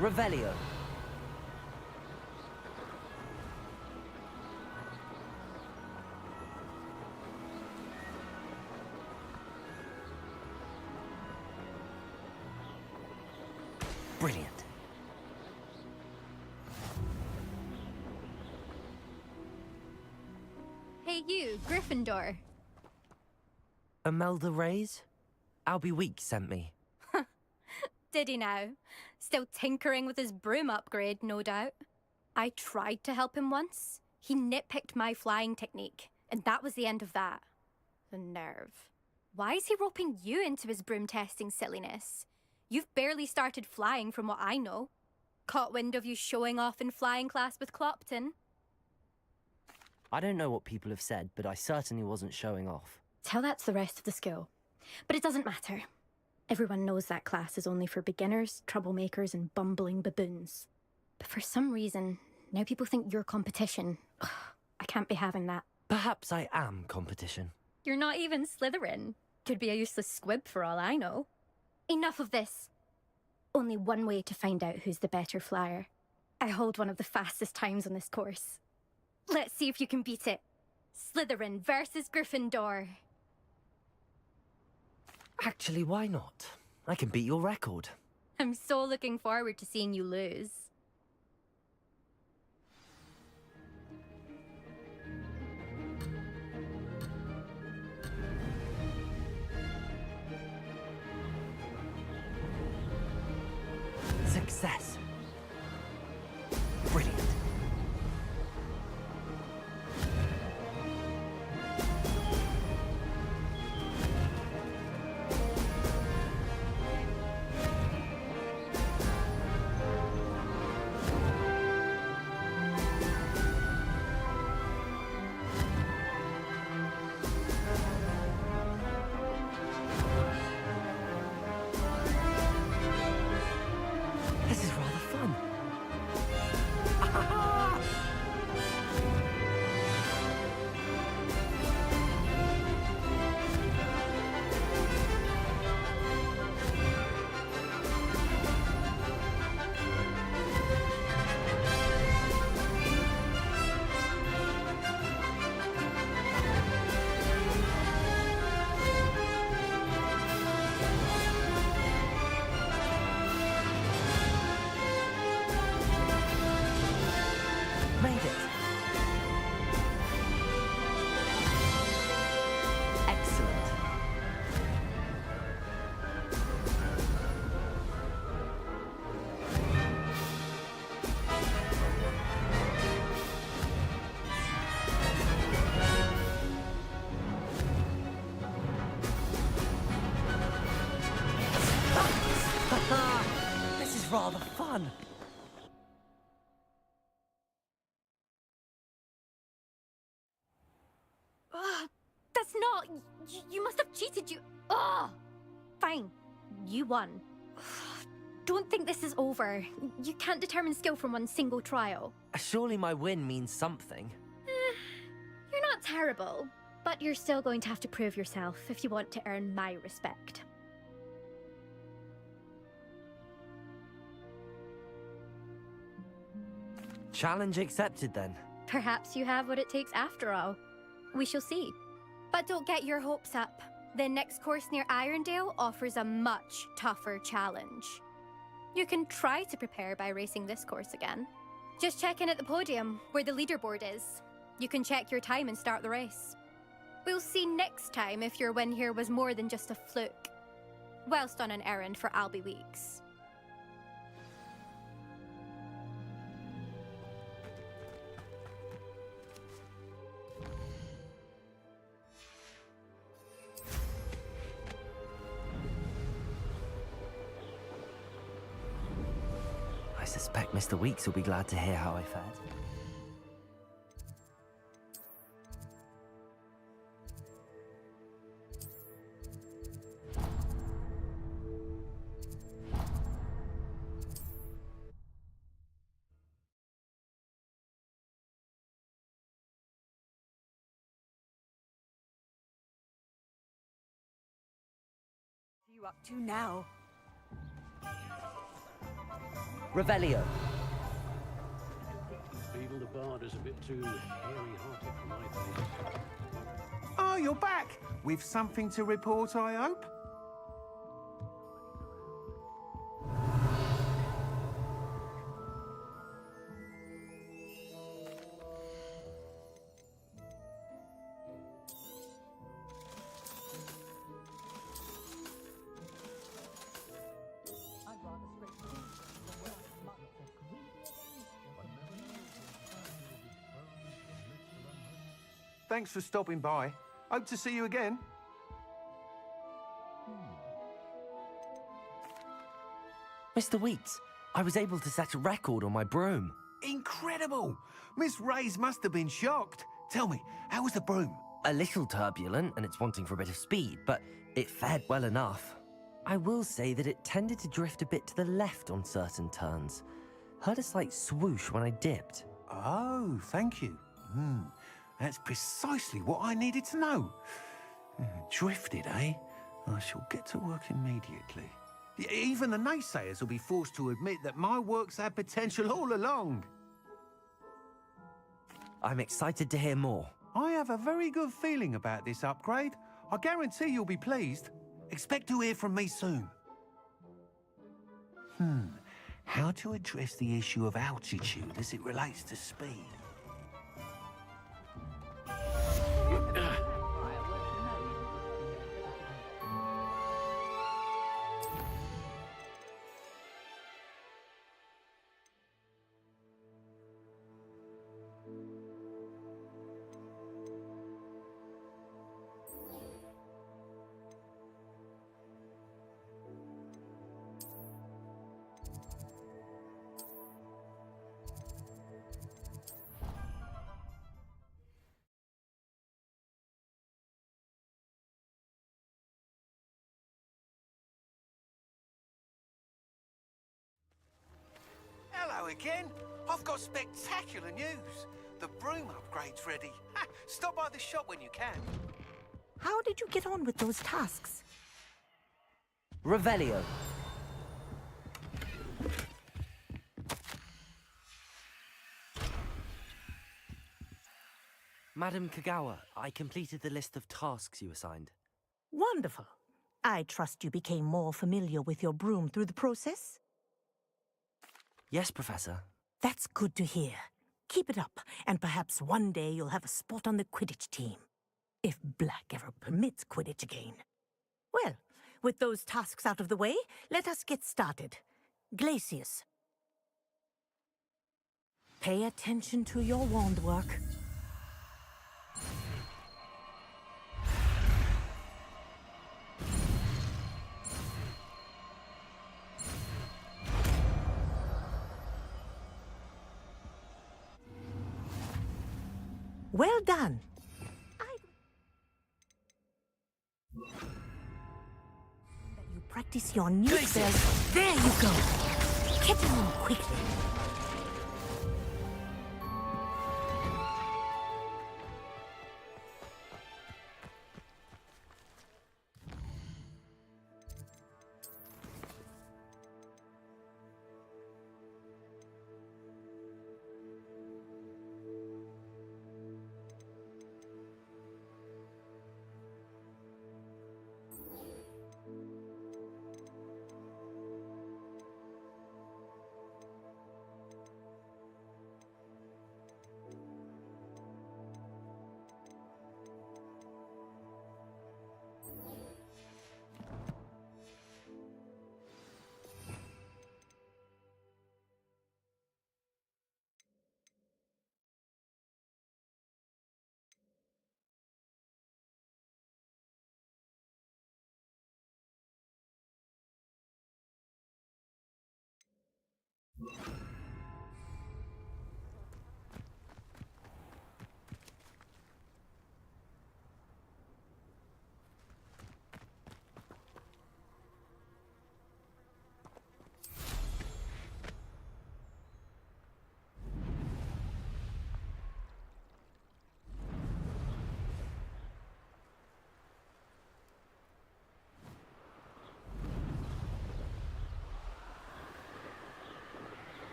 Revelio. Brilliant. Hey you, Gryffindor. Imelda Reyes? Albie Weeks sent me. Did he now? Still tinkering with his broom upgrade, no doubt. I tried to help him once. He nitpicked my flying technique, and that was the end of that. The nerve. Why is he roping you into his broom testing silliness? You've barely started flying from what I know. Caught wind of you showing off in flying class with Clopton. I don't know what people have said, but I certainly wasn't showing off. Tell that to the rest of the school. But it doesn't matter. Everyone knows that class is only for beginners, troublemakers, and bumbling baboons. But for some reason, now people think you're competition. Ugh, I can't be having that. Perhaps I am competition. You're not even Slytherin. Could be a useless squib for all I know. Enough of this. Only one way to find out who's the better flyer. I hold one of the fastest times on this course. Let's see if you can beat it. Slytherin versus Gryffindor. Actually, why not? I can beat your record. I'm so looking forward to seeing you lose. Success. Brilliant. This is rather fun. Made it. Excellent. This is rather fun. That's not... You must have cheated, you... Ugh! Fine. You won. Don't think this is over. You can't determine skill from one single trial. Surely my win means something. You're not terrible, but you're still going to have to prove yourself if you want to earn my respect. Challenge accepted then. Perhaps you have what it takes after all. We shall see. But don't get your hopes up. The next course near Irondale offers a much tougher challenge. You can try to prepare by racing this course again. Just check in at the podium, where the leaderboard is. You can check your time and start the race. We'll see next time if your win here was more than just a fluke. Whilst on an errand for Albie Weeks. I suspect Mr. Weeks will be glad to hear how I fared. What are you up to now? Revelio. Beetle the Bard is a bit too hairy-hearted for my taste. Oh, you're back! With something to report, I hope? Thanks for stopping by. Hope to see you again. Mr. Weeks, I was able to set a record on my broom. Incredible! Miss Ray's must have been shocked. Tell me, how was the broom? A little turbulent and it's wanting for a bit of speed, but it fared well enough. I will say that it tended to drift a bit to the left on certain turns. Heard a slight swoosh when I dipped. Oh, thank you. That's precisely what I needed to know. Drifted, eh? I shall get to work immediately. Even the naysayers will be forced to admit that my work's had potential all along. I'm excited to hear more. I have a very good feeling about this upgrade. I guarantee you'll be pleased. Expect to hear from me soon. How to address the issue of altitude as it relates to speed? Hello again. I've got spectacular news. The broom upgrade's ready. Ha, stop by the shop when you can. How did you get on with those tasks? Revelio. Madam Kagawa, I completed the list of tasks you assigned. Wonderful. I trust you became more familiar with your broom through the process? Yes, Professor. That's good to hear. Keep it up, and perhaps one day you'll have a spot on the Quidditch team. If Black ever permits Quidditch again. Well, with those tasks out of the way, let us get started. Glacius. Pay attention to your wand work. Well done. You practice your new spells. There you go. Get them in quickly.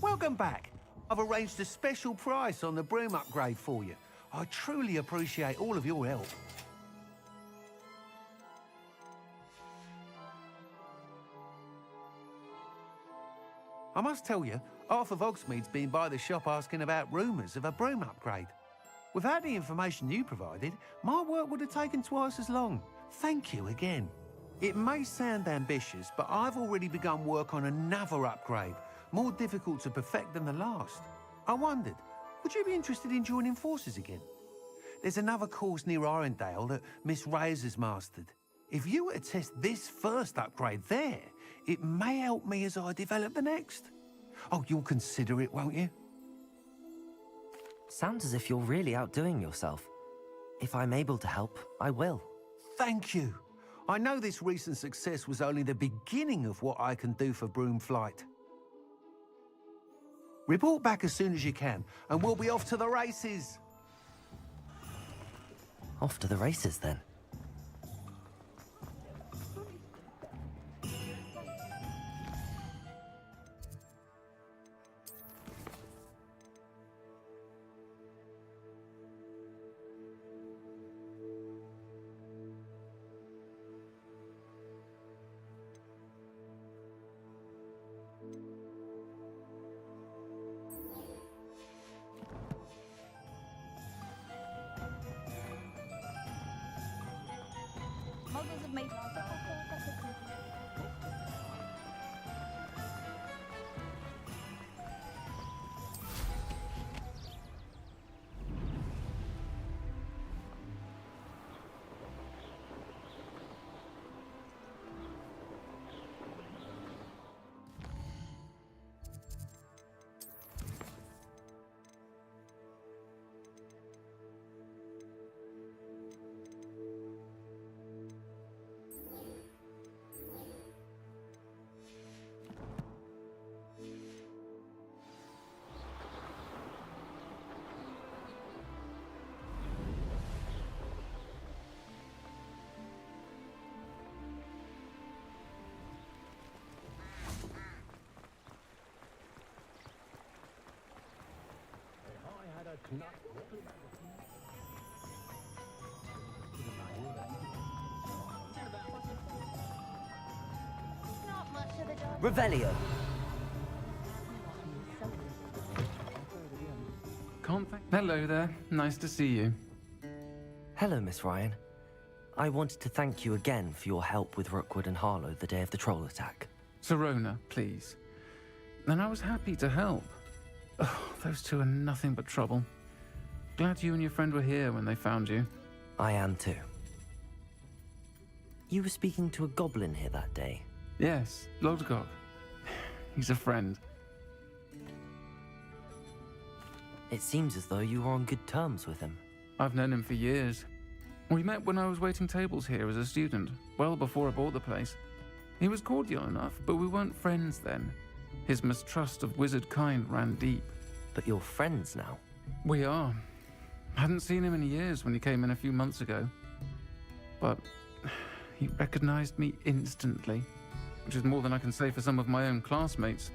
Welcome back. I've arranged a special price on the broom upgrade for you. I truly appreciate all of your help. I must tell you, half of Hogsmeade's been by the shop asking about rumours of a broom upgrade. Without the information you provided, my work would have taken twice as long. Thank you again. It may sound ambitious, but I've already begun work on another upgrade, more difficult to perfect than the last. I wondered, would you be interested in joining forces again? There's another course near Irondale that Miss Reyes has mastered. If you were to test this first upgrade there, it may help me as I develop the next. Oh, you'll consider it, won't you? Sounds as if you're really outdoing yourself. If I'm able to help, I will. Thank you. I know this recent success was only the beginning of what I can do for Broomflight. Report back as soon as you can, and we'll be off to the races. Off to the races, then. Muggles have made Not much of a job. Revelio. Hello there. Nice to see you. Hello, Miss Ryan. I wanted to thank you again for your help with Rookwood and Harlow the day of the troll attack. Sirona, please. And I was happy to help. Oh, those two are nothing but trouble. Glad you and your friend were here when they found you. I am too. You were speaking to a goblin here that day. Yes, Lodgok. He's a friend. It seems as though you were on good terms with him. I've known him for years. We met when I was waiting tables here as a student, well before I bought the place. He was cordial enough, but we weren't friends then. His mistrust of wizard kind ran deep. But you're friends now. We are. Hadn't seen him in years when he came in a few months ago. But he recognized me instantly, which is more than I can say for some of my own classmates.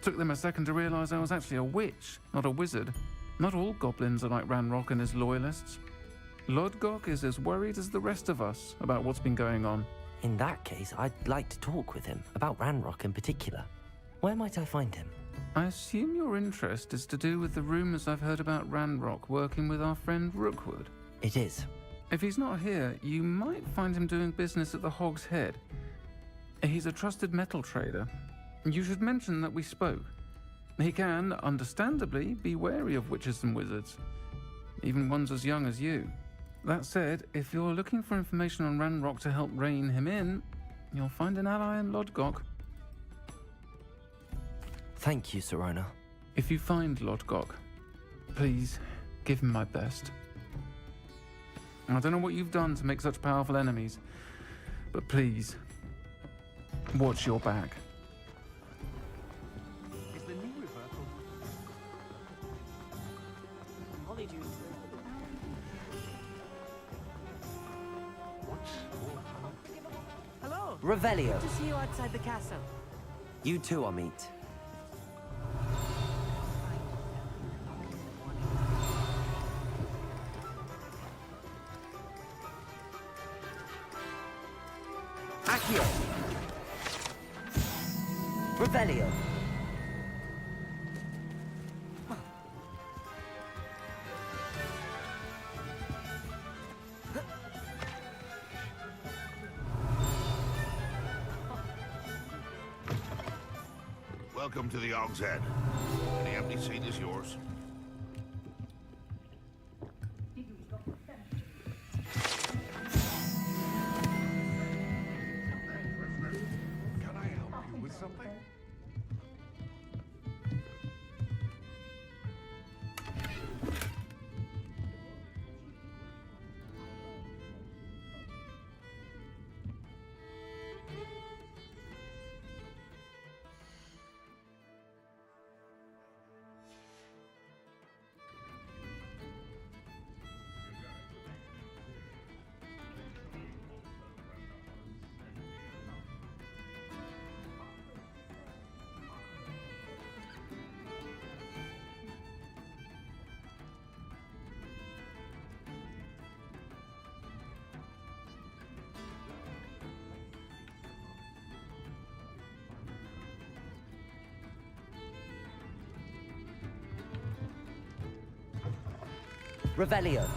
Took them a second to realize I was actually a witch, not a wizard. Not all goblins are like Ranrock and his loyalists. Lodgok is as worried as the rest of us about what's been going on. In that case, I'd like to talk with him, about Ranrock in particular. Where might I find him? I assume your interest is to do with the rumors I've heard about Ranrock working with our friend Rookwood. It is. If he's not here, you might find him doing business at the Hog's Head. He's a trusted metal trader. You should mention that we spoke. He can, understandably, be wary of witches and wizards, even ones as young as you. That said, if you're looking for information on Ranrock to help rein him in, you'll find an ally in Lodgok. Thank you, Sirona. If you find Lodgok, please give him my best. I don't know what you've done to make such powerful enemies, but please, watch your back. Is the new reversal? Revelio. To see you outside the castle. You too, Amit. Accio. Revelio. Welcome to the Og's Head. Any empty seat is yours. Can I help you with something? Revelio.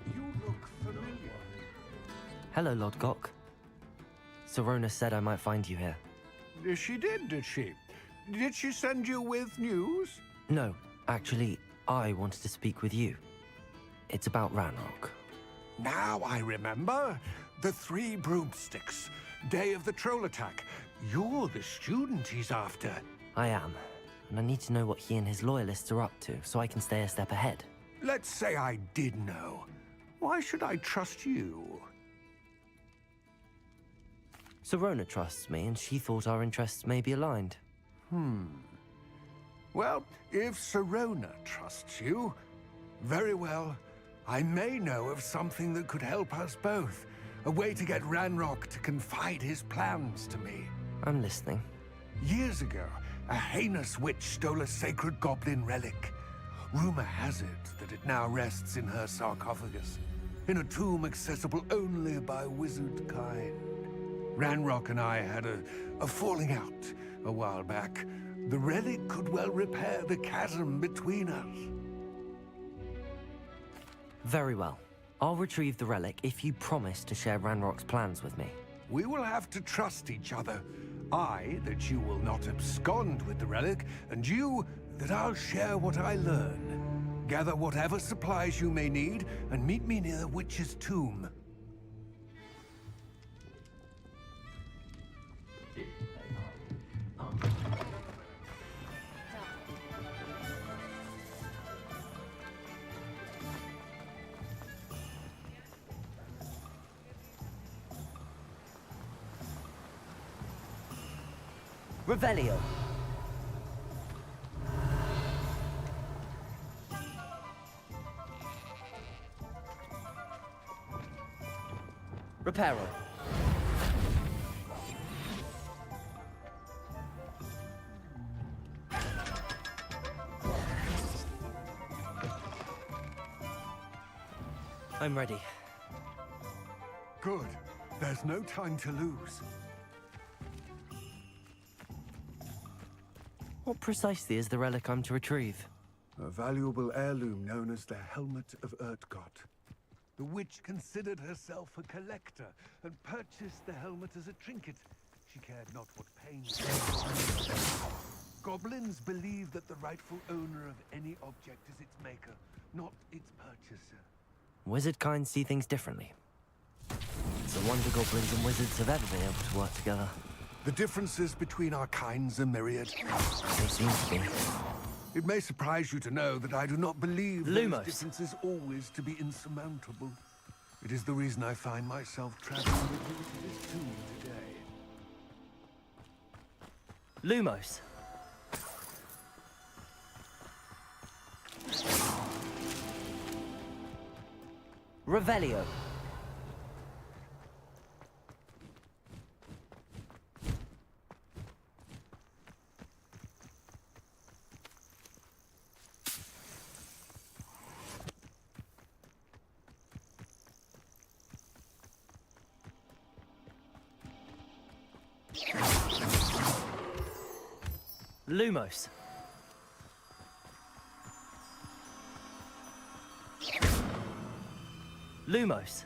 You look familiar. Hello, Lodgok. Sorona said I might find you here. She did she? Did she send you with news? No, actually, I wanted to speak with you. It's about Ranrock. Now I remember. The 3 broomsticks. Day of the troll attack. You're the student he's after. I am, and I need to know what he and his loyalists are up to so I can stay a step ahead. Let's say I did know. Why should I trust you? Sorona trusts me, and she thought our interests may be aligned. Well, if Sorona trusts you, very well. I may know of something that could help us both. A way to get Ranrock to confide his plans to me. I'm listening. Years ago, a heinous witch stole a sacred goblin relic. Rumor has it that it now rests in her sarcophagus, in a tomb accessible only by wizard kind. Ranrock and I had a falling out a while back. The relic could well repair the chasm between us. Very well. I'll retrieve the relic if you promise to share Ranrock's plans with me. We will have to trust each other. I, that you will not abscond with the relic, and you, that I'll share what I learn. Gather whatever supplies you may need, and meet me near the witch's tomb. Revelio. Reparo. I'm ready. Good. There's no time to lose. What precisely is the relic I'm to retrieve? A valuable heirloom known as the Helmet of Urtgott. The witch considered herself a collector and purchased the helmet as a trinket. She cared not what pain. Goblins believe that the rightful owner of any object is its maker, not its purchaser. Wizard kind see things differently. It's a wonder goblins and wizards have ever been able to work together. The differences between our kinds are myriad. They seem to be. It may surprise you to know that I do not believe Lumos. those differences always to be insurmountable. It is the reason I find myself traveling with you to this tomb today. Lumos. Revelio. Lumos. Lumos.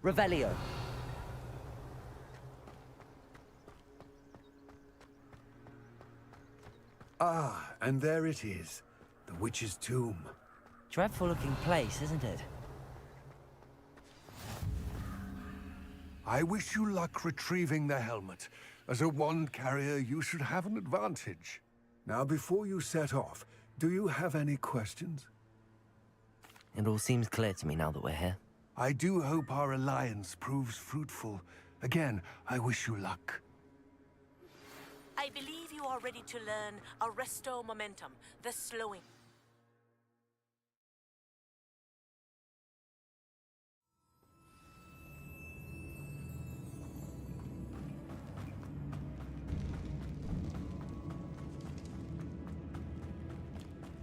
Revelio. Ah, and there it is. The witch's tomb. Dreadful looking place, isn't it? I wish you luck retrieving the helmet. As a wand carrier, you should have an advantage. Now, before you set off, do you have any questions? It all seems clear to me now that we're here. I do hope our alliance proves fruitful. Again, I wish you luck. I believe you are ready to learn Arresto Momentum, the slowing.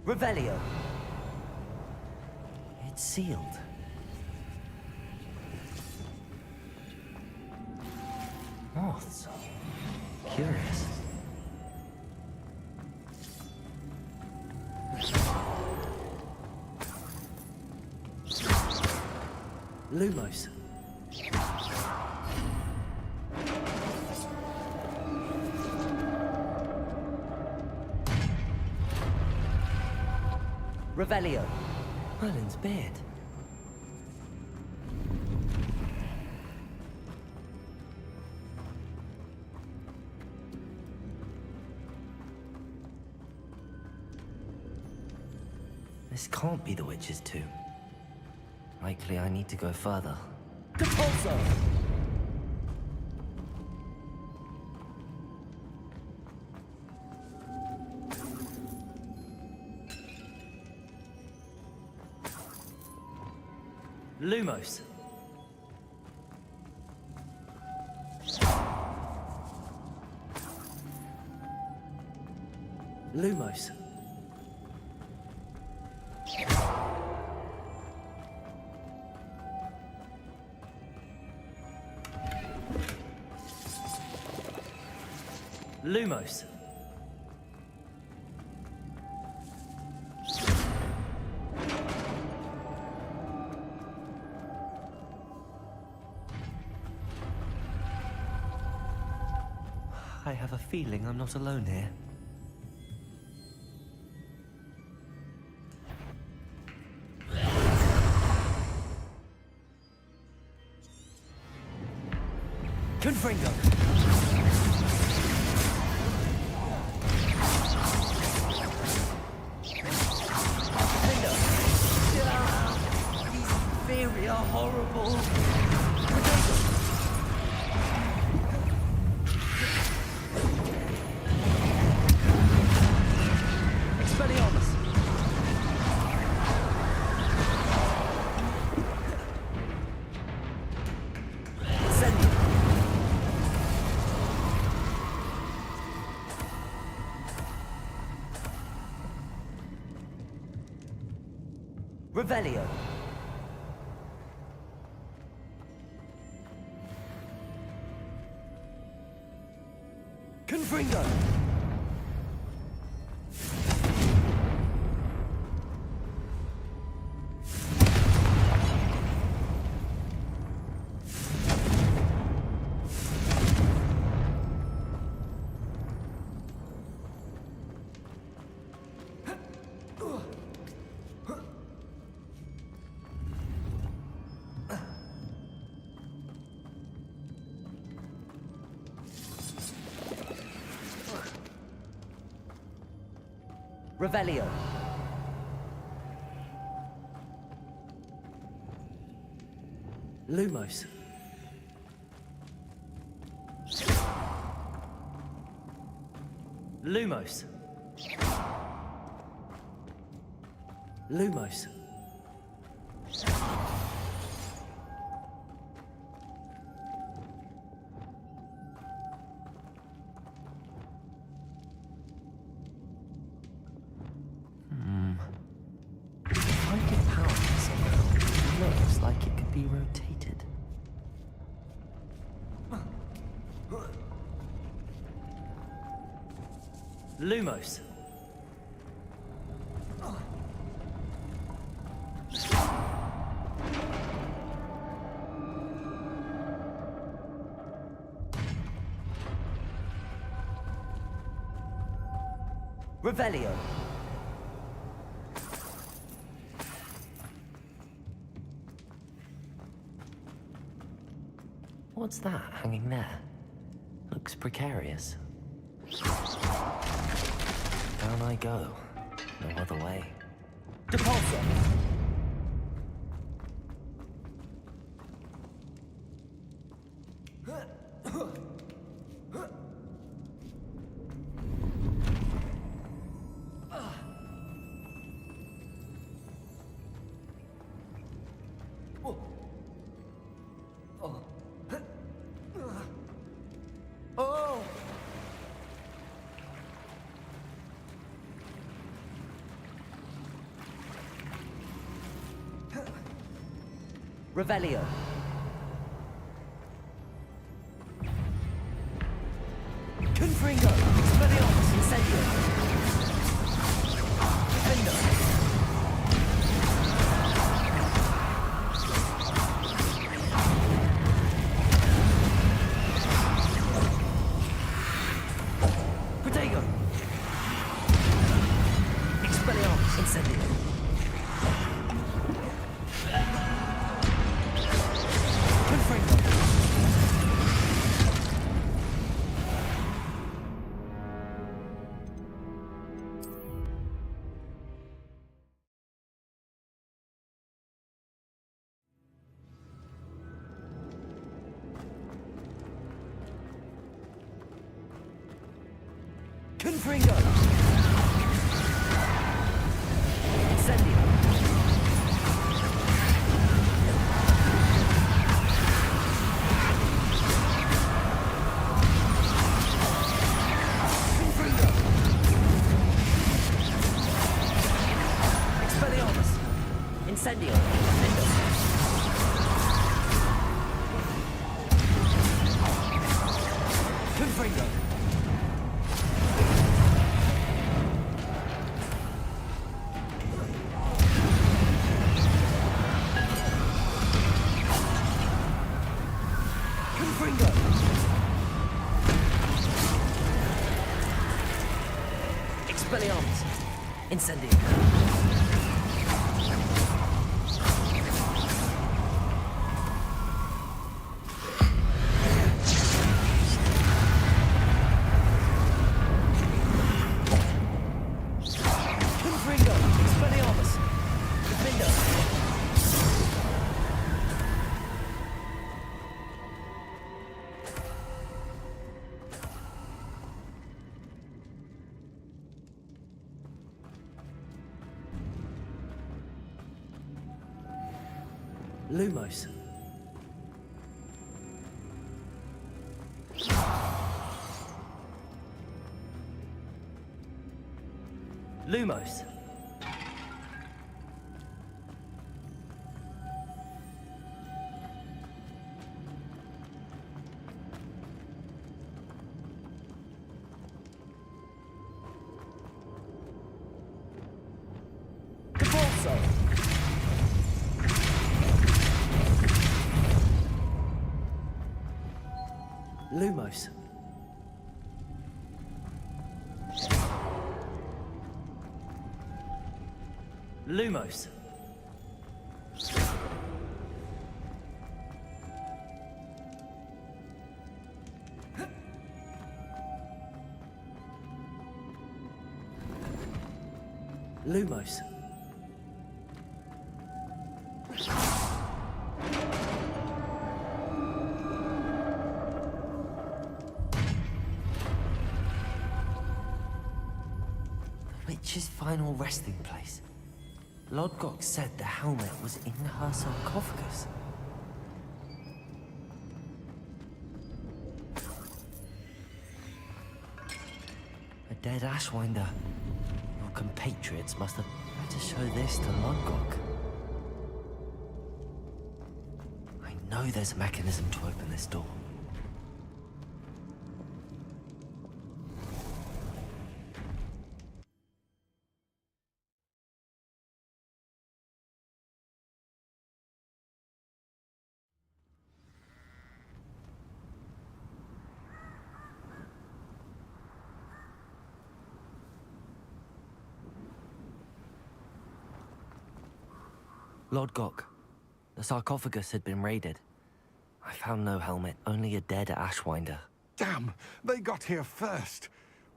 Revelio. It's sealed. Moths. Curious. Lumos. Revelio. Merlin's beard. This can't be the witch's tomb. Likely I need to go further. Compulso! Lumos. Lumos. Lumos. I have a feeling I'm not alone here. Confringo! These are horrible. Expelliarmus. Incendio. Revelio. Confringo. Revelio. Lumos. Lumos. Lumos. If I could power it somehow, it looks like it could be rotated. Lumos. Revelio. What's that hanging there? Looks precarious. Down I go. No other way. Depulso! Revelio. Confringo. Expelliarmus. Incendio. Defendo. Protego. Expelliarmus. Incendio. Confringo! Incendio! Confringo! Expelliarmus! Incendio! Defendo! Confringo! Expelliarmus. Incendio. Confringo. Expelliarmus. Defendo. Lumos. Lumos. Depulso. Lumos. Lumos. Lumos. The witch's final resting place. Lodgok said the helmet was in her sarcophagus. A dead Ashwinder. Your compatriots must have better show this to Lodgok. I know there's a mechanism to open this door. Lodgok, the sarcophagus had been raided. I found no helmet, only a dead Ashwinder. Damn, they got here first.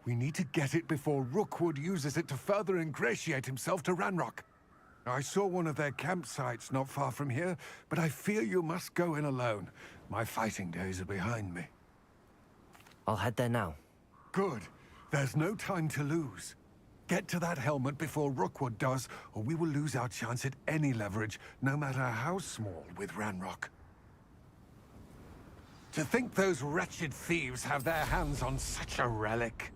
We need to get it before Rookwood uses it to further ingratiate himself to Ranrock. I saw one of their campsites not far from here, but I fear you must go in alone. My fighting days are behind me. I'll head there now. Good. There's no time to lose. Get to that helmet before Rookwood does, or we will lose our chance at any leverage, no matter how small, with Ranrock. To think those wretched thieves have their hands on such a relic.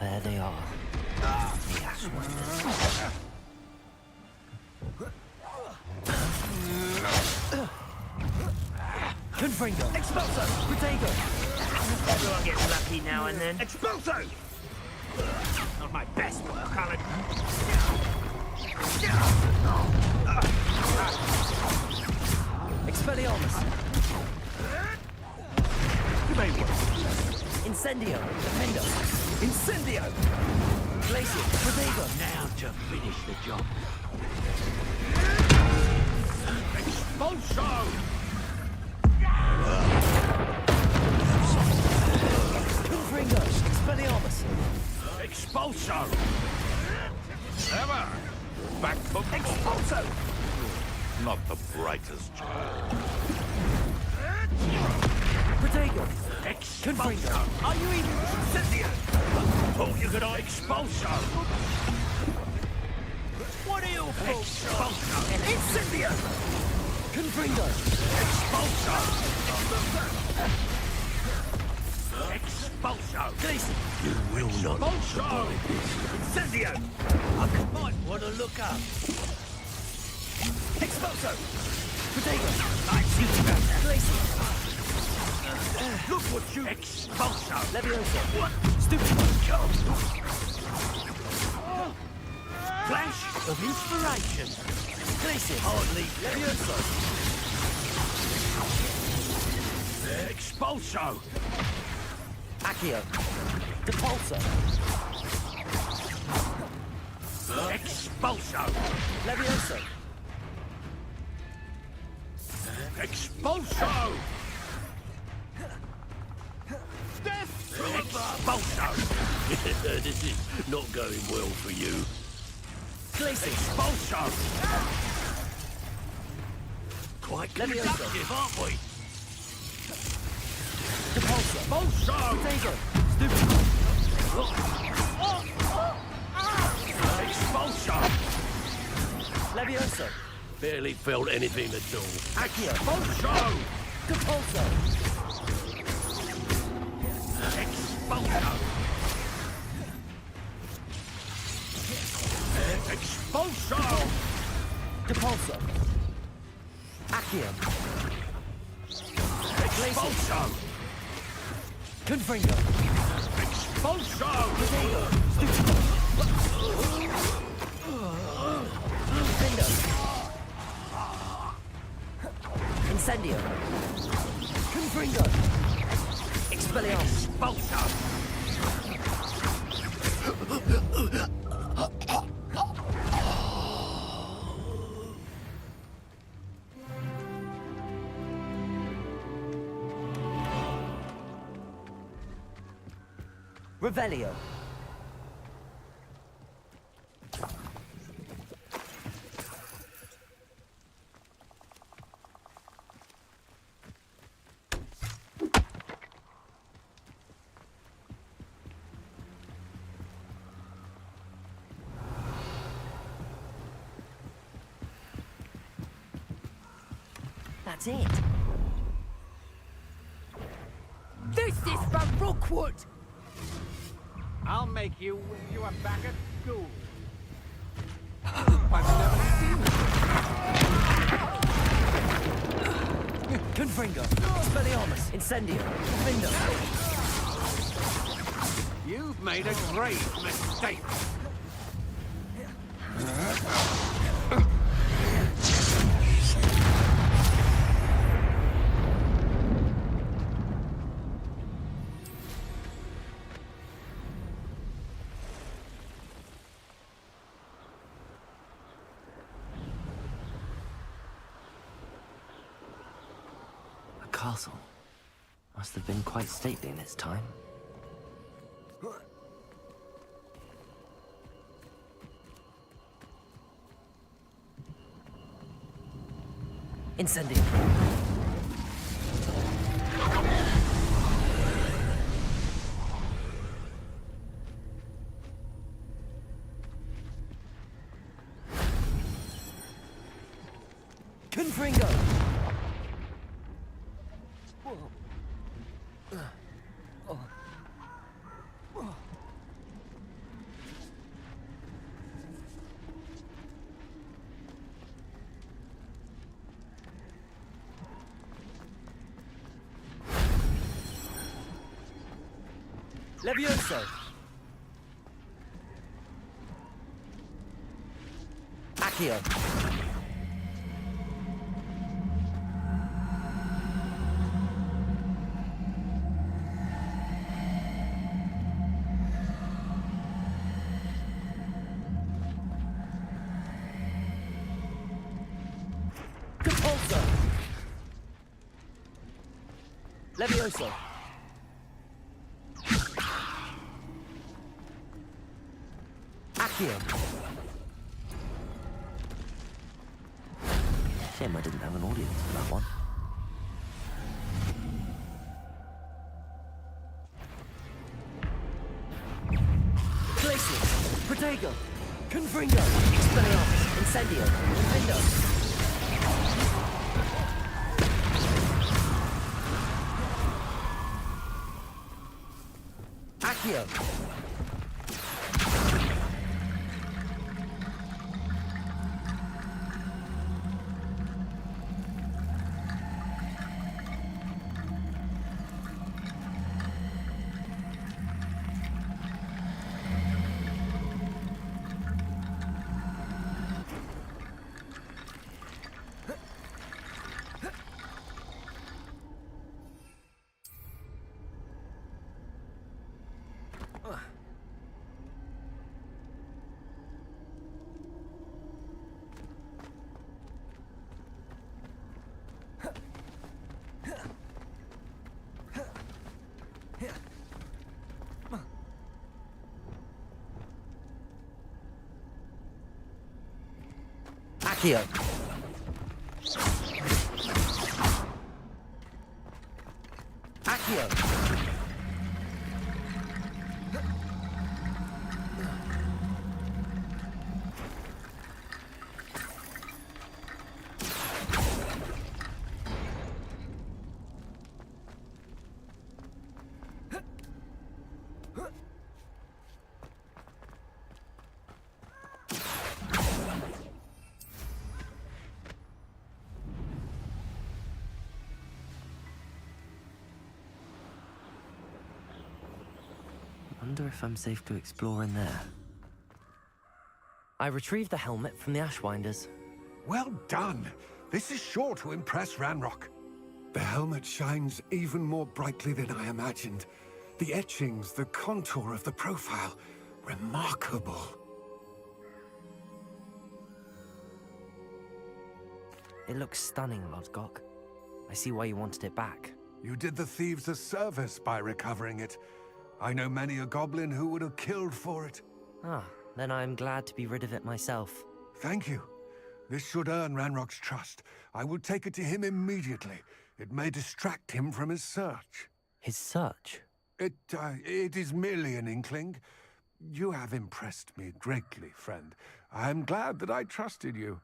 There they are. The Ashwinders. Confringo! Expulso! Protego! Everyone gets lucky now and then. Expulso! Not my best work, Alan. Expelliarmus! You may work. Incendio! Defendo! Incendio! Glacier! Protego! Now to finish the job. Expulso! Confringo! Expelliarmus! Expulso! Never! Back to Expulso! Not the brightest child. Protego! Expulso! Are you even... Cynthia! Thought you could expulso! What are you for? Expulso! Incendio! Confringo! Expulso! Expulso! Glacier! You will not survive this. Incendio! I might want to look up. Expulso! Protego! I'd see about that. Glacier! Look what you... Expulso! Levioso! What? Stupid! Flash of inspiration. Glacier! Hardly... Levioso! Expulso! Accio! Depulso! Expulso! Levioso! Expulso! Expulso! This is not going well for you. Glacier! Expulso! Quite Levioso. conductive, aren't we? Depulso! Expulso! Protego! Stupid! Expulso! Levioso! Barely felt anything at all. Accio! Expulso! Depulso! Expulso! Expulso! Depulso! Accio! Expulso! Confringo! Expulso! Protego! Stupid! Defendo! Incendio! Confringo! Expelliarmus! Expulso! Revelio. That's it. This is from Rookwood! I'll make you wish you were back at school. I've never seen it. Confringo. Expelliarmus. Incendio. Vindo. You've made a grave mistake. Castle. Must have been quite stately in its time. Incendio. Confringo. Levioso. Accio. Compulso. Levioso. Accio. Shame I didn't have an audience for that one. Glacius. Protego. Confringo. Expelliarmus. Incendio. Vindo. Accio. Accio. Accio. Wonder if I'm safe to explore in there. I retrieved the helmet from the Ashwinders. Well done. This is sure to impress Ranrock. The helmet shines even more brightly than I imagined. The etchings, the contour of the profile, remarkable. It looks stunning, Lodgok. I see why you wanted it back. You did the thieves a service by recovering it. I know many a goblin who would have killed for it. Ah, then I'm glad to be rid of it myself. Thank you. This should earn Ranrock's trust. I will take it to him immediately. It may distract him from his search. His search? It is merely an inkling. You have impressed me greatly, friend. I am glad that I trusted you.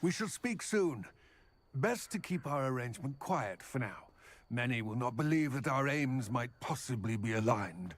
We shall speak soon. Best to keep our arrangement quiet for now. Many will not believe that our aims might possibly be aligned.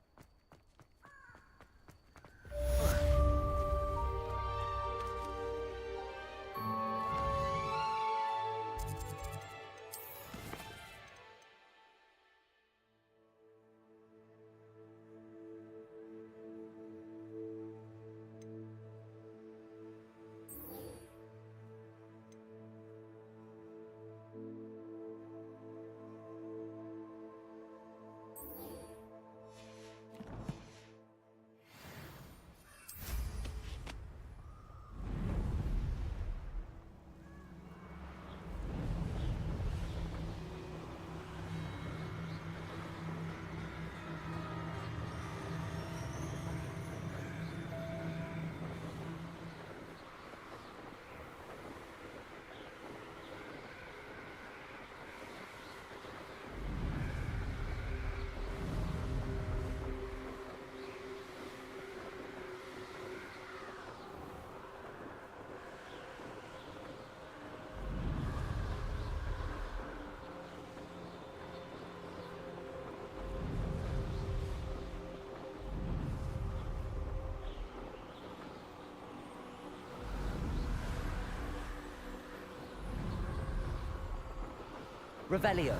Revelio.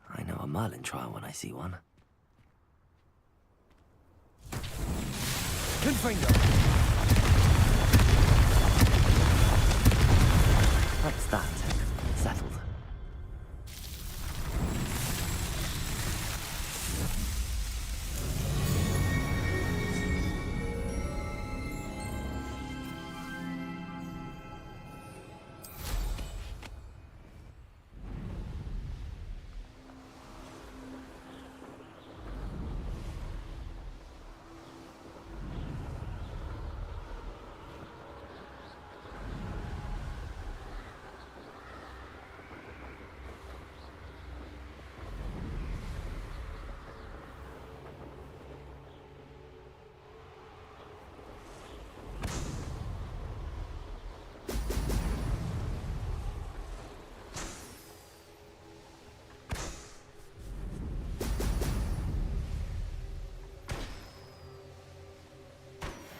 I know a Merlin trial when I see one. Confringo! That's that. Settled.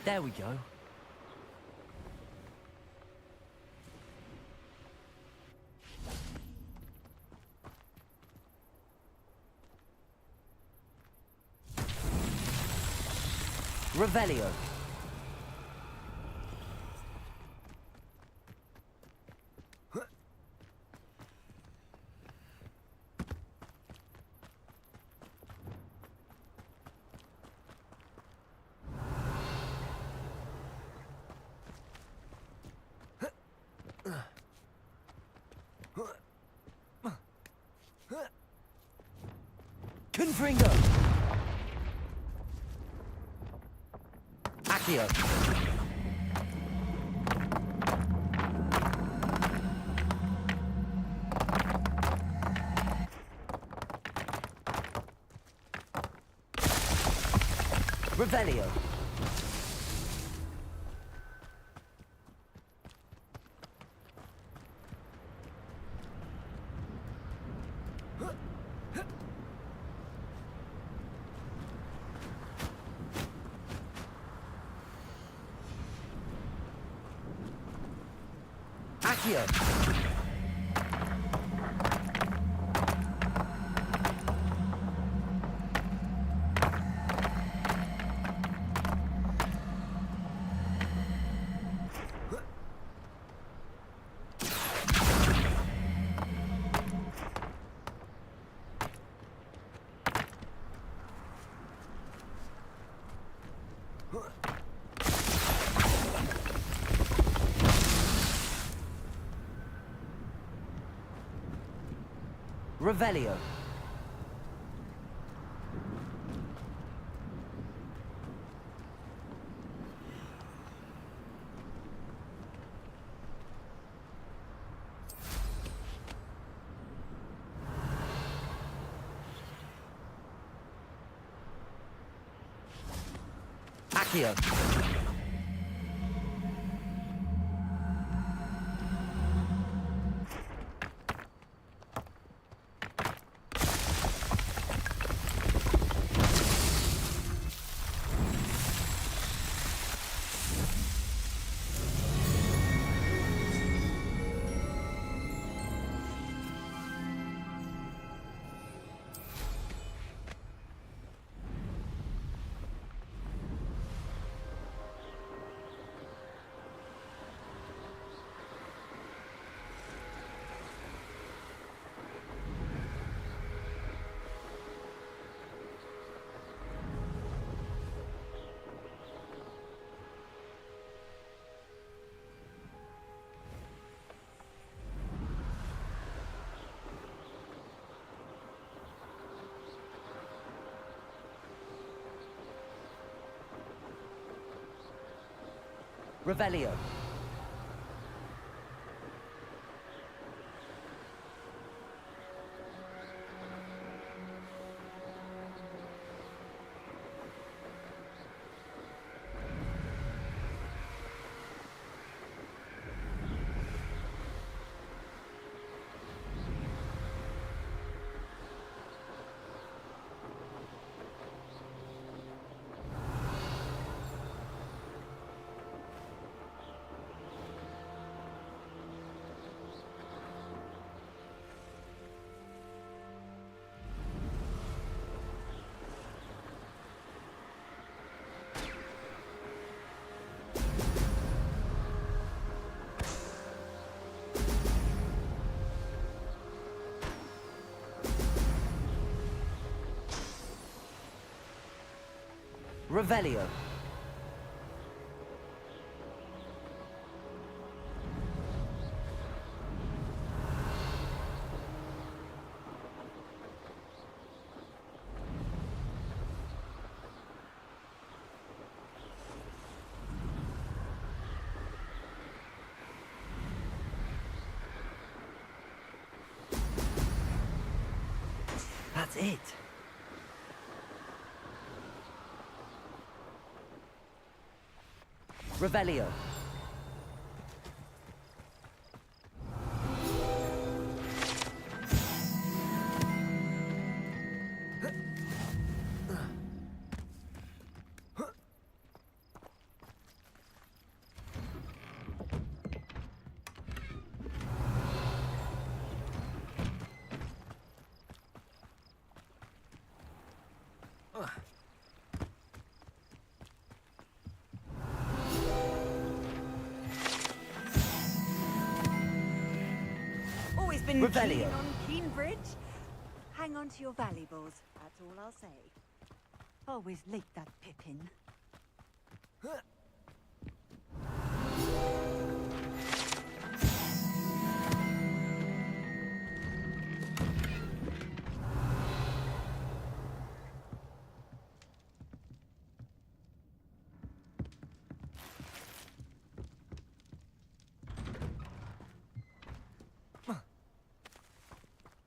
There we go. Revelio. Confringo! Accio! Revelio! Accio! Revelio. Accio. Revelio. Revelio. That's it. Revelio. Always been Revelio. keen on Keenbridge. Hang on to your valuables, that's all I'll say. Always late, that Pippin.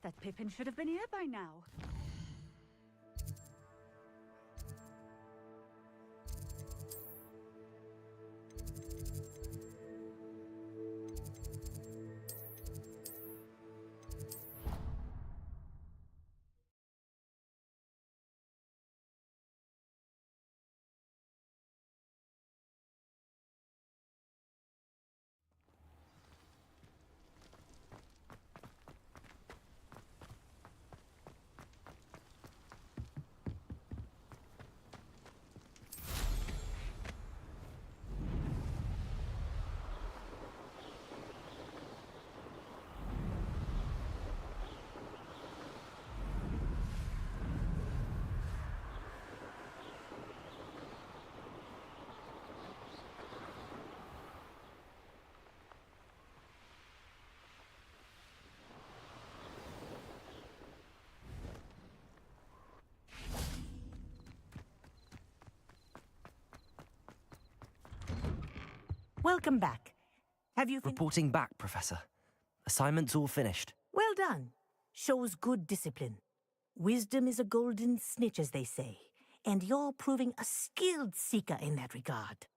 That Pippin should have been here by now. Welcome back. Have you Reporting back, Professor. Assignment's all finished. Well done. Shows good discipline. Wisdom is a golden snitch, as they say, and you're proving a skilled seeker in that regard.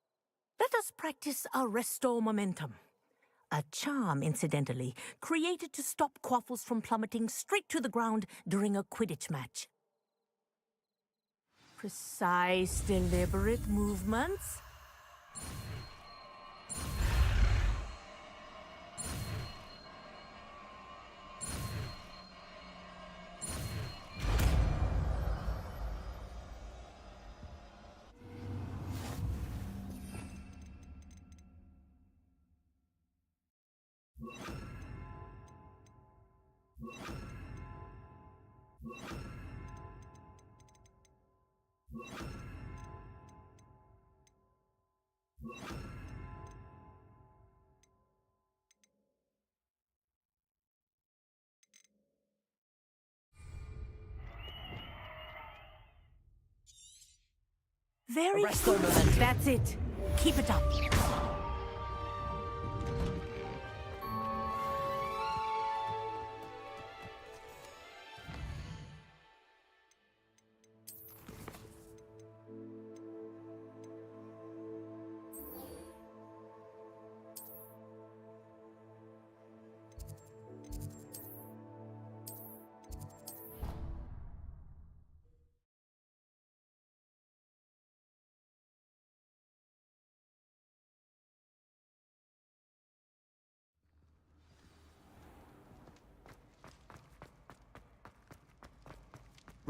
Let us practice our restore momentum. A charm, incidentally, created to stop quaffles from plummeting straight to the ground during a Quidditch match. Precise, deliberate movements. Very Arresto good. momentum. That's it. Keep it up.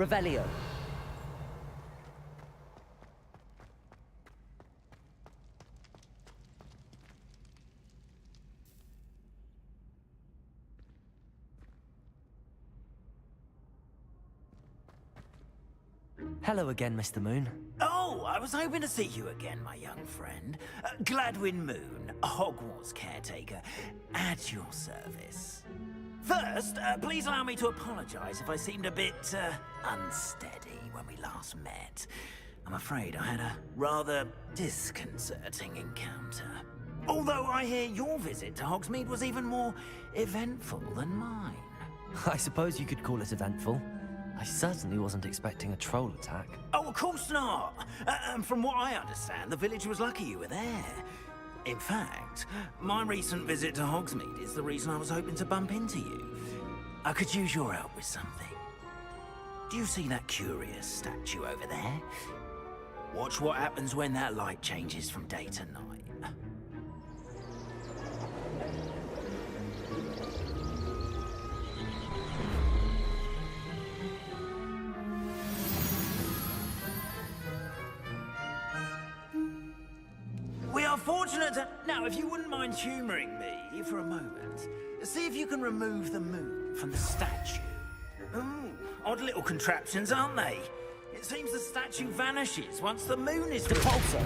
Revelio. Hello again, Mr. Moon. Oh, I was hoping to see you again, my young friend. Gladwin Moon, Hogwarts caretaker, at your service. First, please allow me to apologize if I seemed a bit, unsteady when we last met. I'm afraid I had a rather disconcerting encounter. Although I hear your visit to Hogsmeade was even more eventful than mine. I suppose you could call it eventful. I certainly wasn't expecting a troll attack. Oh, of course not. From what I understand, the village was lucky you were there. In fact, my recent visit to Hogsmeade is the reason I was hoping to bump into you. I could use your help with something. Do you see that curious statue over there? Watch what happens when that light changes from day to night. We are fortunate to... Now, if you wouldn't mind humouring me for a moment, see if you can remove the moon from the statue. Ooh, odd little contraptions, aren't they? It seems the statue vanishes once the moon is Repulsor.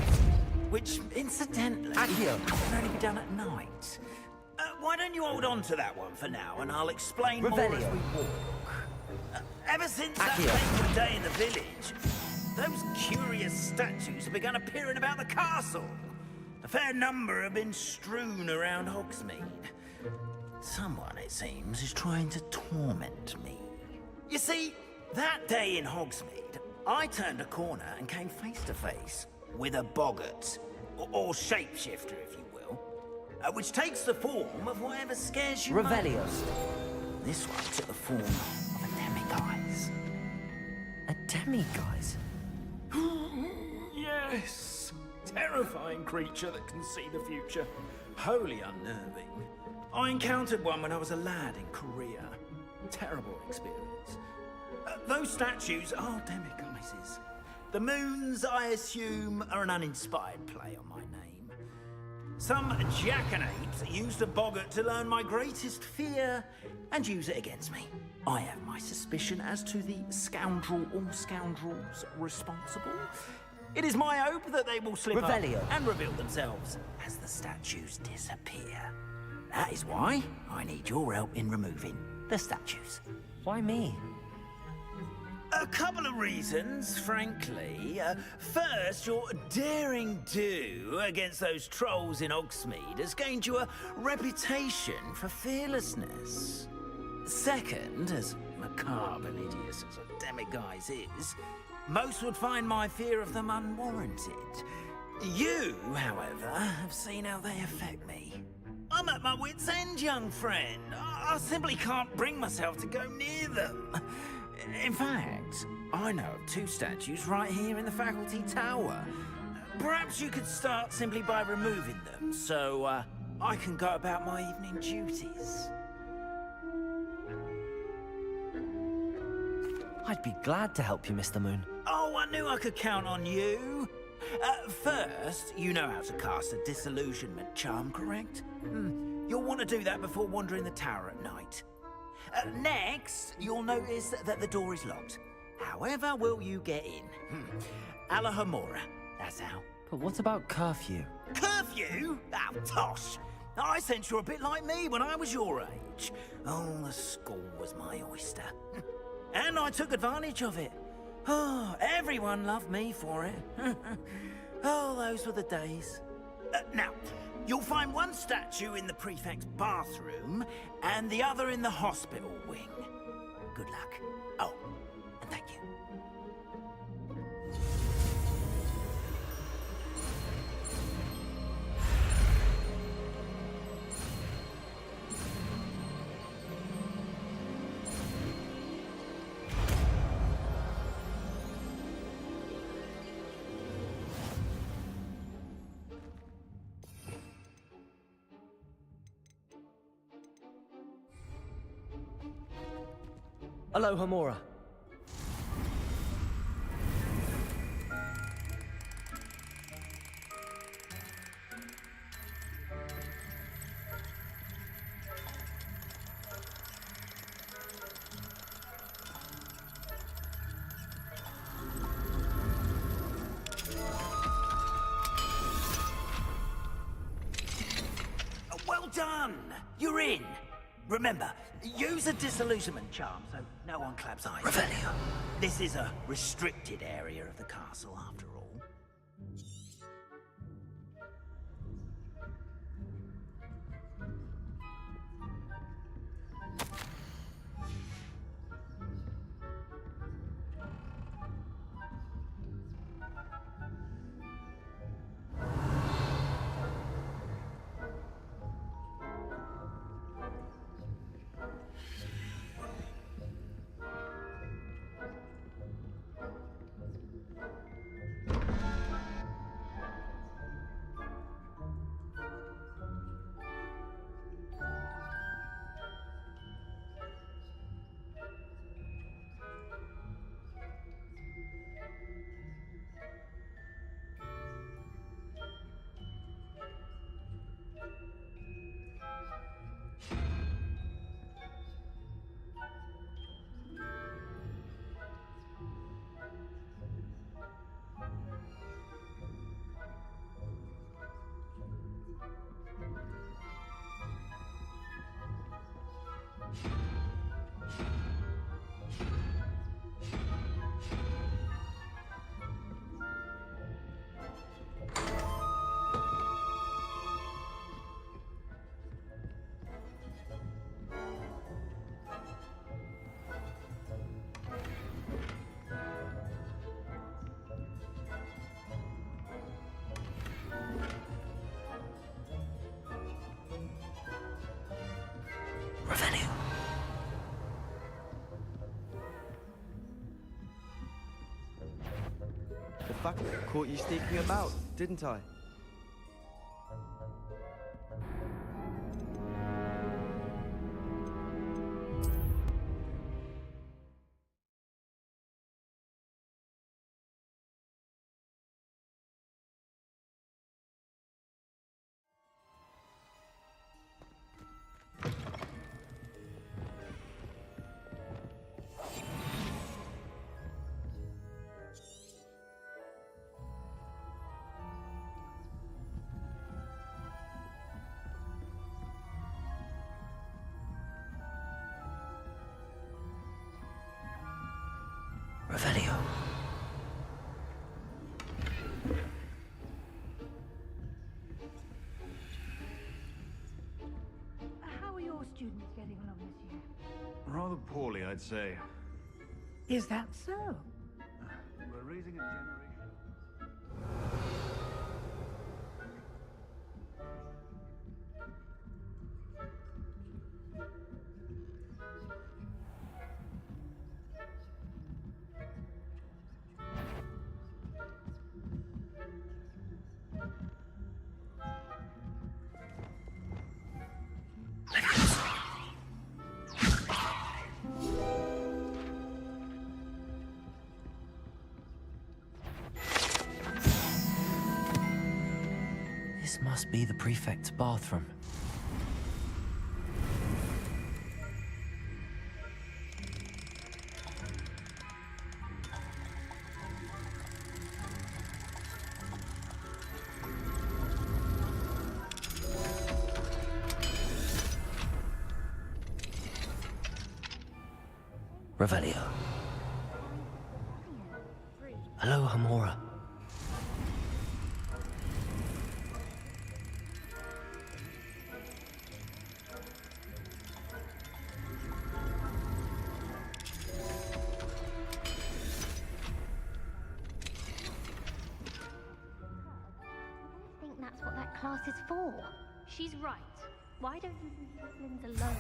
which, incidentally, Accio. can only be done at night. Why don't you hold on to that one for now, and I'll explain more as Revelio. we walk. Ever since that Accio. fateful day in the village, those curious statues have begun appearing about the castle. A fair number have been strewn around Hogsmeade. Someone, it seems, is trying to torment me. You see, that day in Hogsmeade, I turned a corner and came face to face with a boggart, or shapeshifter, if you will, which takes the form of whatever scares you Revelio. most. This one took the form of a demiguise. A demiguise? Yes! Terrifying creature that can see the future. Wholly unnerving. I encountered one when I was a lad in Korea. Terrible experience. Those statues are demiguises. The moons, I assume, are an uninspired play on my name. Some jackanapes used a boggart to learn my greatest fear and use it against me. I have my suspicion as to the scoundrel or scoundrels responsible. It is my hope that they will slip Revelio. up and reveal themselves as the statues disappear. That is why I need your help in removing the statues. Why me? A couple of reasons, frankly. First, your daring do against those trolls in Hogsmeade has gained you a reputation for fearlessness. Second, as macabre and hideous as a demiguise is, most would find my fear of them unwarranted. You, however, have seen how they affect me. I'm at my wit's end, young friend. I simply can't bring myself to go near them. In fact, I know of 2 statues right here in the faculty tower. Perhaps you could start simply by removing them, so I can go about my evening duties. I'd be glad to help you, Mr. Moon. Oh, I knew I could count on you. First, you know how to cast a disillusionment charm, correct? You'll want to do that before wandering the tower at night. Next, you'll notice that the door is locked. However will you get in? Alahomora, that's how. But what about curfew? Curfew? Oh, tosh! I sense you're a bit like me when I was your age. Oh, the school was my oyster. And I took advantage of it. Oh, everyone loved me for it. Oh, those were the days. Now, you'll find one statue in the prefect's bathroom and the other in the hospital wing. Good luck. Oh, and thank you. Hello, Homora. Well done! You're in. Remember, use a disillusionment charm so no one claps eyes. Revelio. This is a restricted area of the castle, after all. Revelio. The fuck caught you sneaking about, didn't I? Revelio. How are your students getting along this year? Rather poorly, I'd say. Is that so? We're raising a generation. This must be the prefect's bathroom. Revelio. Hello, Hamora. I think that's what that class is for. She's right. Why don't you leave Lynn's alone?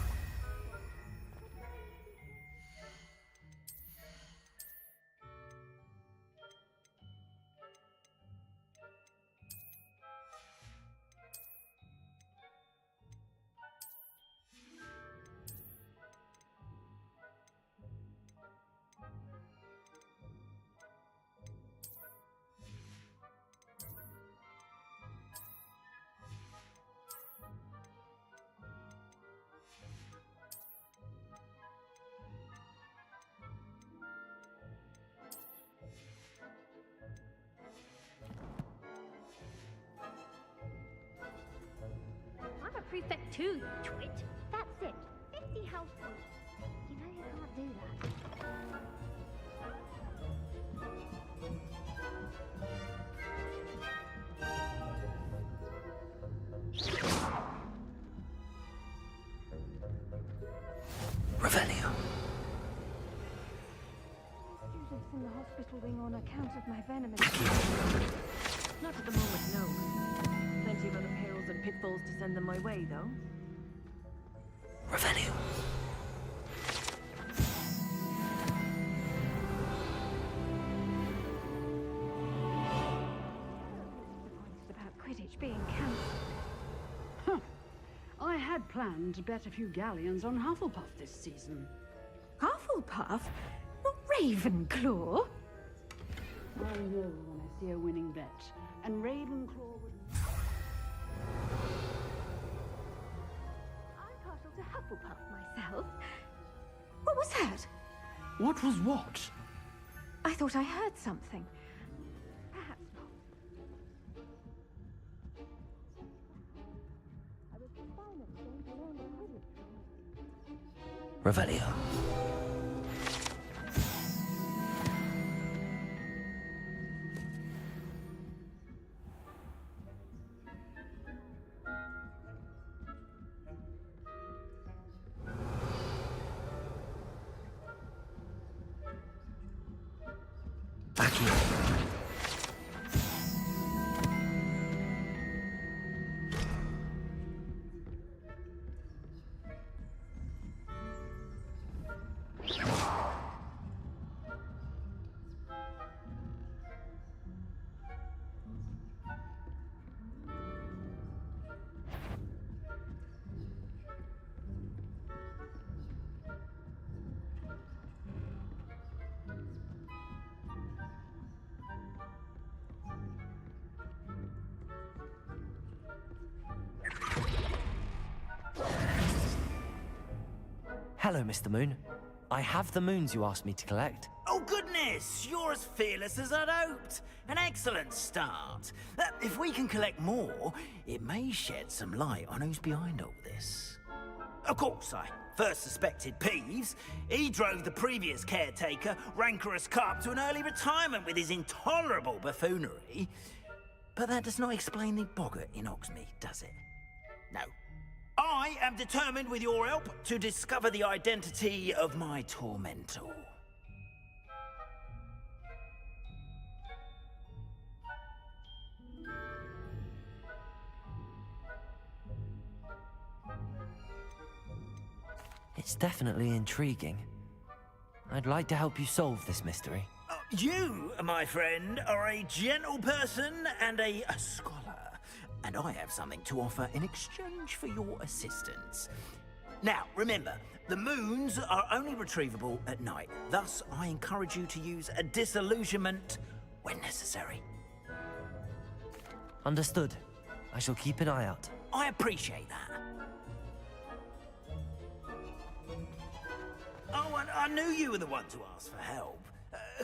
I'm a prefect too, you twit. That's it. 50 house rules. You know you can't do that. Revelio. Students in the hospital wing on account of my venomous... Not at the moment, no. Plenty of other perils and pitfalls to send them my way, though. Revelio. disappointed about Quidditch being cancelled. I had planned to bet a few galleons on Hufflepuff this season. Hufflepuff? Not Ravenclaw? I know when I see a winning bet, and Ravenclaw would... I'm partial to Hufflepuff myself. What was that? What was what? I thought I heard something. Perhaps not. I was silent going to learn the Quidditch. Revelio. Back here. Hello, Mr. Moon. I have the moons you asked me to collect. Oh, goodness! You're as fearless as I'd hoped. An excellent start. If we can collect more, it may shed some light on who's behind all this. Of course, I first suspected Peeves, he drove the previous caretaker, rancorous Carp, to an early retirement with his intolerable buffoonery. But that does not explain the boggart in Hogsmeade, does it? No. I am determined, with your help, to discover the identity of my tormentor. It's definitely intriguing. I'd like to help you solve this mystery. You, my friend, are a gentle person and a scholar. And I have something to offer in exchange for your assistance. Now, remember, the moons are only retrievable at night. Thus, I encourage you to use a disillusionment when necessary. Understood. I shall keep an eye out. I appreciate that. Oh, and I knew you were the one to ask for help.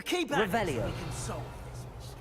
Keep at it so Revelio. we can solve this mystery.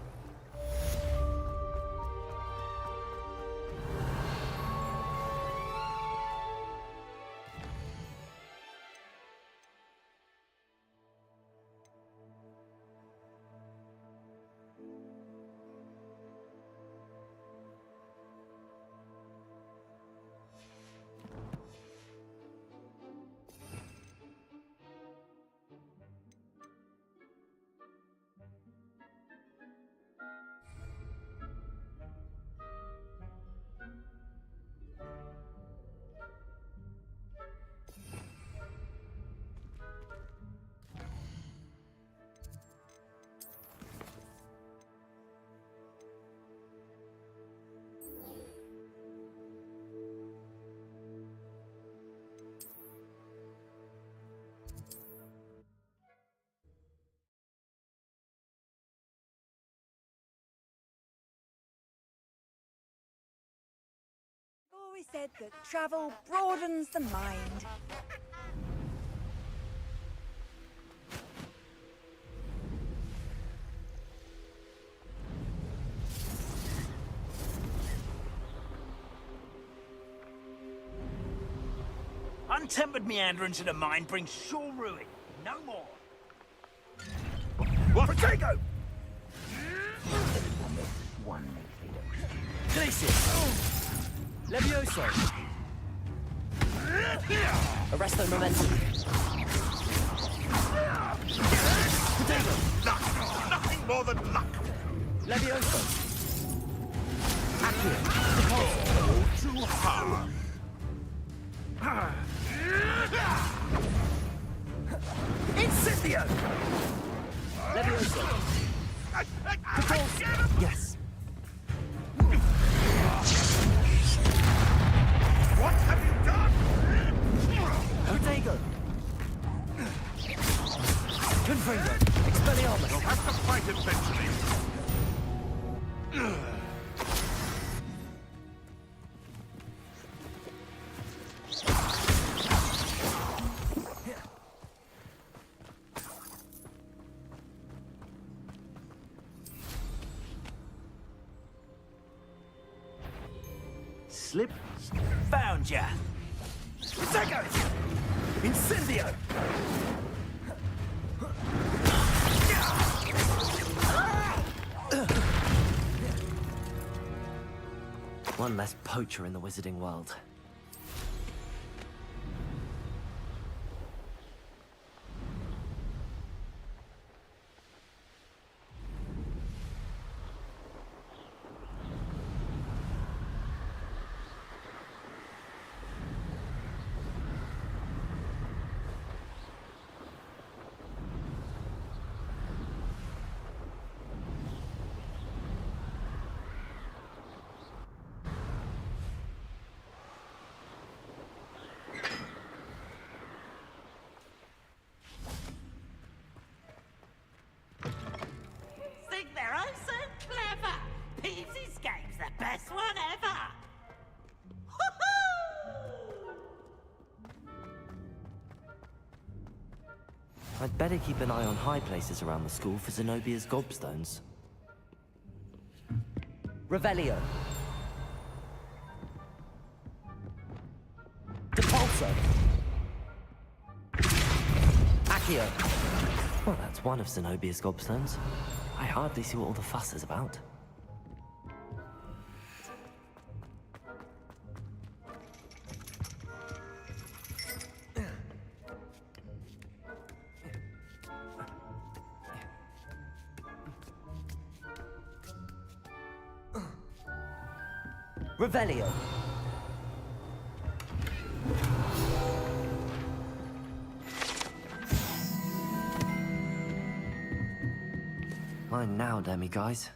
Always said that travel broadens the mind. Untempered meanderance of the mind brings sure ruin. No more. What? Protego! One Glacius! Levioso! Arresto momentum! Luck! Nothing more than luck! Levioso! Accio! Oh, too hard! Incendio! Levioso! Yes! What have you done? Protego! Confringo! Expelliarmus! You'll have to fight eventually. Slip. Found ya. Protego! Incendio! One less poacher in the wizarding world. Think they're oh so clever! Peeves' game's the best one ever! I'd better keep an eye on high places around the school for Zenobia's gobstones. Revelio! Depulso! Accio! Well, that's one of Zenobia's gobstones. I hardly see what all the fuss is about. Revelio. Mine now, Demi guys.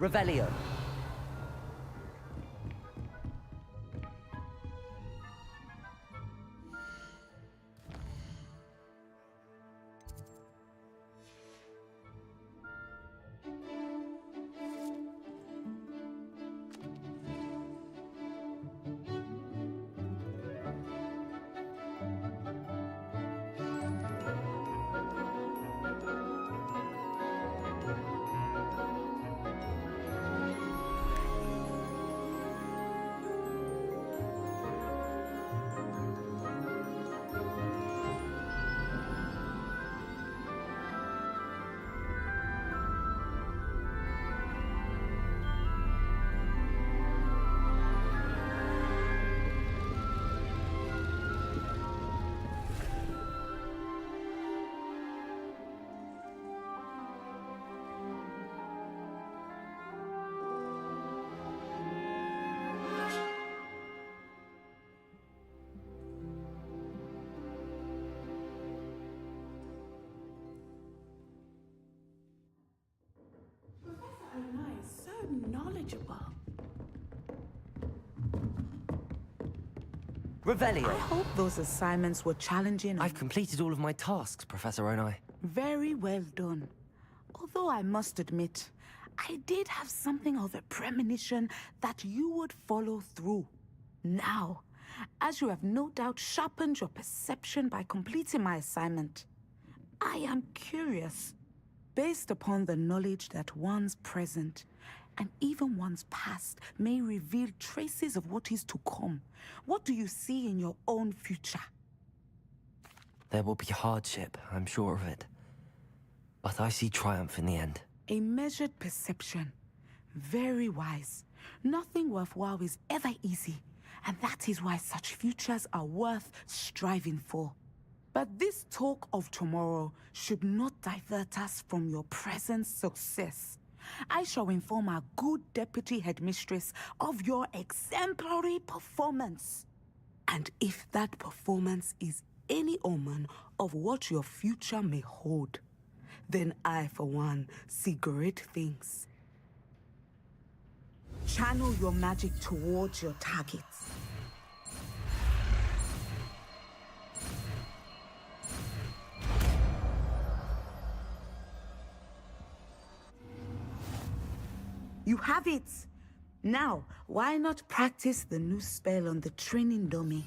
Revelio. Knowledgeable. Revelio. I hope those assignments were challenging. I've completed all of my tasks, Professor Onai. Very well done. Although I must admit, I did have something of a premonition that you would follow through. Now, as you have no doubt sharpened your perception by completing my assignment, I am curious, based upon the knowledge that one's present and even one's past may reveal traces of what is to come. What do you see in your own future? There will be hardship, I'm sure of it. But I see triumph in the end. A measured perception. Very wise. Nothing worthwhile is ever easy, and that is why such futures are worth striving for. But this talk of tomorrow should not divert us from your present success. I shall inform our good deputy headmistress of your exemplary performance. And if that performance is any omen of what your future may hold, then I, for one, see great things. Channel your magic towards your targets. You have it! Now, why not practice the new spell on the training dummy?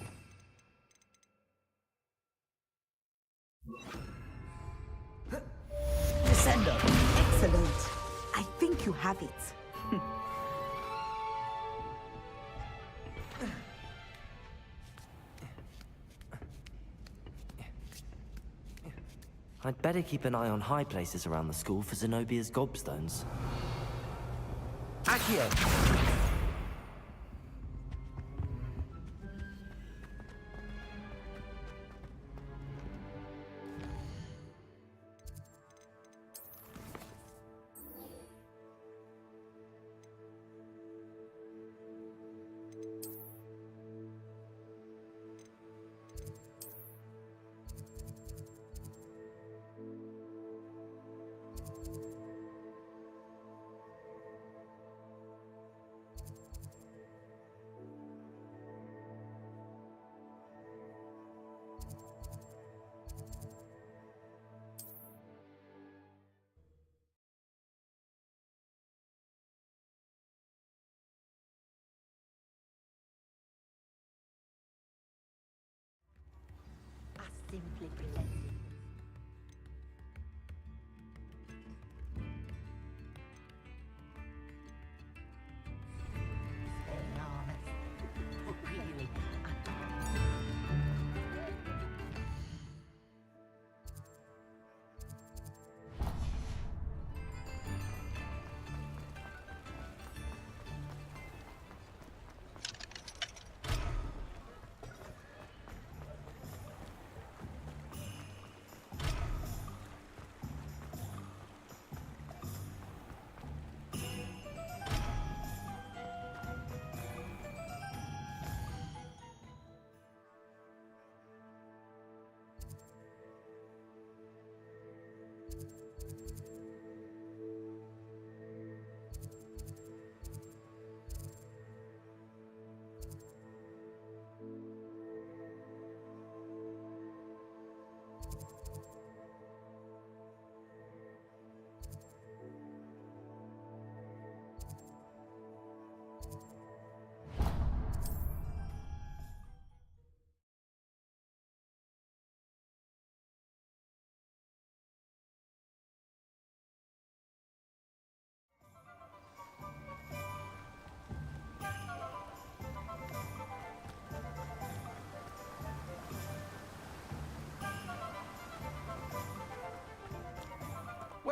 Descendo! Excellent. I think you have it. I'd better keep an eye on high places around the school for Zenobia's gobstones. Accio!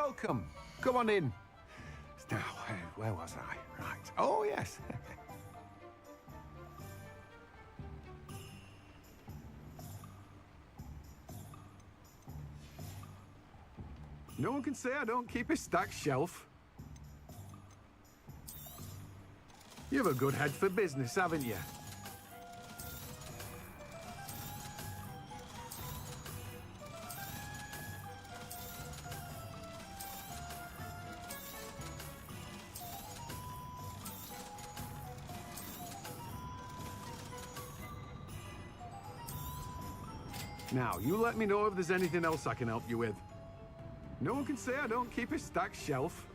welcome. Come on in. Now, where was I? Right. Oh, yes. No one can say I don't keep a stacked shelf. You have a good head for business, haven't you? Now, you let me know if there's anything else I can help you with. No one can say I don't keep a stacked shelf.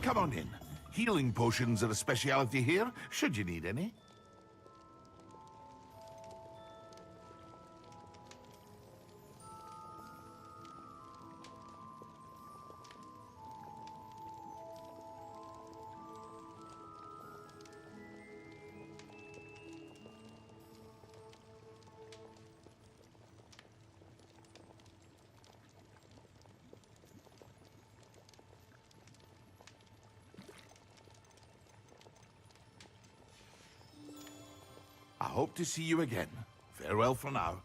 Come on in. Healing potions are a speciality here, should you need any. I hope to see you again. Farewell for now.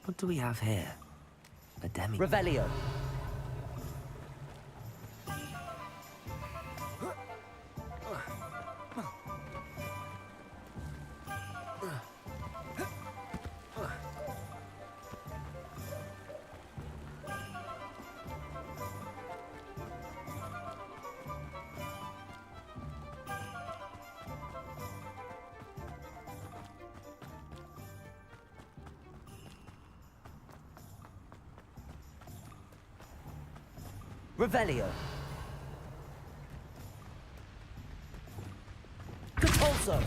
What do we have here? A demi. Revelio. Revelio. Repulso.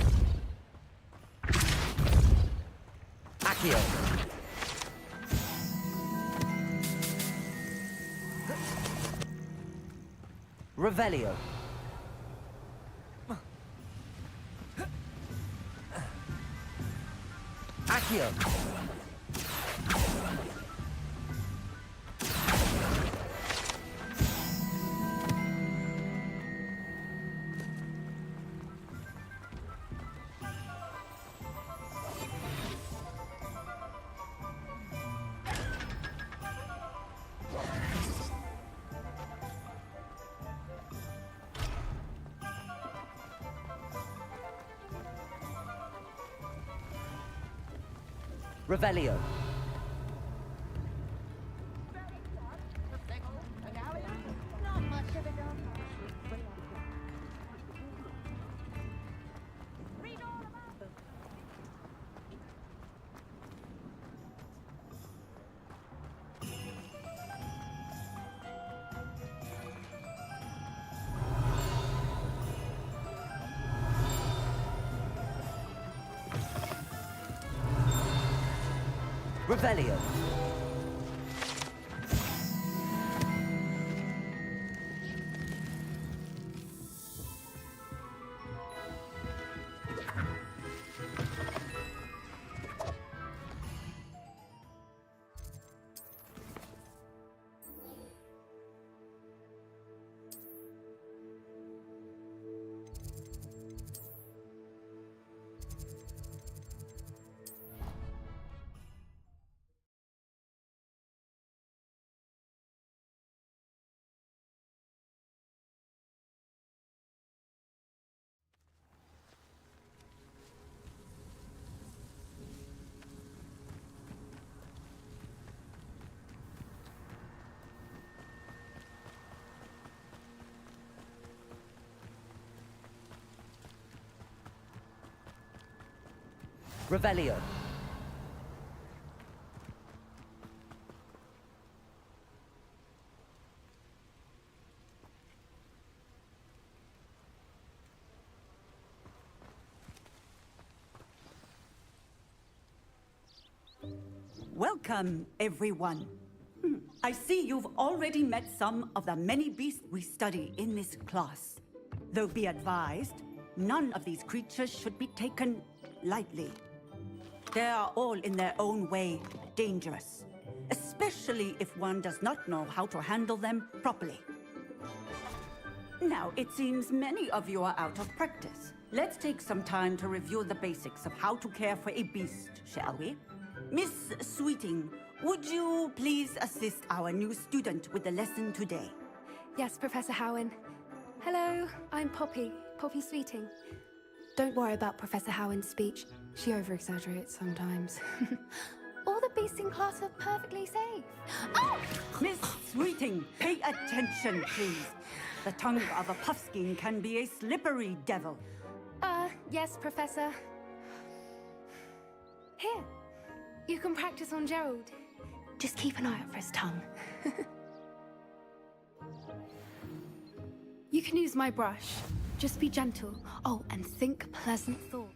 Accio. Revelio. Accio. Revelio. Revelio. Revelio. Welcome, everyone. I see you've already met some of the many beasts we study in this class. Though be advised, none of these creatures should be taken lightly. They are all in their own way dangerous, especially if one does not know how to handle them properly. Now, it seems many of you are out of practice. Let's take some time to review the basics of how to care for a beast, shall we? Miss Sweeting, would you please assist our new student with the lesson today? Yes, Professor Howen. Hello, I'm Poppy Sweeting. Don't worry about Professor Howen's speech. She over-exaggerates sometimes. All the beasts in class are perfectly safe. Oh! Miss Sweeting, pay attention, please. The tongue of a puffskein can be a slippery devil. Yes, Professor. Here, you can practice on Gerald. Just keep an eye out for his tongue. You can use my brush. Just be gentle. Oh, and think pleasant thoughts.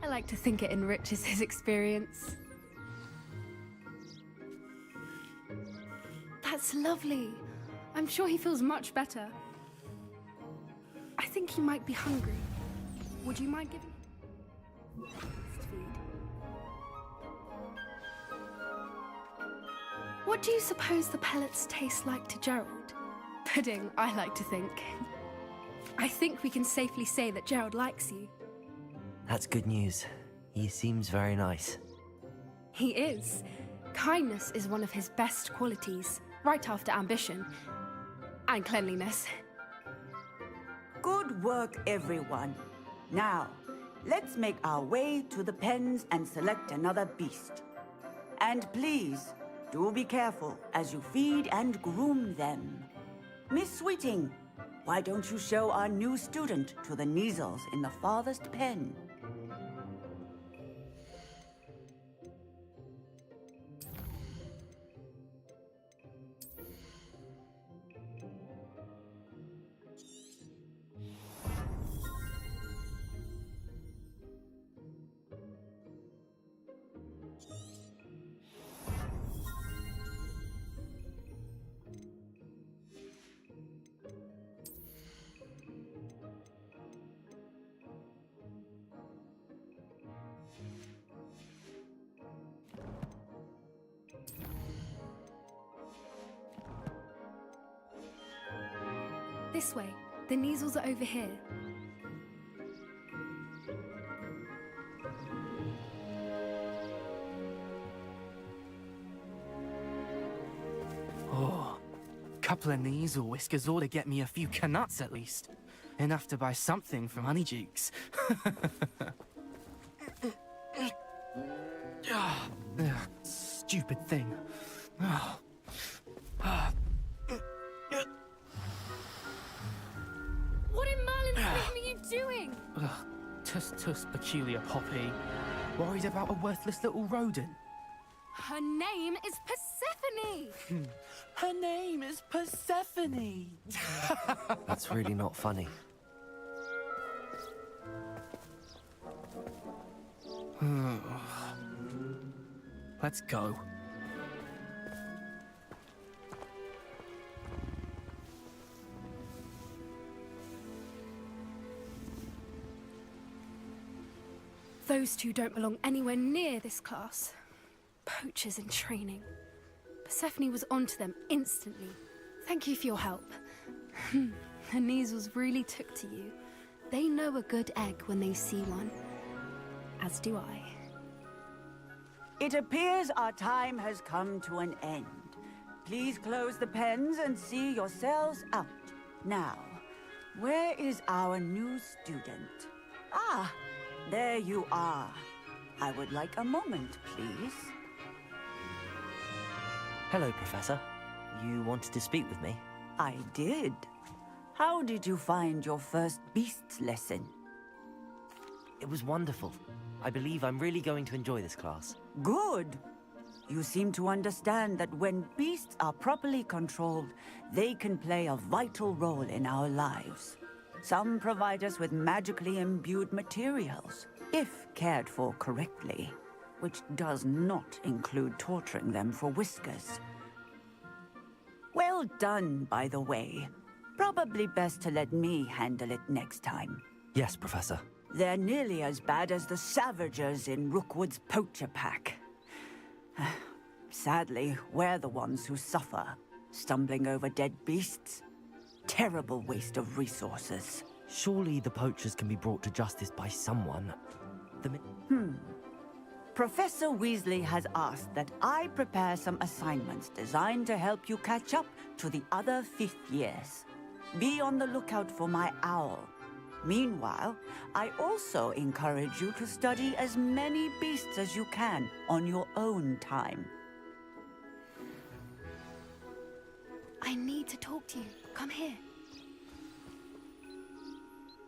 I like to think it enriches his experience. That's lovely. I'm sure he feels much better. I think he might be hungry. Would you mind giving him feed? What do you suppose the pellets taste like to Gerald? Pudding, I like to think. I think we can safely say that Gerald likes you. That's good news. He seems very nice. He is. Kindness is one of his best qualities, right after ambition and cleanliness. Good work, everyone. Now, let's make our way to the pens and select another beast. And please, do be careful as you feed and groom them. Miss Sweeting, why don't you show our new student to the Kneazles in the farthest pen? This way. The Neasels are over here. Oh, couple of Neasel whiskers ought to get me a few canuts at least. Enough to buy something from Honeydukes. Stupid thing. What in Merlin's name are you doing? Tuss, peculiar Poppy. Worried about a worthless little rodent. Her name is Persephone! Her name is Persephone! That's really not funny. Let's go. Those two don't belong anywhere near this class. Poachers in training. Persephone was onto them instantly. Thank you for your help. The Neasels really took to you. They know a good egg when they see one. As do I. It appears our time has come to an end. Please close the pens and see yourselves out. Now, where is our new student? Ah, there you are. I would like a moment, please. Hello, Professor. You wanted to speak with me? I did. How did you find your first beasts lesson? It was wonderful. I believe I'm really going to enjoy this class. Good. You seem to understand that when beasts are properly controlled, they can play a vital role in our lives. Some provide us with magically imbued materials, if cared for correctly, which does not include torturing them for whiskers. Well done, by the way. Probably best to let me handle it next time. Yes, Professor. They're nearly as bad as the Savagers in Rookwood's poacher pack. Sadly, we're the ones who suffer, stumbling over dead beasts. Terrible waste of resources. Surely the poachers can be brought to justice by someone. Professor Weasley has asked that I prepare some assignments designed to help you catch up to the other 5th years. Be on the lookout for my owl. Meanwhile, I also encourage you to study as many beasts as you can on your own time. I need to talk to you. Come here.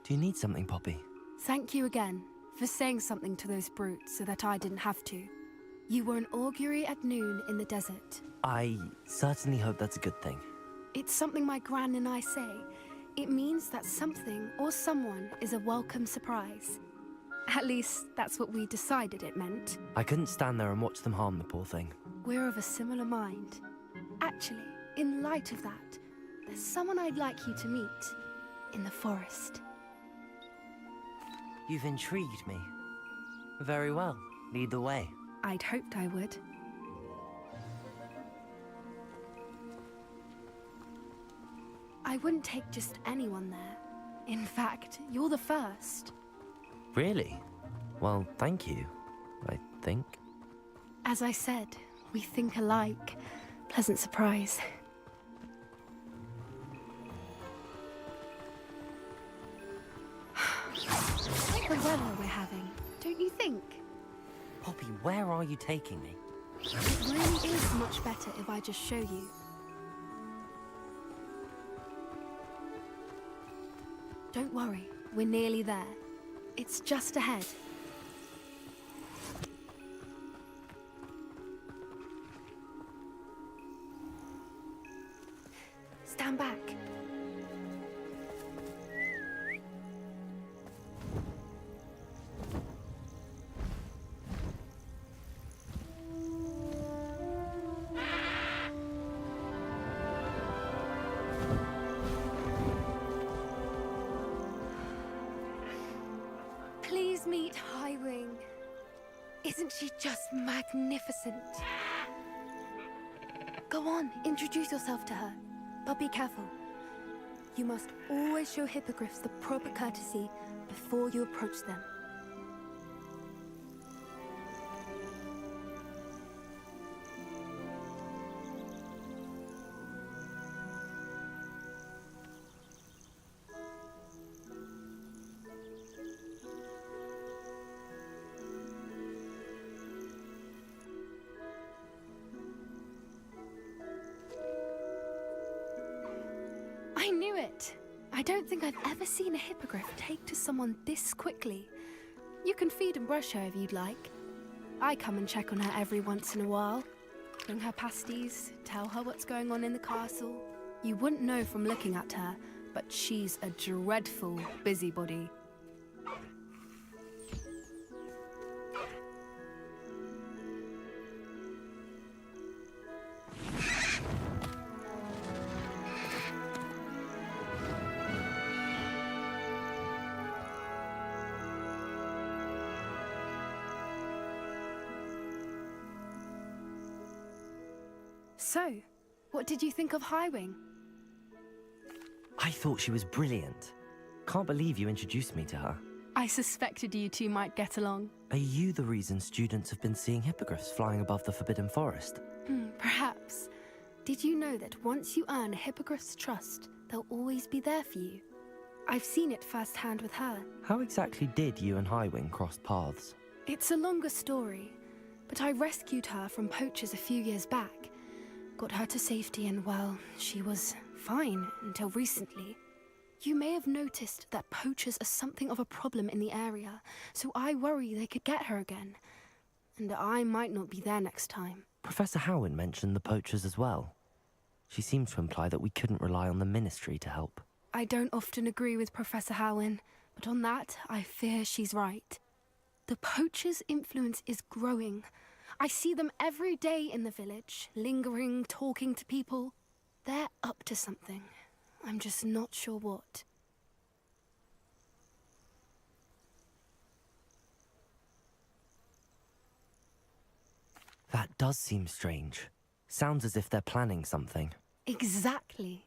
Do you need something, Poppy? Thank you again for saying something to those brutes so that I didn't have to. You were an augury at noon in the desert. I certainly hope that's a good thing. It's something my gran and I say. It means that something or someone is a welcome surprise. At least, that's what we decided it meant. I couldn't stand there and watch them harm the poor thing. We're of a similar mind. Actually, in light of that, there's someone I'd like you to meet in the forest. You've intrigued me. Very well. Lead the way. I'd hoped I would. I wouldn't take just anyone there. In fact, you're the first. Really? Well, thank you, I think. As I said, we think alike. Pleasant surprise. Like the weather we're having, don't you think? Poppy, where are you taking me? It really is much better if I just show you. Don't worry, we're nearly there. It's just ahead. Stand back. Please meet Highwing. Isn't she just magnificent? Go on, introduce yourself to her. But be careful. You must always show hippogriffs the proper courtesy before you approach them. I knew it! I don't think I've ever seen a hippogriff take to someone this quickly. You can feed and brush her if you'd like. I come and check on her every once in a while. Bring her pasties, tell her what's going on in the castle. You wouldn't know from looking at her, but she's a dreadful busybody. So, what did you think of Highwing? I thought she was brilliant. Can't believe you introduced me to her. I suspected you two might get along. Are you the reason students have been seeing hippogriffs flying above the Forbidden Forest? Perhaps. Did you know that once you earn a hippogriff's trust, they'll always be there for you? I've seen it firsthand with her. How exactly did you and Highwing cross paths? It's a longer story, but I rescued her from poachers a few years back. Got her to safety and, well, she was fine until recently. You may have noticed that poachers are something of a problem in the area, so I worry they could get her again. And I might not be there next time. Professor Howin mentioned the poachers as well. She seemed to imply that we couldn't rely on the Ministry to help. I don't often agree with Professor Howin, but on that, I fear she's right. The poachers' influence is growing. I see them every day in the village, lingering, talking to people. They're up to something. I'm just not sure what. That does seem strange. Sounds as if they're planning something. Exactly.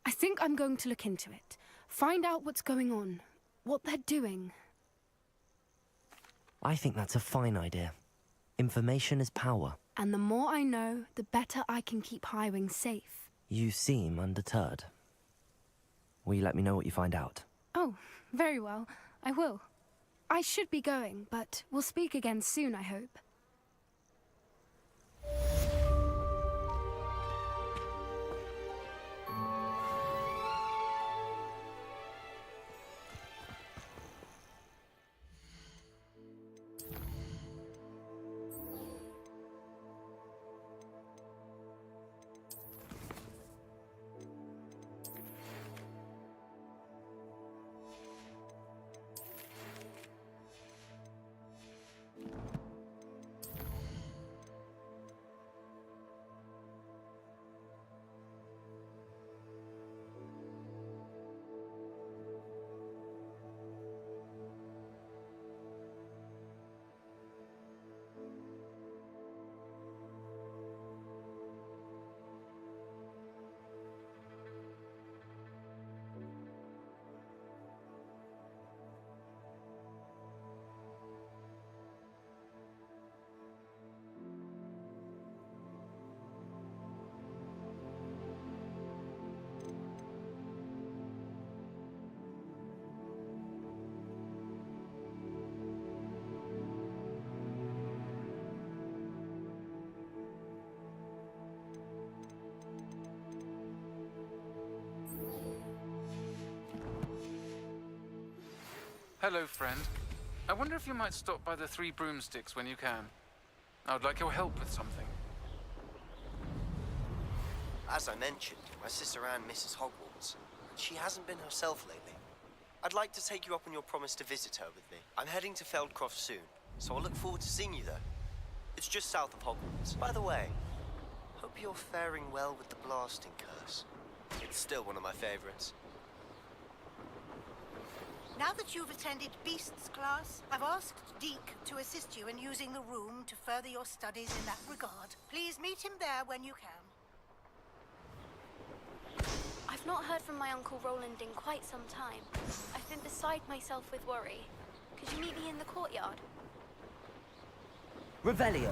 I think I'm going to look into it. Find out what's going on, what they're doing. I think that's a fine idea. Information is power. And the more I know, the better I can keep Highwing safe. You seem undeterred. Will you let me know what you find out? Oh, very well. I will. I should be going, but we'll speak again soon, I hope. Hello, friend. I wonder if you might stop by the Three Broomsticks when you can. I would like your help with something. As I mentioned, my sister Anne misses Hogwarts, and she hasn't been herself lately. I'd like to take you up on your promise to visit her with me. I'm heading to Feldcroft soon, so I'll look forward to seeing you there. It's just south of Hogwarts. By the way, hope you're faring well with the blasting curse. It's still one of my favorites. Now that you've attended Beasts class, I've asked Deke to assist you in using the room to further your studies in that regard. Please meet him there when you can. I've I've not heard from my Uncle Roland in quite some time. I've been beside myself with worry. Could you meet me in the courtyard? Revelio.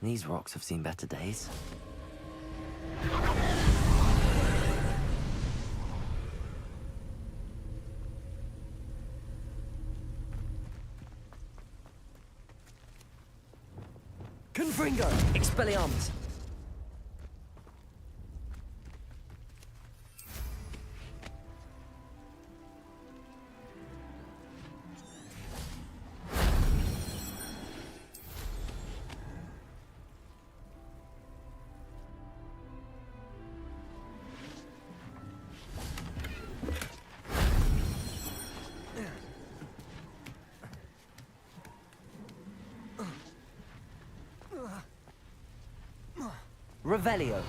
These rocks have seen better days. Confringo! Expelliarmus! Revelio.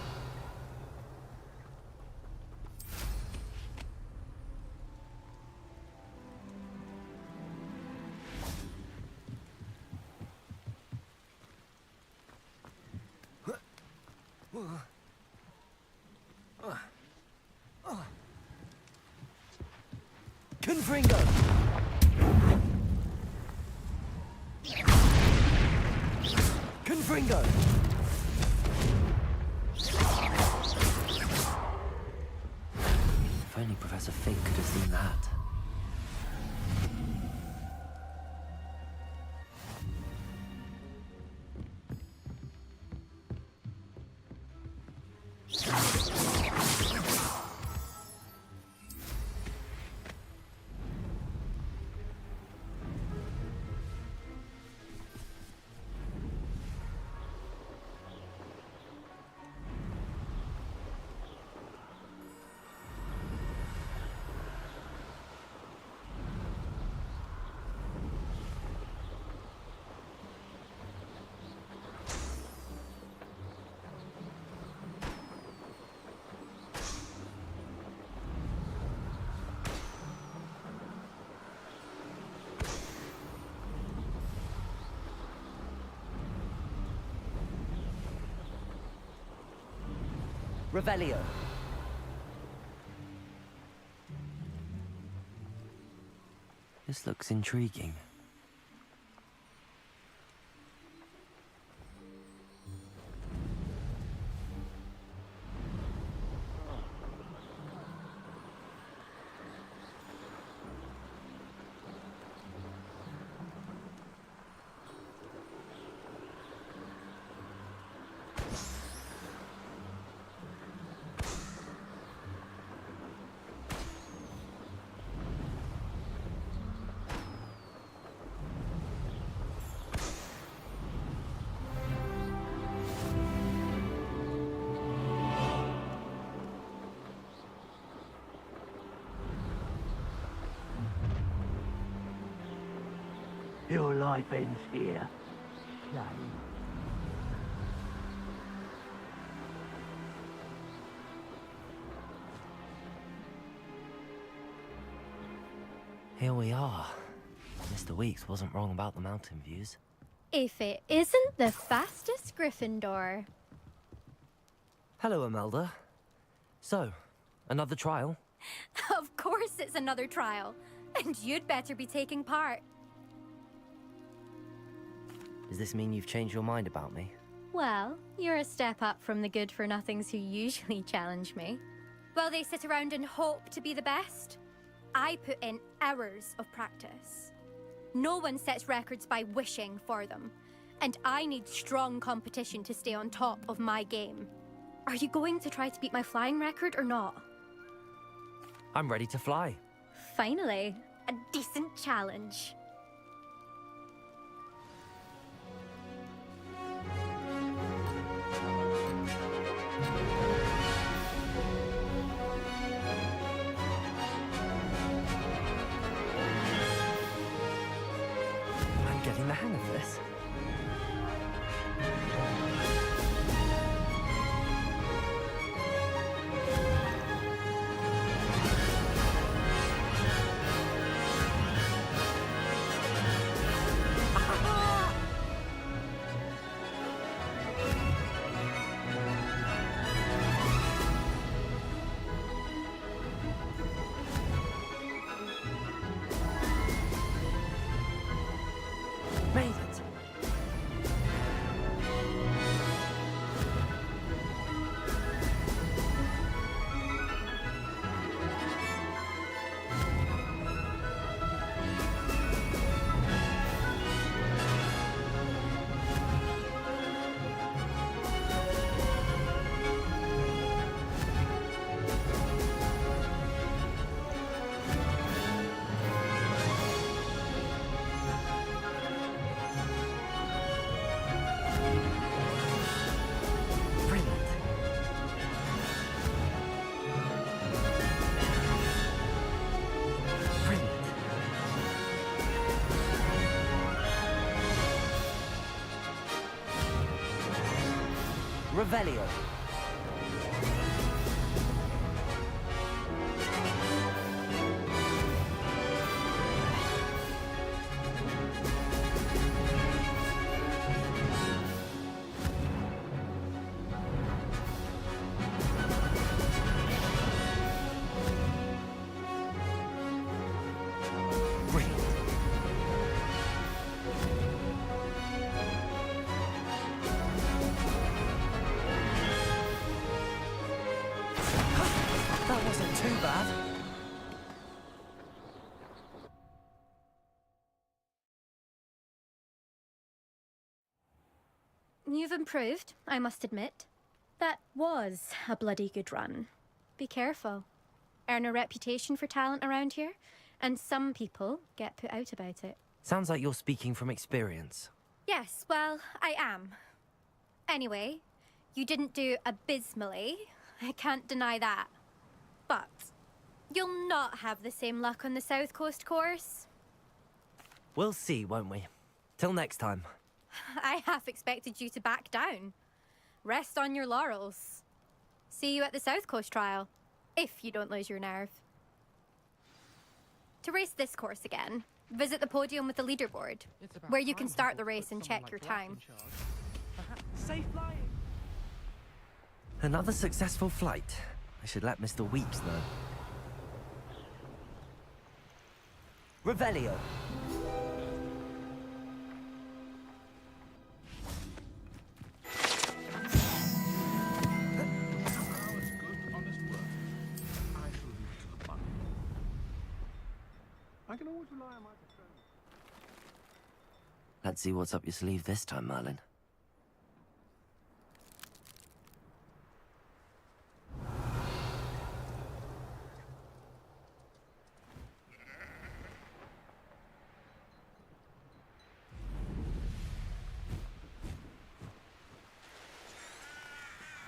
Confringo. Confringo. If only Professor Fig could have seen that. Revelio. This looks intriguing. Your life ends here. Shame. Here we are. Mr. Weeks wasn't wrong about the mountain views. If it isn't the fastest Gryffindor. Hello, Imelda. So, another trial? Of course it's another trial. And you'd better be taking part. Does this mean you've changed your mind about me? Well, you're a step up from the good-for-nothings who usually challenge me. While they sit around and hope to be the best, I put in hours of practice. No one sets records by wishing for them, and I need strong competition to stay on top of my game. Are you going to try to beat my flying record or not? I'm ready to fly. Finally, a decent challenge. I'm getting the hang of this. Revelio. That wasn't too bad. You've improved, I must admit. That was a bloody good run. Be careful. Earn a reputation for talent around here, and some people get put out about it. Sounds like you're speaking from experience. Yes, well, I am. Anyway, you didn't do abysmally. I can't deny that. But you'll not have the same luck on the South Coast course. We'll see, won't we? Till next time. I half expected you to back down. Rest on your laurels. See you at the South Coast trial, if you don't lose your nerve. To race this course again, visit the podium with the leaderboard, where you can start the race and check your time. Safe flying. Another successful flight. I should let Mr. Weeps know. Revelio. I can always rely on my patrol. Let's see what's up your sleeve this time, Merlin.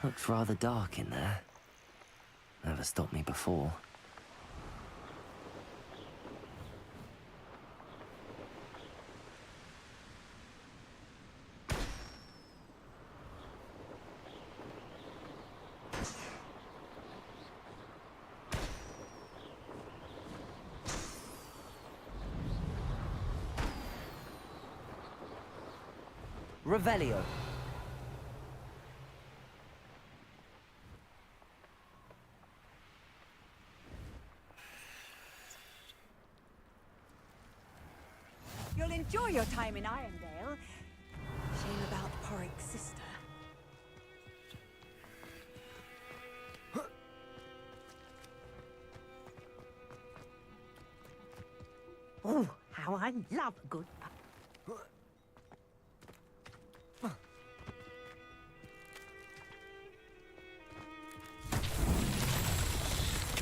Looks rather dark in there. Never stopped me before. Revelio. You'll enjoy your time in Irondale. Shame about Porrick's sister. Oh, how I love a good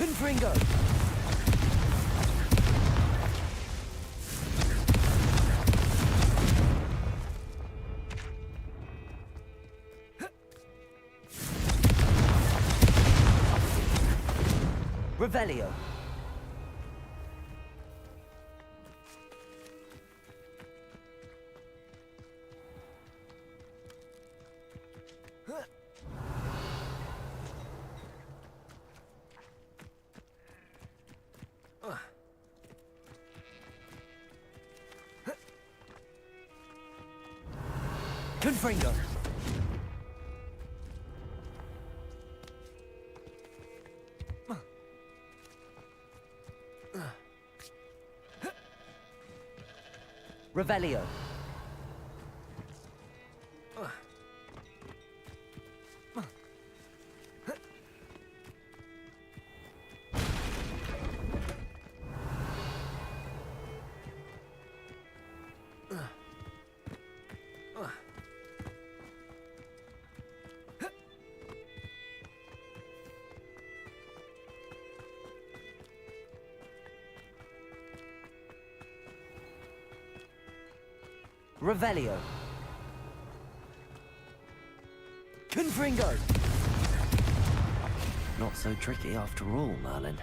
Confringo! Revelio. Confringo. Revelio. Revelio. Confringo! Not so tricky after all, Merlin.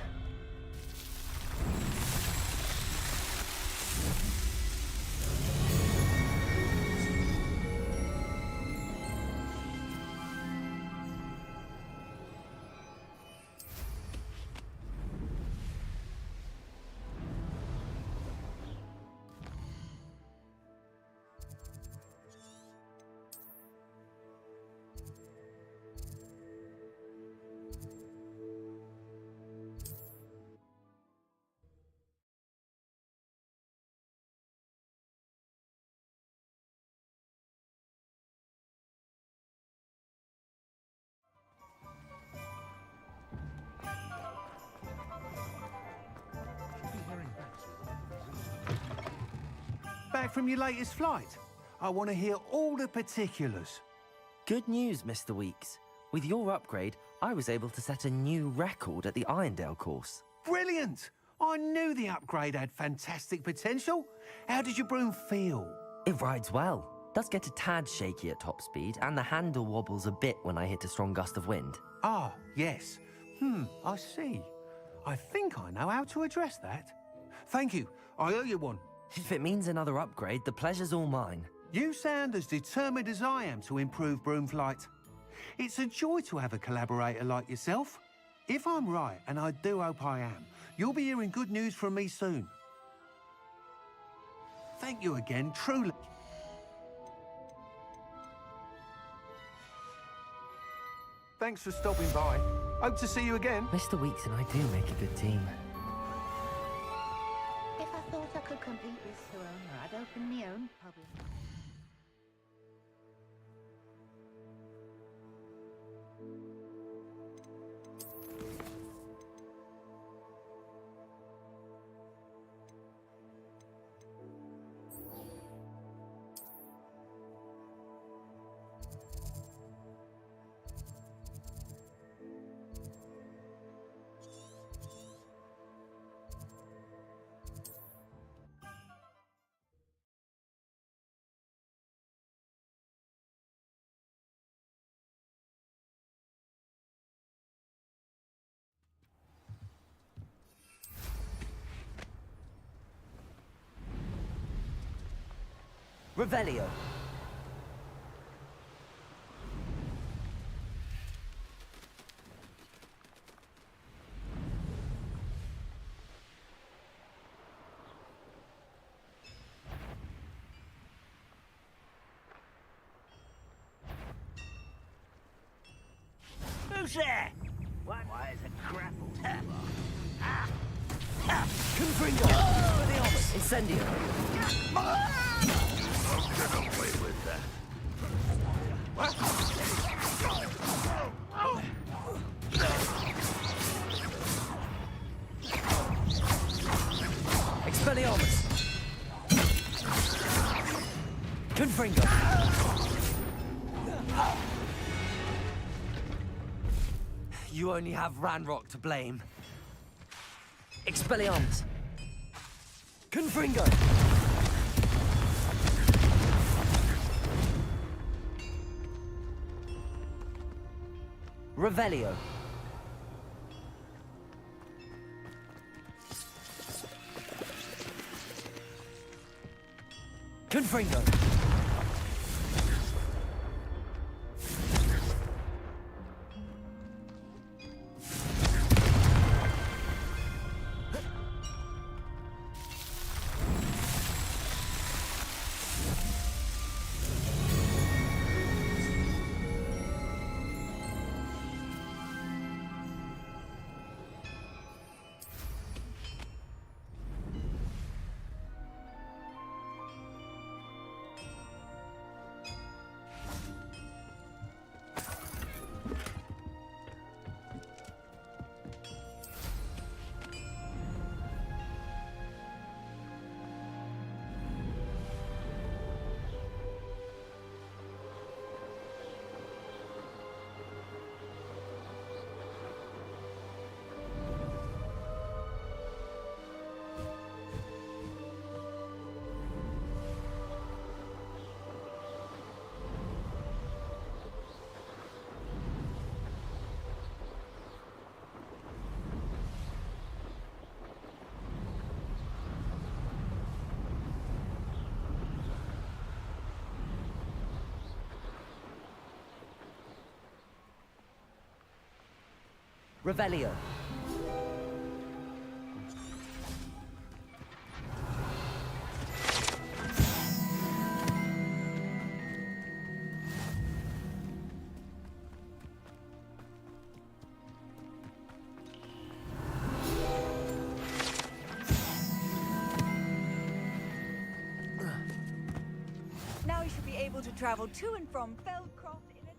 back from your latest flight? I want to hear all the particulars. Good news, Mr. Weeks. With your upgrade, I was able to set a new record at the Irondale course. Brilliant! I knew the upgrade had fantastic potential. How did your broom feel? It rides well. Does get a tad shaky at top speed, and the handle wobbles a bit when I hit a strong gust of wind. Ah, yes. I see. I think I know how to address that. Thank you. I owe you one. If it means another upgrade, the pleasure's all mine. You sound as determined as I am to improve broom flight. It's a joy to have a collaborator like yourself. If I'm right, and I do hope I am, you'll be hearing good news from me soon. Thank you again, truly. Thanks for stopping by. Hope to see you again. Mr. Weeks and I do make a good team. If I thought I could compete with Sir Owner, I'd open my own public. Revelio. Who's there? Why is a grapple? Confringo! For the armor. Incendio. Get away with that. Expelliarmus! Confringo! You only have Ranrock to blame. Expelliarmus! Confringo! Revelio. Confringo. Revelio. Now we should be able to travel to and from Feldcroft in an...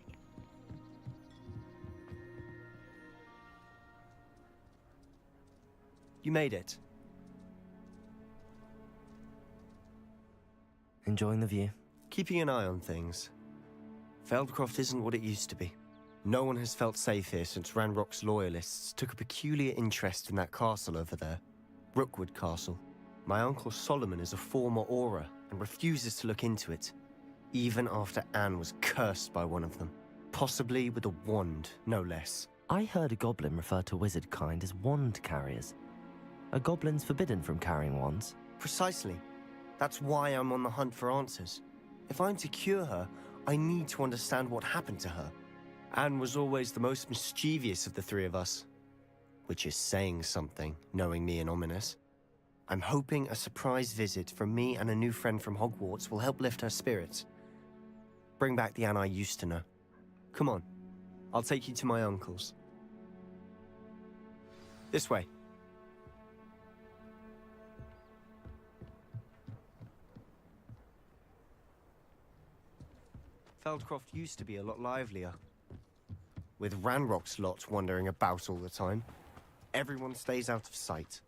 You made it. enjoying the view. Keeping an eye on things. Feldcroft isn't what it used to be. No one has felt safe here since Ranrock's loyalists took a peculiar interest in that castle over there. Rookwood Castle. My uncle Solomon is a former Auror and refuses to look into it, even after Anne was cursed by one of them. Possibly with a wand, no less. I heard a goblin refer to wizard kind as wand carriers. Are goblins forbidden from carrying wands? Precisely. That's why I'm on the hunt for answers. If I'm to cure her, I need to understand what happened to her. Anne was always the most mischievous of the three of us. Which is saying something, knowing me and Ominous. I'm hoping a surprise visit from me and a new friend from Hogwarts will help lift her spirits. Bring back the Anne I used to know. Come on, I'll take you to my uncle's. This way. Feldcroft used to be a lot livelier. With Ranrock's lot wandering about all the time, everyone stays out of sight.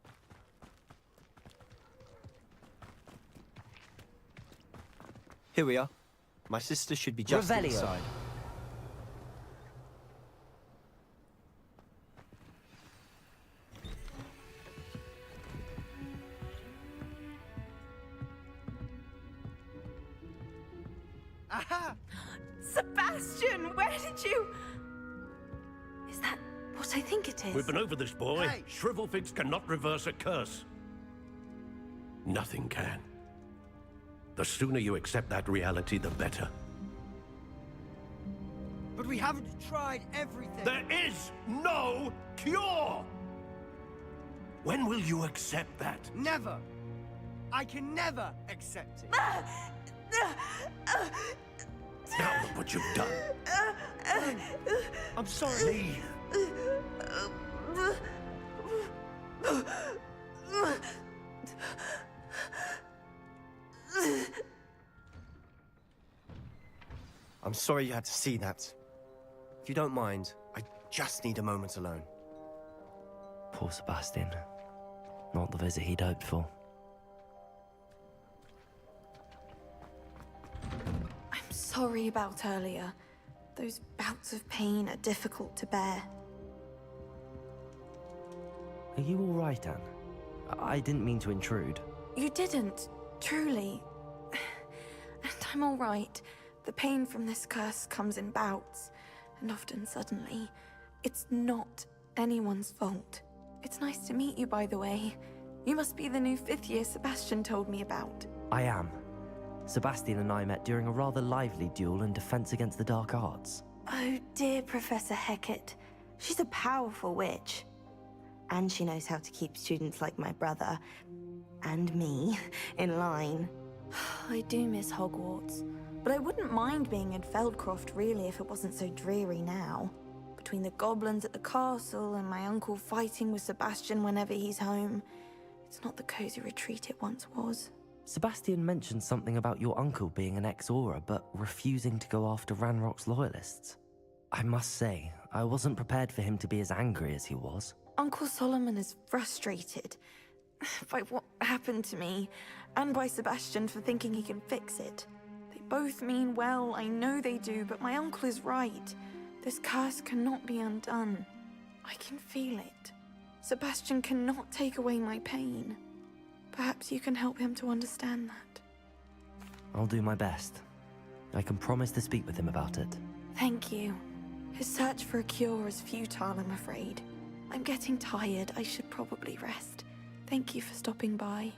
Here we are. My sister should be just Revelio. inside. Aha! Sebastian, where did you... Is that what I think it is? We've been over this, boy. Hey. Shrivelfigs cannot reverse a curse. Nothing can. The sooner you accept that reality, the better. But we haven't tried everything. There is no cure! When will you accept that? Never! I can never accept it. Now look what you've done. I'm sorry. I'm sorry you had to see that. If you don't mind, I just need a moment alone. Poor Sebastian. Not the visit he'd hoped for. I'm sorry about earlier. Those bouts of pain are difficult to bear. Are you all right, Anne? I didn't mean to intrude. You didn't, truly. And I'm all right. The pain from this curse comes in bouts, and often suddenly. It's not anyone's fault. It's nice to meet you, by the way. You must be the new 5th year Sebastian told me about. I am. Sebastian and I met during a rather lively duel in defense against the dark arts. Oh dear, Professor Hecat. She's a powerful witch. And she knows how to keep students like my brother, and me, in line. I do miss Hogwarts, but I wouldn't mind being in Feldcroft really if it wasn't so dreary now. Between the goblins at the castle and my uncle fighting with Sebastian whenever he's home, it's not the cozy retreat it once was. Sebastian mentioned something about your uncle being an ex-Auror, but refusing to go after Ranrock's loyalists. I must say, I wasn't prepared for him to be as angry as he was. Uncle Solomon is frustrated by what happened to me, and by Sebastian for thinking he can fix it. They both mean well, I know they do, but my uncle is right. This curse cannot be undone. I can feel it. Sebastian cannot take away my pain. Perhaps you can help him to understand that. I'll do my best. I can promise to speak with him about it. Thank you. His search for a cure is futile, I'm afraid. I'm getting tired. I should probably rest. Thank you for stopping by.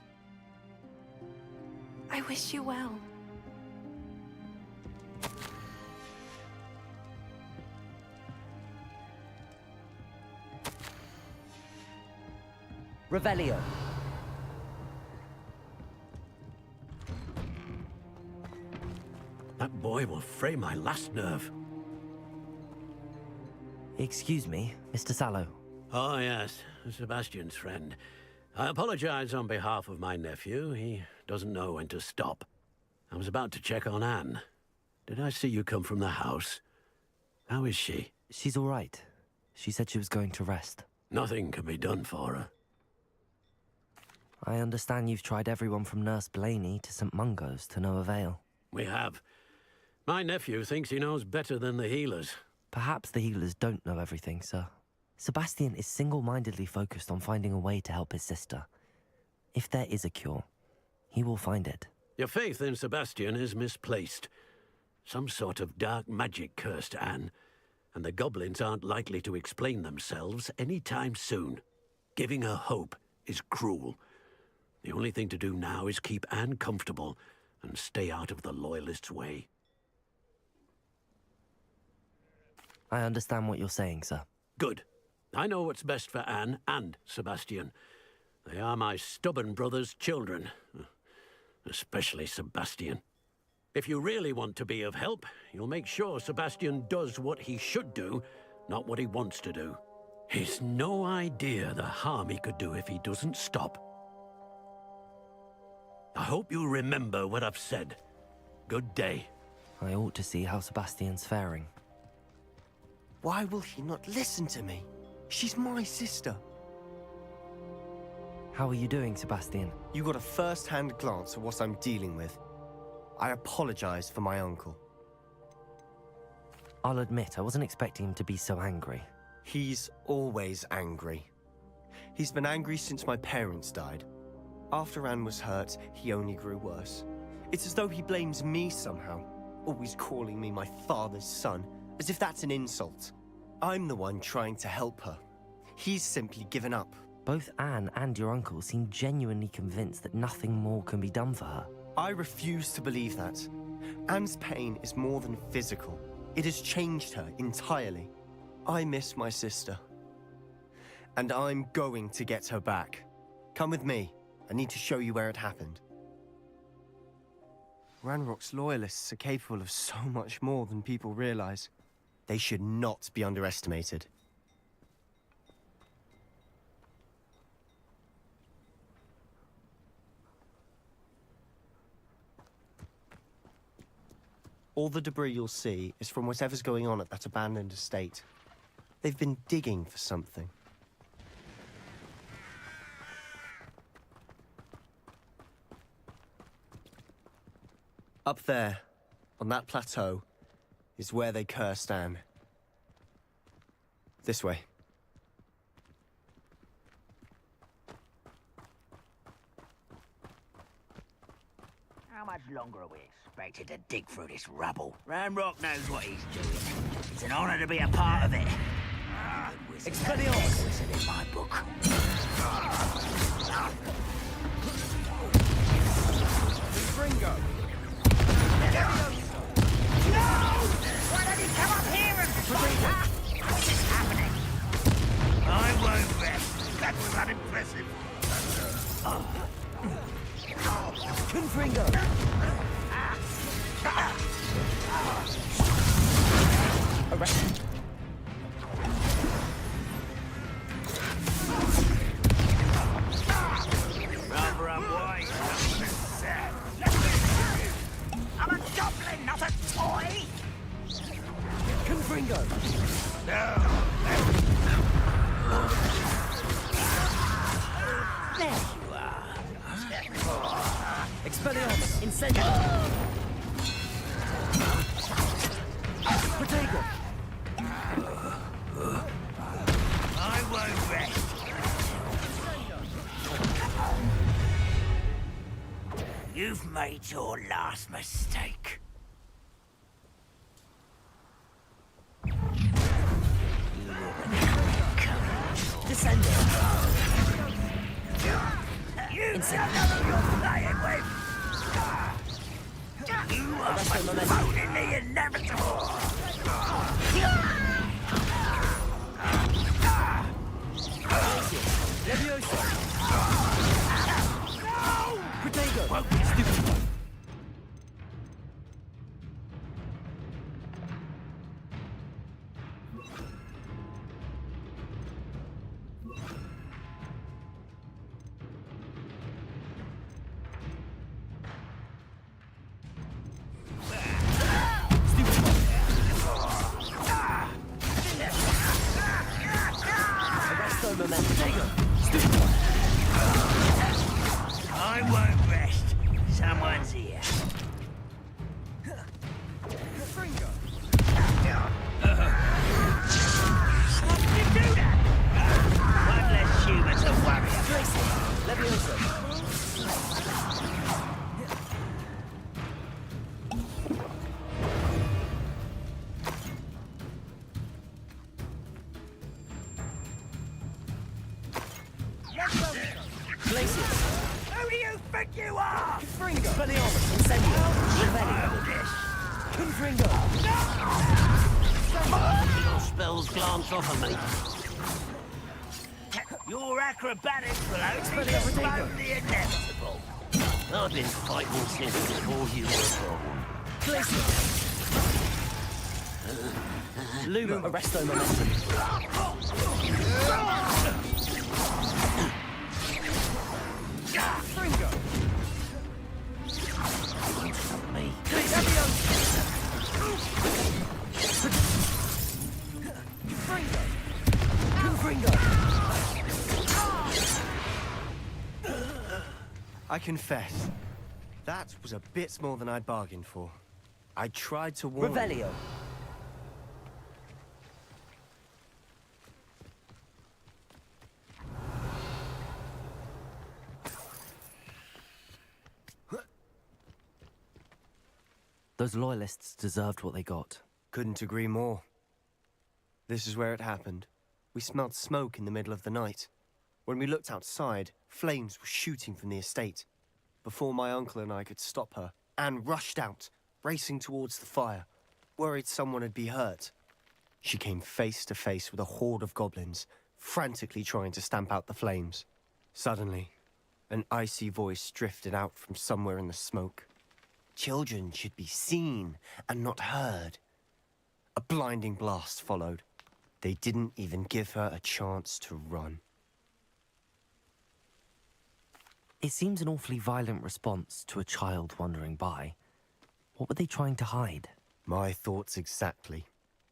I wish you well. Revelio. That boy will fray my last nerve. Excuse me, Mr. Sallow. Oh, yes, Sebastian's friend. I apologize on behalf of my nephew. He doesn't know when to stop. I was about to check on Anne. Did I see you come from the house? How is she? She's all right. She said she was going to rest. Nothing can be done for her. I understand you've tried everyone from Nurse Blaney to St. Mungo's to no avail. We have. My nephew thinks he knows better than the healers. Perhaps the healers don't know everything, sir. Sebastian is single-mindedly focused on finding a way to help his sister. If there is a cure, he will find it. Your faith in Sebastian is misplaced. Some sort of dark magic cursed Anne, and the goblins aren't likely to explain themselves anytime soon. Giving her hope is cruel. The only thing to do now is keep Anne comfortable and stay out of the Loyalists' way. I understand what you're saying, sir. Good. I know what's best for Anne and Sebastian. They are my stubborn brother's children. Especially Sebastian. If you really want to be of help, you'll make sure Sebastian does what he should do, not what he wants to do. He's no idea the harm he could do if he doesn't stop. I hope you remember what I've said. Good day. I ought to see how Sebastian's faring. Why will he not listen to me? She's my sister. How are you doing, Sebastian? You got a first-hand glance at what I'm dealing with. I apologize for my uncle. I'll admit, I wasn't expecting him to be so angry. He's always angry. He's been angry since my parents died. After Anne was hurt, he only grew worse. It's as though he blames me somehow, always calling me my father's son, as if that's an insult. I'm the one trying to help her. He's simply given up. Both Anne and your uncle seem genuinely convinced that nothing more can be done for her. I refuse to believe that. Anne's pain is more than physical. It has changed her entirely. I miss my sister. And I'm going to get her back. Come with me. I need to show you where it happened. Ranrock's loyalists are capable of so much more than people realize. They should not be underestimated. All the debris you'll see is from whatever's going on at that abandoned estate. They've been digging for something. Up there, on that plateau, is where they cursed Anne. This way. How much longer are we expected to dig through this rubble? Ranrock knows what he's doing. It's an honor to be a part of it. Expelliarmus! Wizard in my book. Ringo! No! Why don't you come up here and fight? What's is happening? I won't rest. That was unimpressive. Confringo! Arrest. Rather unwise. I'm a goblin, not a toy! Confringo! No! There you are. Expelliarmus! Incendio! Protego! I won't rest. You've made your last mistake. Descendo! You don't know who you're playing with! You are postponing the inevitable! Levioso! No! Protego! Stupid! here. Fringo! How did you do that? One less human to worry about. Tracy, Leviosa. Who do you think you are? Fringo! Spelliarmus, Incendio, Revelio. Confringo! Your spells glance off of me. Your acrobatics will only postpone the inevitable. I've been fighting since before you were born. Luma, Arresto Momentum. Fringo! Me. I confess, that was a bit more than I'd bargained for. I tried to warn... Revelio. Those loyalists deserved what they got. Couldn't agree more. This is where it happened. We smelled smoke in the middle of the night. When we looked outside, flames were shooting from the estate. Before my uncle and I could stop her, Anne rushed out, racing towards the fire, worried someone would be hurt. She came face to face with a horde of goblins, frantically trying to stamp out the flames. Suddenly, an icy voice drifted out from somewhere in the smoke. Children should be seen and not heard. A blinding blast followed. They didn't even give her a chance to run. It seems an awfully violent response to a child wandering by. What were they trying to hide? My thoughts exactly.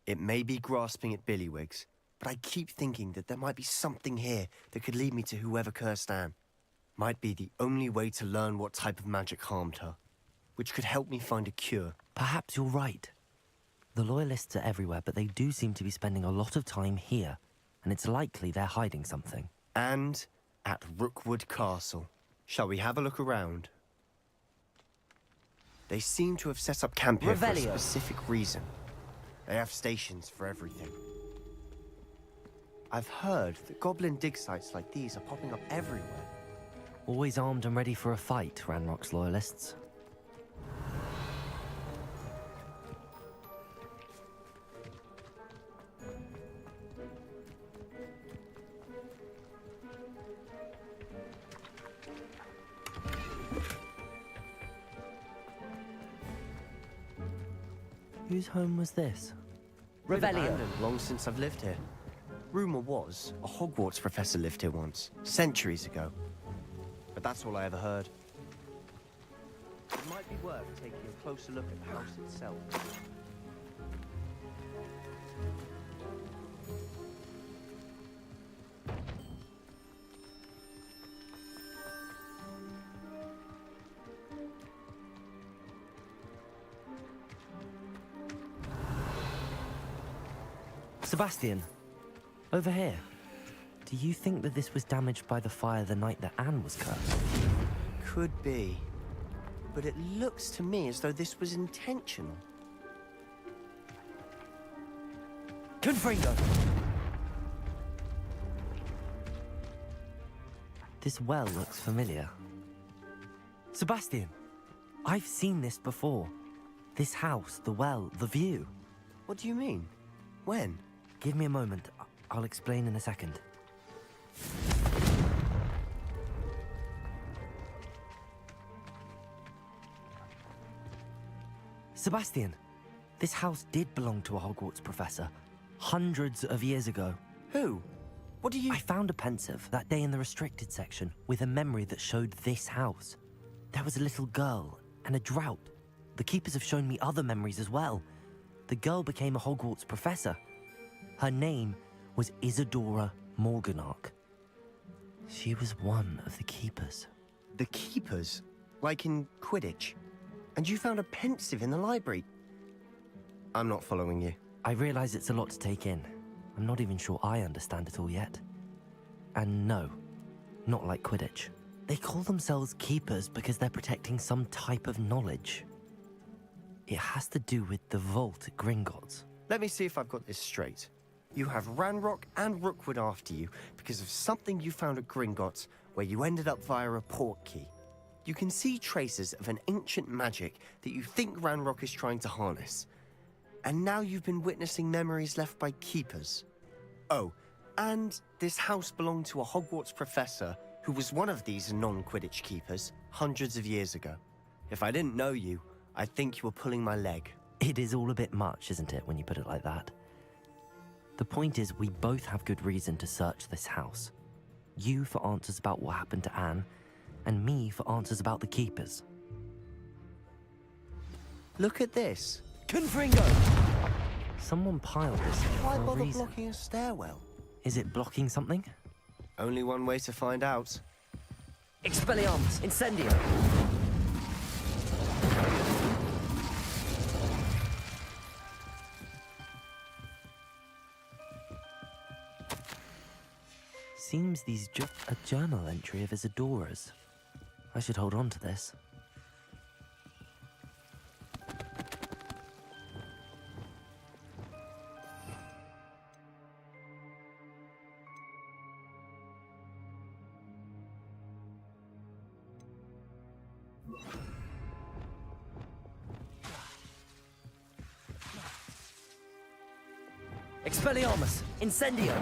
It may be grasping at Billywigs, but I keep thinking that there might be something here that could lead me to whoever cursed Anne. Might be the only way to learn what type of magic harmed her, which could help me find a cure. Perhaps you're right. The Loyalists are everywhere, but they do seem to be spending a lot of time here, and it's likely they're hiding something. And at Rookwood Castle. Shall we have a look around? They seem to have set up camp here for a specific reason. They have stations for everything. I've heard that goblin dig sites like these are popping up everywhere. Always armed and ready for a fight, Ranrock's Loyalists. Whose home was this? Revelio. Long since I've lived here. Rumor was a Hogwarts professor lived here once, centuries ago. But that's all I ever heard. It might be worth taking a closer look at the house itself. Sebastian, over here. Do you think that this was damaged by the fire the night that Anne was cursed? Could be. But it looks to me as though this was intentional. Confringo! This well looks familiar. Sebastian, I've seen this before. This house, the well, the view. What do you mean? When? Give me a moment. I'll explain in a second. Sebastian, this house did belong to a Hogwarts professor. Hundreds of years ago. Who? What do you... I found a pensive that day in the restricted section with a memory that showed this house. There was a little girl and a drought. The keepers have shown me other memories as well. The girl became a Hogwarts professor. Her name was Isadora Morganach. She was one of the keepers. The keepers? Like in Quidditch? And you found a pensive in the library. I'm not following you. I realize it's a lot to take in. I'm not even sure I understand it all yet. And no, not like Quidditch. They call themselves keepers because they're protecting some type of knowledge. It has to do with the vault at Gringotts. Let me see if I've got this straight. You have Ranrock and Rookwood after you because of something you found at Gringotts where you ended up via a port key. You can see traces of an ancient magic that you think Ranrock is trying to harness. And now you've been witnessing memories left by keepers. Oh, and this house belonged to a Hogwarts professor who was one of these non-Quidditch keepers hundreds of years ago. If I didn't know you, I'd think you were pulling my leg. It is all a bit much, isn't it, when you put it like that? The point is, we both have good reason to search this house. You for answers about what happened to Anne, and me for answers about the keepers. Look at this. Confringo! Someone piled this here Why for a bother reason. blocking a stairwell? Is it blocking something? Only one way to find out. Expelliarmus! Incendio! Seems these just a journal entry of Isadora's. I should hold on to this. Expelliarmus! Incendio!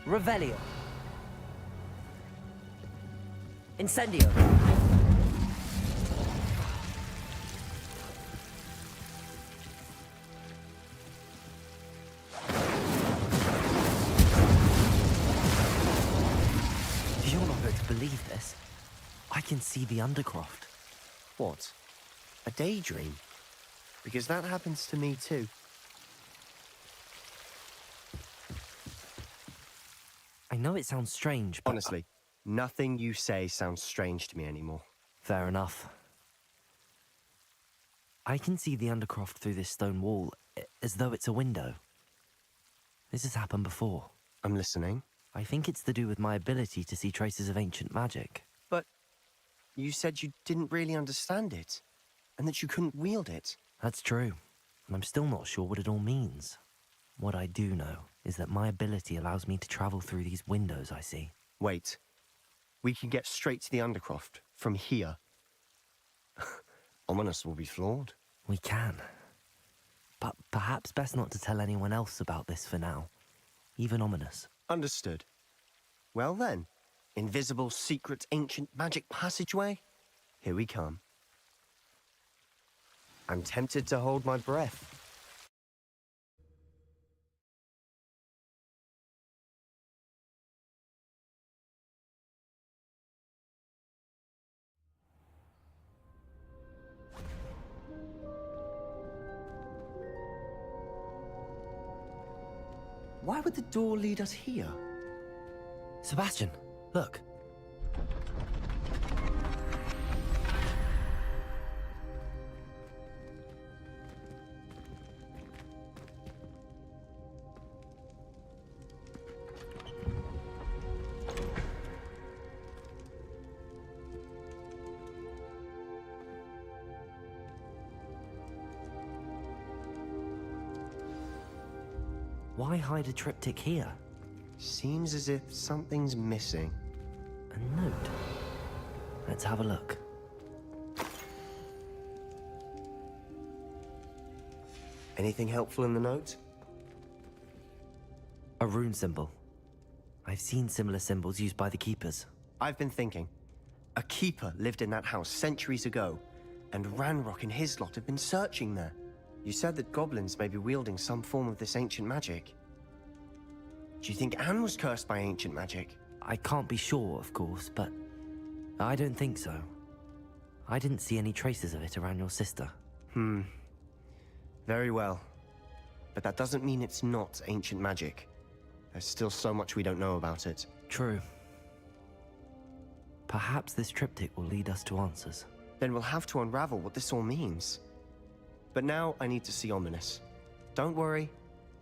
Revelio. Incendio. You're not going to believe this. I can see the Undercroft. What? A daydream? Because that happens to me too. I know it sounds strange, but... Honestly, nothing you say sounds strange to me anymore. Fair enough. I can see the Undercroft through this stone wall, as though it's a window. This has happened before. I'm listening. I think it's to do with my ability to see traces of ancient magic. But you said you didn't really understand it, and that you couldn't wield it. That's true, and I'm still not sure what it all means. What I do know is that my ability allows me to travel through these windows I see. Wait. We can get straight to the Undercroft from here. Ominous will be flawed. We can. But perhaps best not to tell anyone else about this for now. Even Ominous. Understood. Well then, invisible, secret, ancient magic passageway? Here we come. I'm tempted to hold my breath. Why would the door lead us here? Sebastian, look. Why hide a triptych here? Seems as if something's missing. A note. Let's have a look. Anything helpful in the note? A rune symbol. I've seen similar symbols used by the keepers. I've been thinking. A keeper lived in that house centuries ago, and Ranrock and his lot have been searching there. You said that goblins may be wielding some form of this ancient magic. Do you think Anne was cursed by ancient magic? I can't be sure, of course, but I don't think so. I didn't see any traces of it around your sister. Very well. But that doesn't mean it's not ancient magic. There's still so much we don't know about it. True. Perhaps this triptych will lead us to answers. Then we'll have to unravel what this all means. But now I need to see Ominous. Don't worry,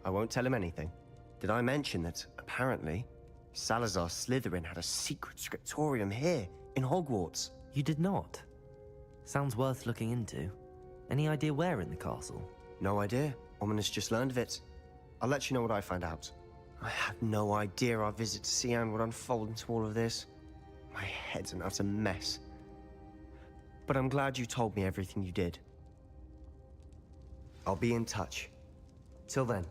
I won't tell him anything. Did I mention that, apparently, Salazar Slytherin had a secret scriptorium here, in Hogwarts? You did not? Sounds worth looking into. Any idea where in the castle? No idea. Ominous just learned of it. I'll let you know what I find out. I had no idea our visit to Cian would unfold into all of this. My head's an utter mess. But I'm glad you told me everything you did. I'll be in touch. Till then.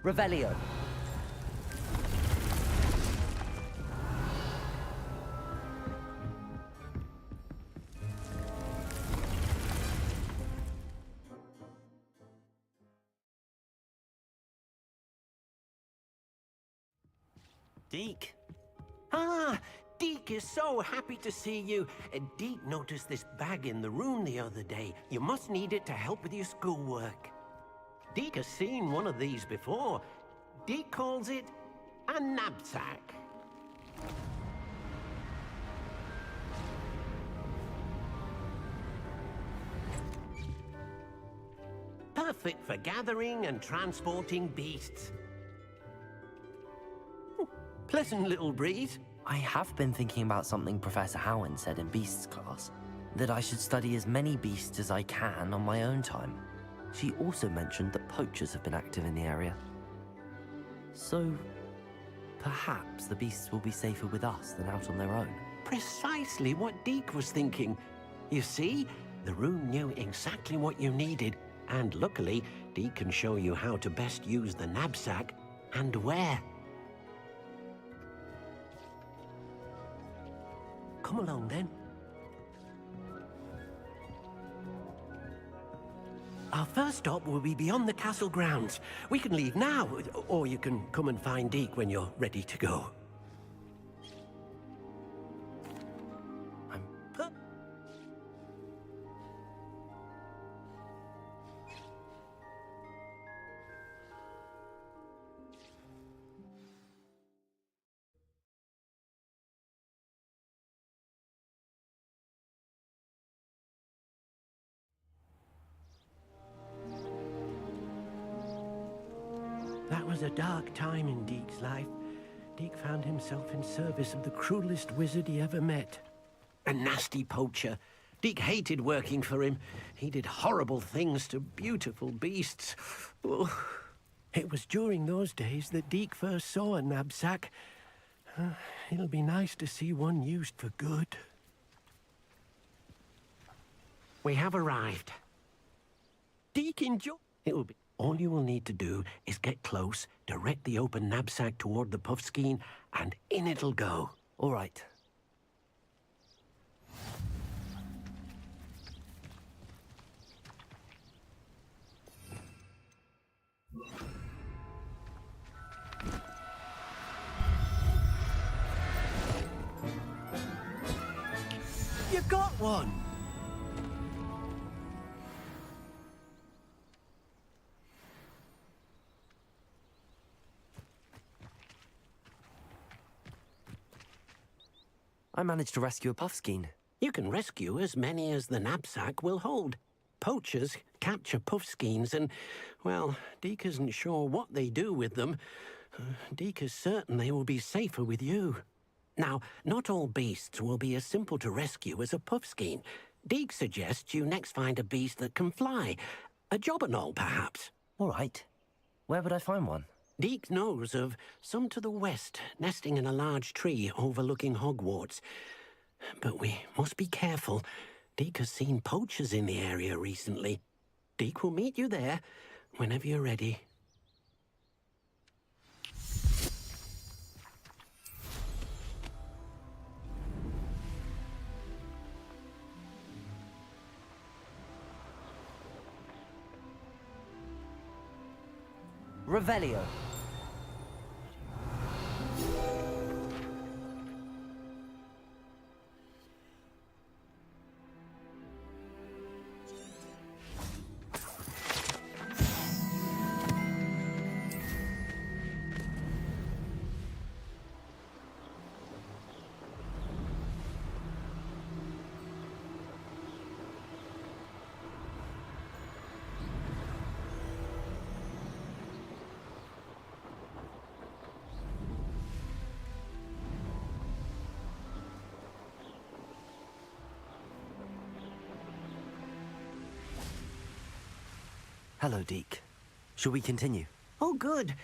Revelio. Deke. Ah, Deke is so happy to see you. Deke noticed this bag in the room the other day. You must need it to help with your schoolwork. Deke has seen one of these before. Deke calls it a knapsack. fit for gathering and transporting beasts. Pleasant little breeze. I have been thinking about something Professor Howen said in Beasts class, that I should study as many beasts as I can on my own time. She also mentioned that poachers have been active in the area. So, perhaps the beasts will be safer with us than out on their own. Precisely what Deke was thinking. You see, the room knew exactly what you needed, and luckily, Deke can show you how to best use the knapsack and where. Come along, then. Our first stop will be beyond the castle grounds. We can leave now, or you can come and find Deke when you're ready to go. That was a dark time in Deke's life. Deke found himself in service of the cruelest wizard he ever met. A nasty poacher. Deke hated working for him. He did horrible things to beautiful beasts. Oh. It was during those days that Deke first saw a knapsack. It'll be nice to see one used for good. We have arrived. Deke, enjoy. It'll be... All you will need to do is get close, direct the open knapsack toward the puffskein, and in it'll go. All right. You got one! I managed to rescue a puffskein. You can rescue as many as the knapsack will hold. Poachers capture puffskeins and, well, Deke isn't sure what they do with them. Deke is certain they will be safer with you. Now, not all beasts will be as simple to rescue as a puffskein. Deke suggests you next find a beast that can fly. A jobberknoll, perhaps. All right. Where would I find one? Deke knows of some to the west, nesting in a large tree overlooking Hogwarts. But we must be careful. Deke has seen poachers in the area recently. Deke will meet you there whenever you're ready. Revelio. Hello, Deke. Shall we continue? Oh, good.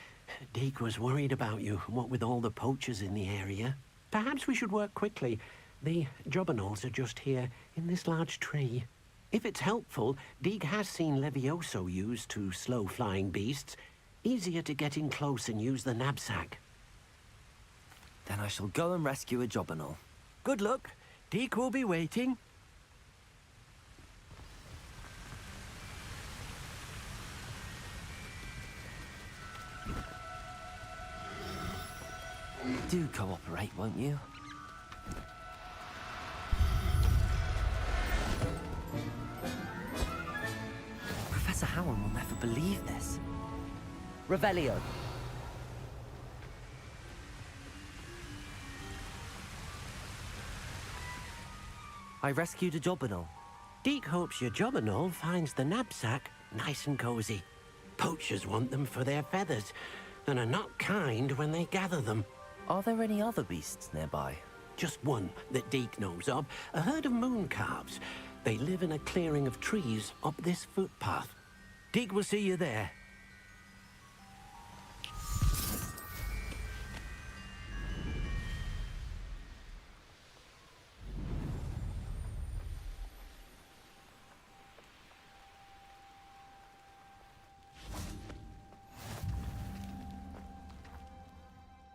Deke was worried about you, what with all the poachers in the area. Perhaps we should work quickly. The jobberknolls are just here, in this large tree. If it's helpful, Deke has seen Levioso used to slow flying beasts. Easier to get in close and use the knapsack. Then I shall go and rescue a jobberknoll. Good luck. Deke will be waiting. Do cooperate, won't you? Professor Howen will never believe this. Revelio. I rescued a jobberknoll. Deke hopes your jobberknoll finds the knapsack nice and cozy. Poachers want them for their feathers, and are not kind when they gather them. Are there any other beasts nearby? Just one that Deke knows of, a herd of moon calves. They live in a clearing of trees up this footpath. Deke will see you there.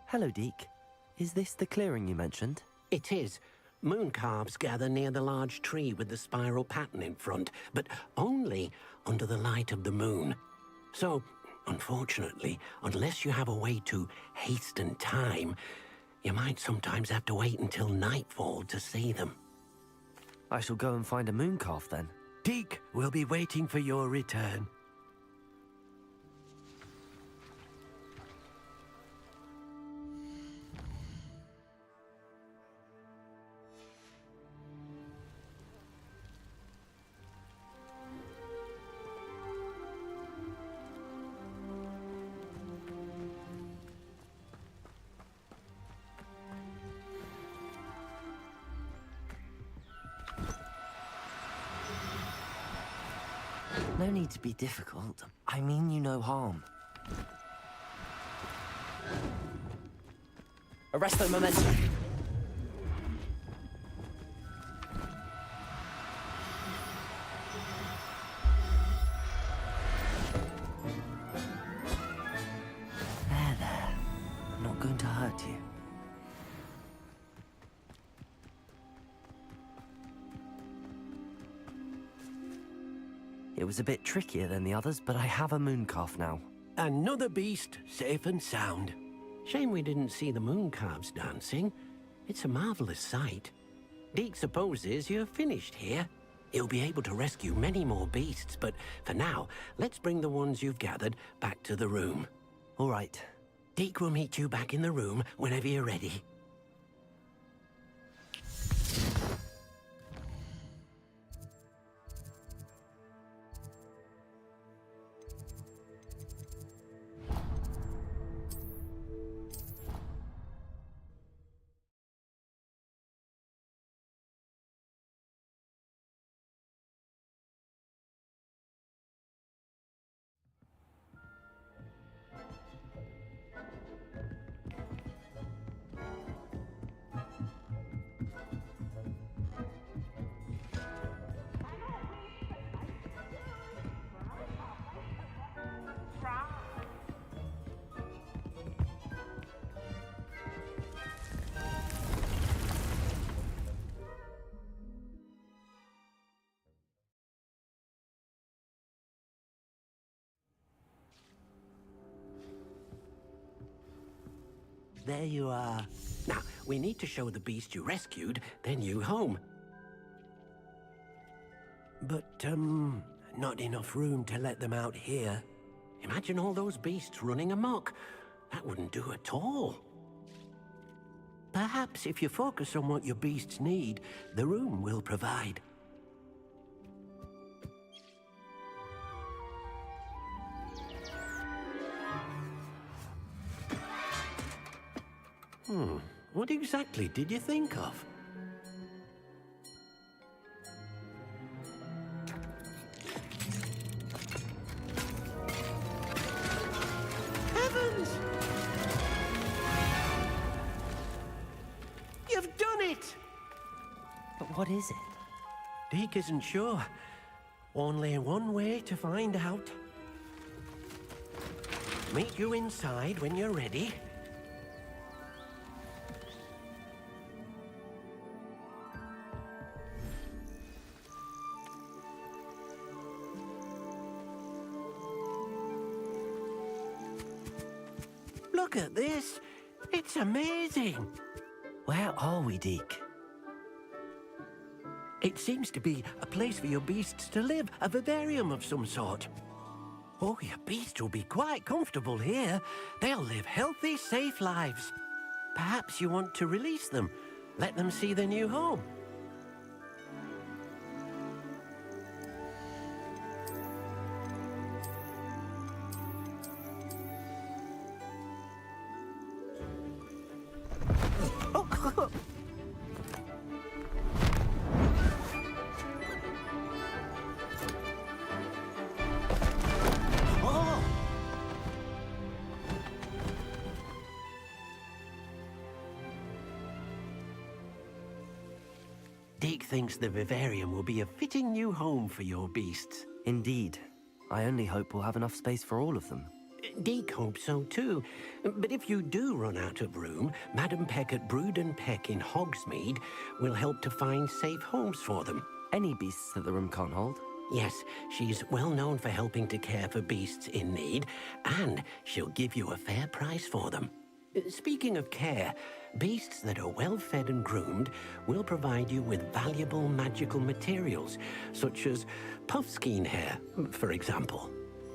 Hello, Deke. Is this the clearing you mentioned? It is. Moon calves gather near the large tree with the spiral pattern in front, but only under the light of the moon. So, unfortunately, unless you have a way to hasten time, you might sometimes have to wait until nightfall to see them. I shall go and find a moon calf then. Deke will be waiting for your return. No need to be difficult. I mean you no harm. Arresto momentum. There. I'm not going to hurt you. It was a bit trickier than the others, but I have a moon calf now. Another beast, safe and sound. Shame we didn't see the moon calves dancing. It's a marvelous sight. Deke supposes you're finished here. He'll be able to rescue many more beasts, but for now, let's bring the ones you've gathered back to the room. All right. Deke will meet you back in the room whenever you're ready. There you are. Now, we need to show the beast you rescued their new home. But, not enough room to let them out here. Imagine all those beasts running amok. That wouldn't do at all. Perhaps if you focus on what your beasts need, the room will provide. What exactly did you think of? Heavens! You've done it! But what is it? Deke isn't sure. Only one way to find out. Meet you inside when you're ready. Look at this. It's amazing. Where are we, Deke? It seems to be a place for your beasts to live, a vivarium of some sort. Oh, your beasts will be quite comfortable here. They'll live healthy, safe lives. Perhaps you want to release them, let them see their new home. Deke thinks the vivarium will be a fitting new home for your beasts. Indeed. I only hope we'll have enough space for all of them. Deke hopes so too. But if you do run out of room, Madam Peck at Brood and Peck in Hogsmeade will help to find safe homes for them. Any beasts that the room can't hold? Yes, she's well known for helping to care for beasts in need, and she'll give you a fair price for them. Speaking of care, beasts that are well fed and groomed will provide you with valuable magical materials, such as puffskein hair, for example.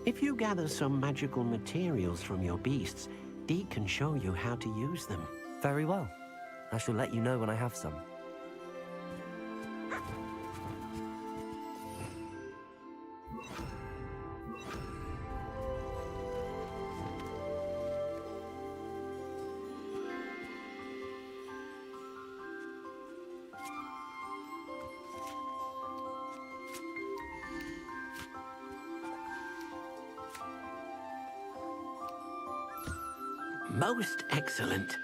If you gather some magical materials from your beasts, Deke can show you how to use them. Very well. I shall let you know when I have some. Most excellent.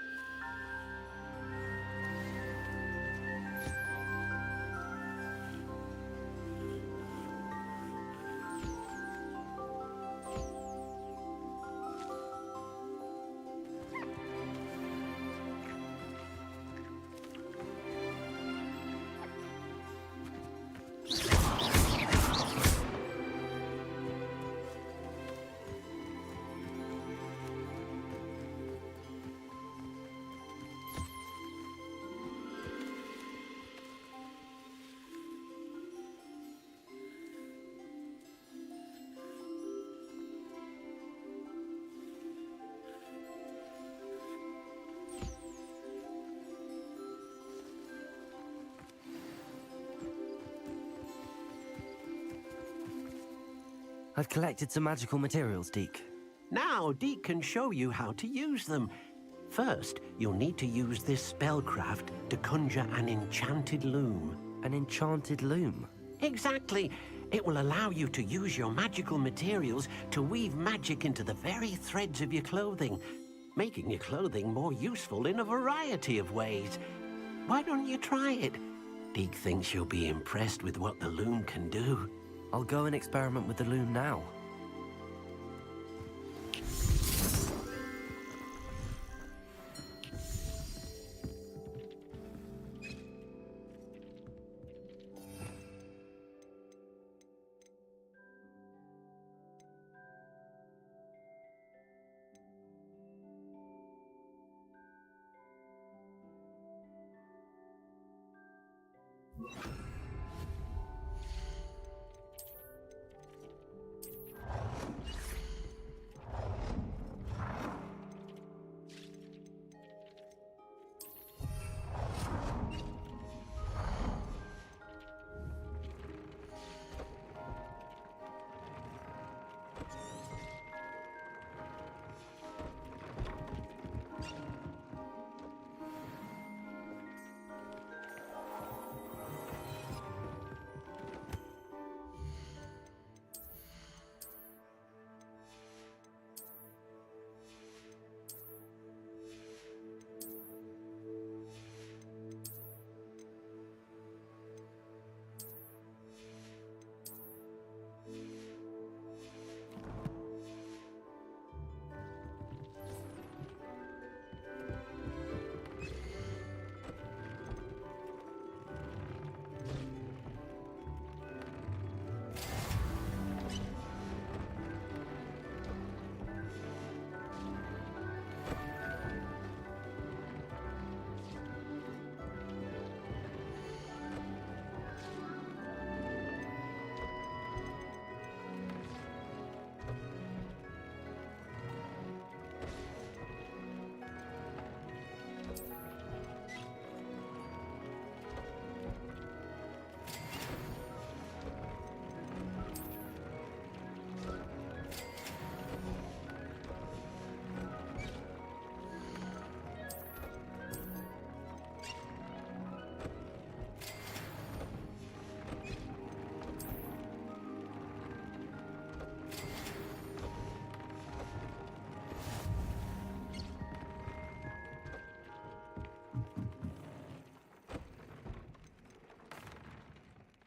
I've collected some magical materials, Deke. Now Deke can show you how to use them. First, you'll need to use this spellcraft to conjure an enchanted loom. An enchanted loom? Exactly. It will allow you to use your magical materials to weave magic into the very threads of your clothing, making your clothing more useful in a variety of ways. Why don't you try it? Deke thinks you'll be impressed with what the loom can do. I'll go and experiment with the loom now.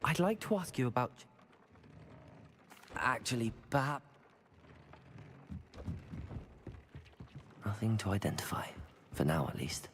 I'd like to ask you about... Actually, perhaps... Nothing to identify. For now, at least.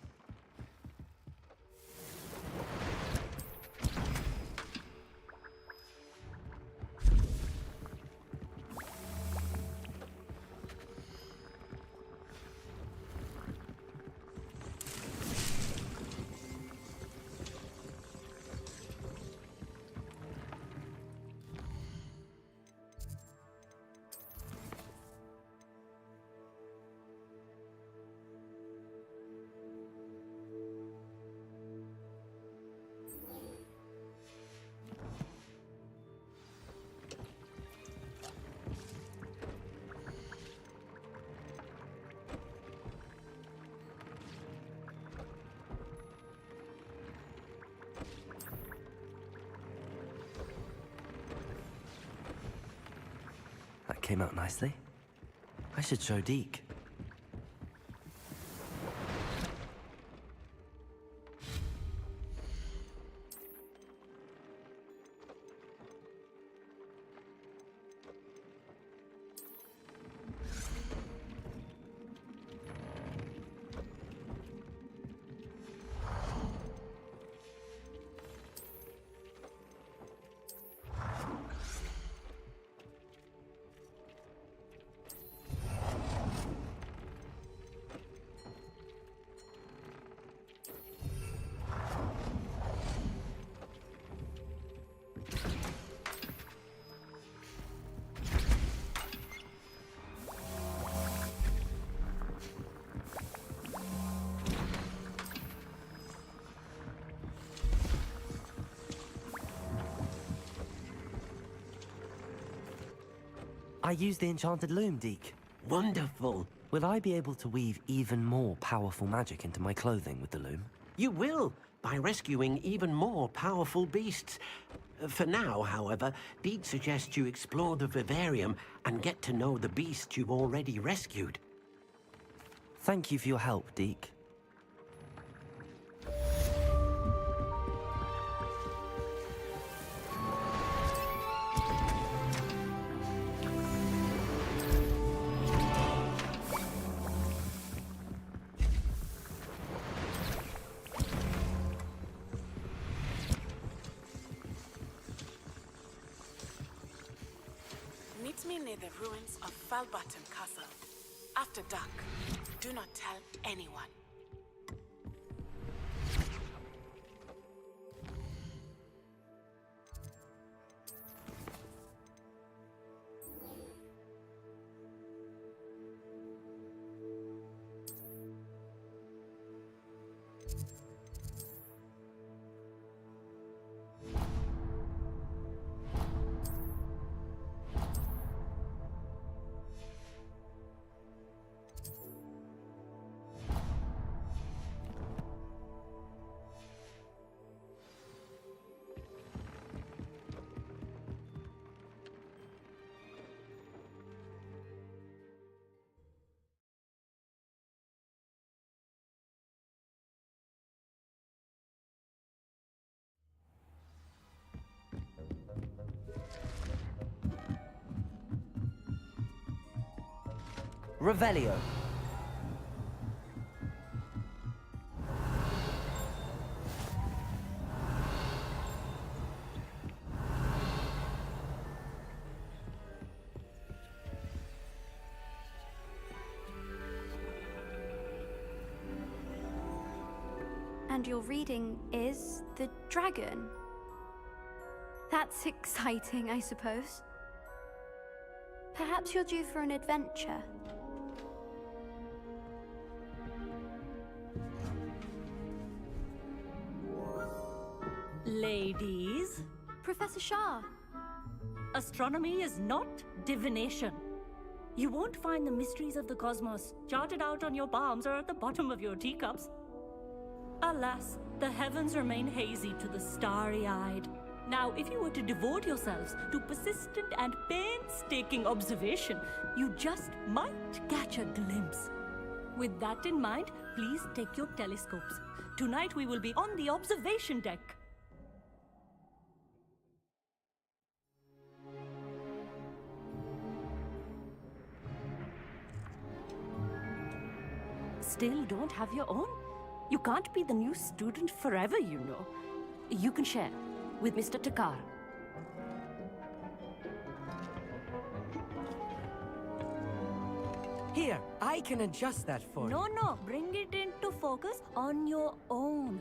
That came out nicely. I should show Deke. I used the enchanted loom, Deke. Wonderful. Will I be able to weave even more powerful magic into my clothing with the loom? You will, by rescuing even more powerful beasts. For now, however, Deke suggests you explore the vivarium and get to know the beasts you've already rescued. Thank you for your help, Deke. Meet me near the ruins of Falbutton Castle. After dark. Do not tell anyone. Revelio. And your reading is the dragon. That's exciting, I suppose. Perhaps you're due for an adventure. Ladies, Professor Shah. astronomy is not divination. You won't find the mysteries of the cosmos charted out on your palms or at the bottom of your teacups. Alas, the heavens remain hazy to the starry-eyed. Now, if you were to devote yourselves to persistent and painstaking observation, you just might catch a glimpse. With that in mind, please take your telescopes. Tonight we will be on the observation deck. still don't have your own? You can't be the new student forever, you know. You can share with Mr. Takar. Here, I can adjust that for you. No, bring it into focus on your own.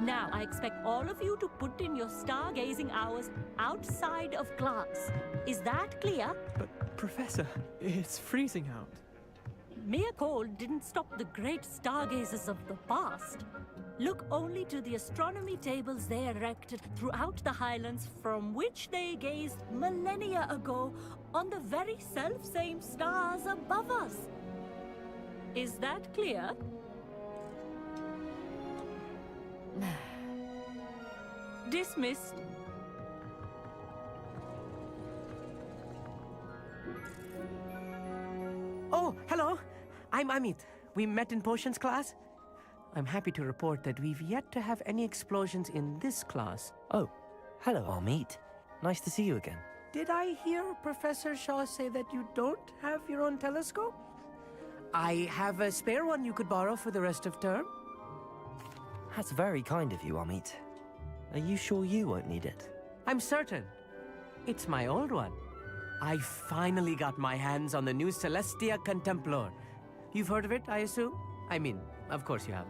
Now, I expect all of you to put in your stargazing hours outside of class. Is that clear? But, Professor, it's freezing out. Mere cold didn't stop the great stargazers of the past. Look only to the astronomy tables they erected throughout the highlands from which they gazed millennia ago on the very self-same stars above us. Is that clear? Dismissed. Oh, hello. I'm Amit. We met in potions class. I'm happy to report that we've yet to have any explosions in this class. Oh, hello, Amit. Nice to see you again. Did I hear Professor Shaw say that you don't have your own telescope? I have a spare one you could borrow for the rest of term. That's very kind of you, Amit. Are you sure you won't need it? I'm certain. It's my old one. I finally got my hands on the new Celestia Contemplar. You've heard of it, I assume? I mean, of course you have.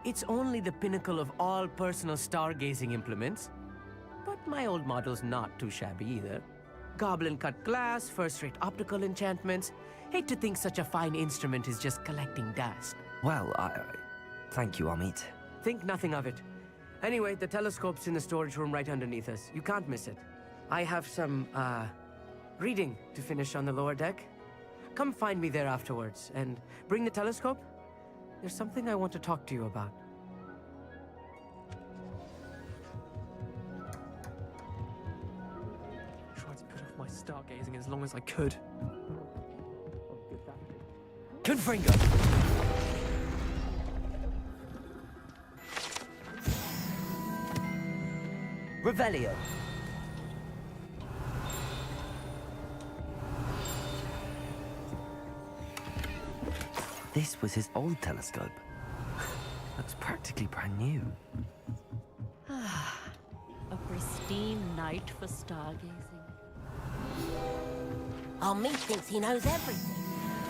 It's only the pinnacle of all personal stargazing implements. But my old model's not too shabby either. Goblin-cut glass, first-rate optical enchantments. Hate to think such a fine instrument is just collecting dust. Well, thank you, Amit. Think nothing of it. Anyway, the telescope's in the storage room right underneath us. You can't miss it. I have some, reading to finish on the lower deck. Come find me there afterwards, and bring the telescope. There's something I want to talk to you about. I tried to put off my stargazing as long as I could. Confringo! Revelio. This was his old telescope. Looks practically brand new. A pristine night for stargazing. Amit thinks he knows everything.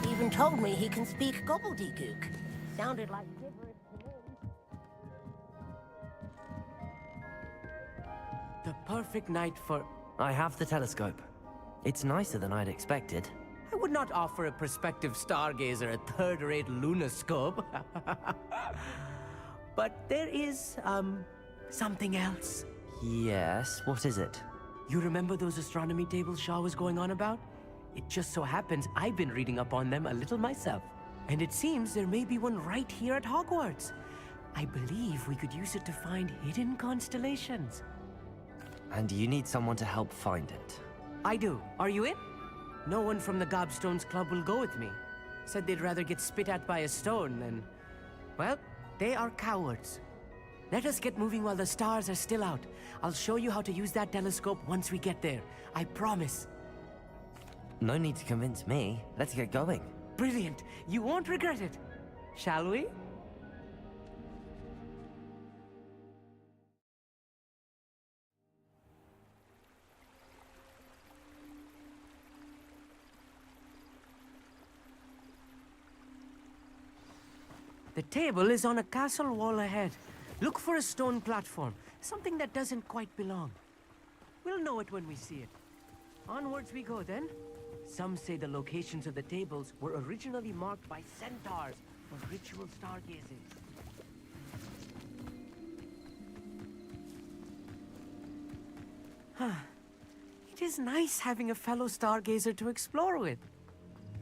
He even told me he can speak gobbledygook. Sounded like gibberish to me. The perfect night for... I have the telescope. It's nicer than I'd expected. I would not offer a prospective stargazer a third-rate lunoscope. But there is, something else. Yes, what is it? You remember those astronomy tables Shaw was going on about? It just so happens I've been reading up on them a little myself. And it seems there may be one right here at Hogwarts. I believe we could use it to find hidden constellations. And you need someone to help find it. I do. Are you in? No one from the Gobstones Club will go with me. Said they'd rather get spit at by a stone than... Well, they are cowards. Let us get moving while the stars are still out. I'll show you how to use that telescope once we get there. I promise. No need to convince me. Let's get going. Brilliant. You won't regret it. Shall we? The table is on a castle wall ahead. Look for a stone platform, something that doesn't quite belong. We'll know it when we see it. Onwards we go then. Some say the locations of the tables were originally marked by centaurs for ritual stargazing. It is nice having a fellow stargazer to explore with.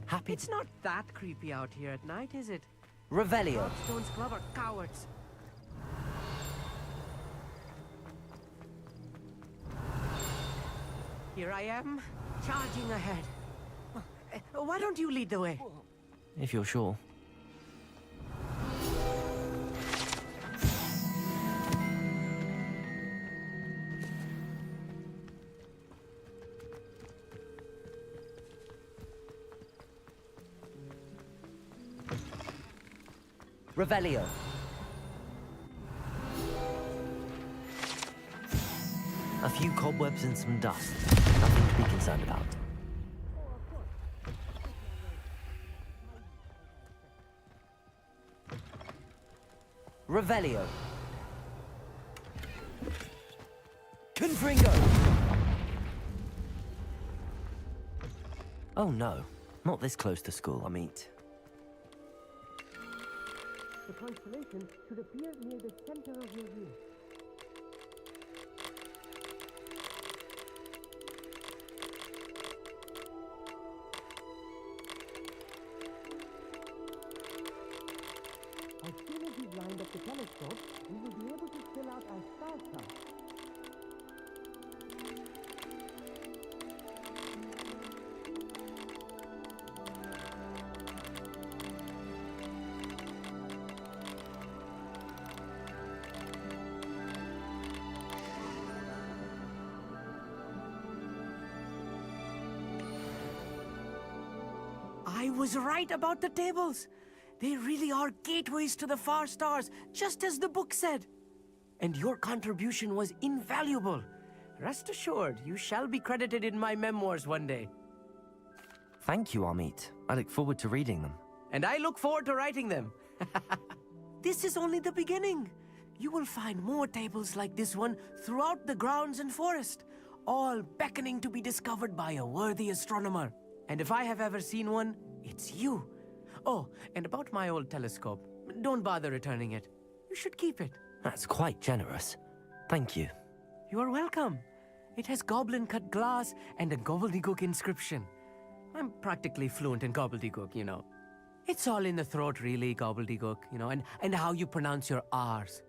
Happy. It's not that creepy out here at night, is it? Revelio. Stone's Club are cowards. Here I am, charging ahead. Why don't you lead the way? If you're sure. Revelio. A few cobwebs and some dust. Nothing to be concerned about. Revelio. Confringo! Oh no, not this close to school, I mean. The constellation should appear near the center of your view. As soon as you've lined up the telescope, we will be able to fill out our star chart. I was right about the tables. They really are gateways to the far stars, just as the book said. And your contribution was invaluable. Rest assured, you shall be credited in my memoirs one day. Thank you, Amit. I look forward to reading them. And I look forward to writing them. This is only the beginning. You will find more tables like this one throughout the grounds and forest, all beckoning to be discovered by a worthy astronomer. And if I have ever seen one, it's you. Oh, and about my old telescope, don't bother returning it. You should keep it. That's quite generous. Thank you. You are welcome. It has goblin-cut glass and a gobbledygook inscription. I'm practically fluent in gobbledygook, you know. It's all in the throat, really, gobbledygook, you know, and how you pronounce your R's.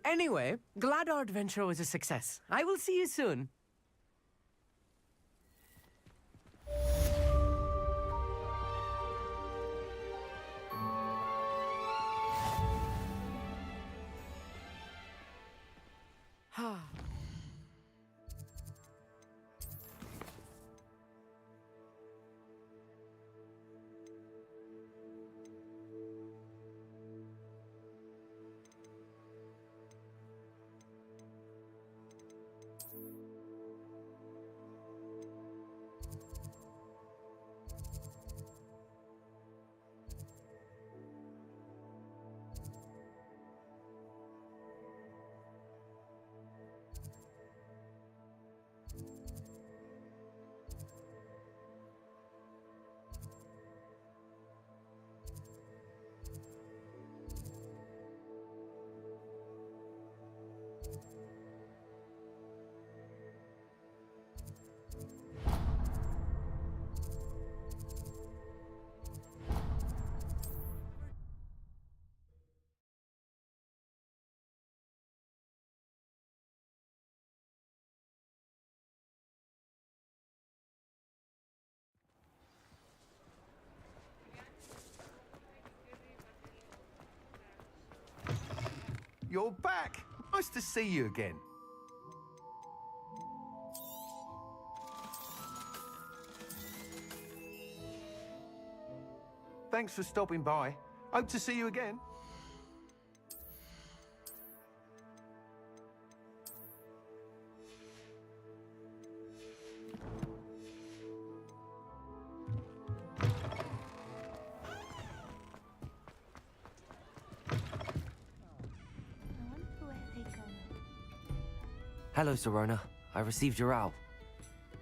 Anyway, glad our adventure was a success. I will see you soon. You're back. Nice to see you again. Thanks for stopping by. Hope to see you again. Hello, Serona. I received your owl.